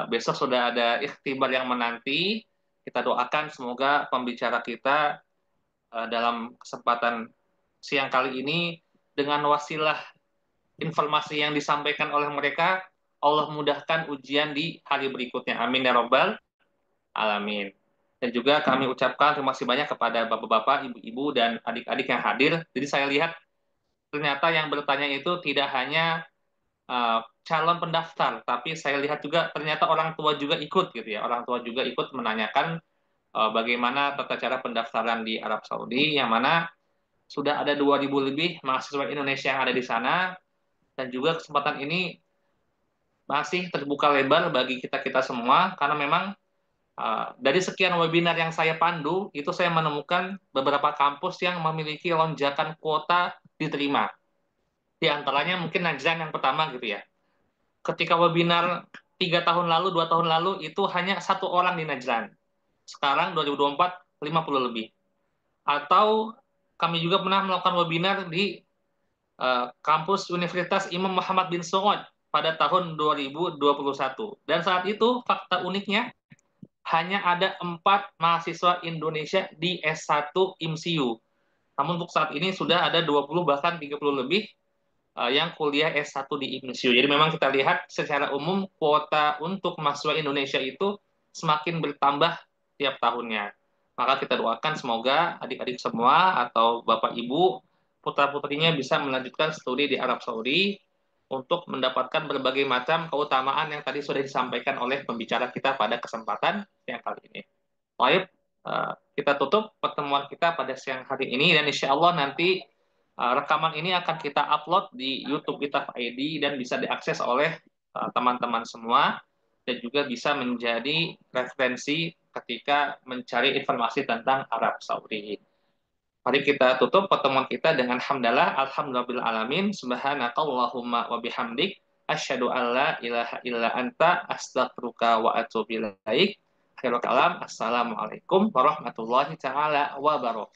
Besok sudah ada ikhtibar yang menanti. Kita doakan semoga pembicara kita dalam kesempatan siang kali ini, dengan wasilah informasi yang disampaikan oleh mereka, Allah mudahkan ujian di hari berikutnya. Amin ya Rabbal Alamin. Dan juga kami ucapkan terima kasih banyak kepada bapak-bapak, ibu-ibu, dan adik-adik yang hadir. Jadi saya lihat ternyata yang bertanya itu tidak hanya calon pendaftar, tapi saya lihat juga ternyata orang tua juga ikut gitu ya. Orang tua juga ikut menanyakan bagaimana tata cara pendaftaran di Arab Saudi, yang mana sudah ada 2.000 lebih mahasiswa Indonesia yang ada di sana, dan juga kesempatan ini masih terbuka lebar bagi kita-kita semua, karena memang dari sekian webinar yang saya pandu, itu saya menemukan beberapa kampus yang memiliki lonjakan kuota diterima. Di antaranya mungkin Najran yang pertama gitu ya. Ketika webinar 3 tahun lalu, 2 tahun lalu, itu hanya 1 orang di Najran. Sekarang 2024, 50 lebih. Atau kami juga pernah melakukan webinar di kampus Universitas Imam Muhammad bin Saud pada tahun 2021. Dan saat itu, fakta uniknya, hanya ada 4 mahasiswa Indonesia di S1 IMSIU. Namun untuk saat ini sudah ada 20 bahkan 30 lebih yang kuliah S1 di IMSIU. Jadi memang kita lihat secara umum kuota untuk mahasiswa Indonesia itu semakin bertambah tiap tahunnya. Maka kita doakan semoga adik-adik semua atau Bapak Ibu, putra-putrinya bisa melanjutkan studi di Arab Saudi untuk mendapatkan berbagai macam keutamaan yang tadi sudah disampaikan oleh pembicara kita pada kesempatan yang kali ini. Baik, kita tutup pertemuan kita pada siang hari ini, dan insya Allah nanti rekaman ini akan kita upload di YouTube Itaf ID dan bisa diakses oleh teman-teman semua, dan juga bisa menjadi referensi ketika mencari informasi tentang Arab Saudi. Mari kita tutup pertemuan kita dengan hamdalah, alhamdulillah alamin, subhanakallahumma wa bihamdik, asyhadu an la ilaha illa anta, astaghfiruka wa atubu ilaik. Akhirul kalam, assalamualaikum warahmatullahi taala wabarakatuh.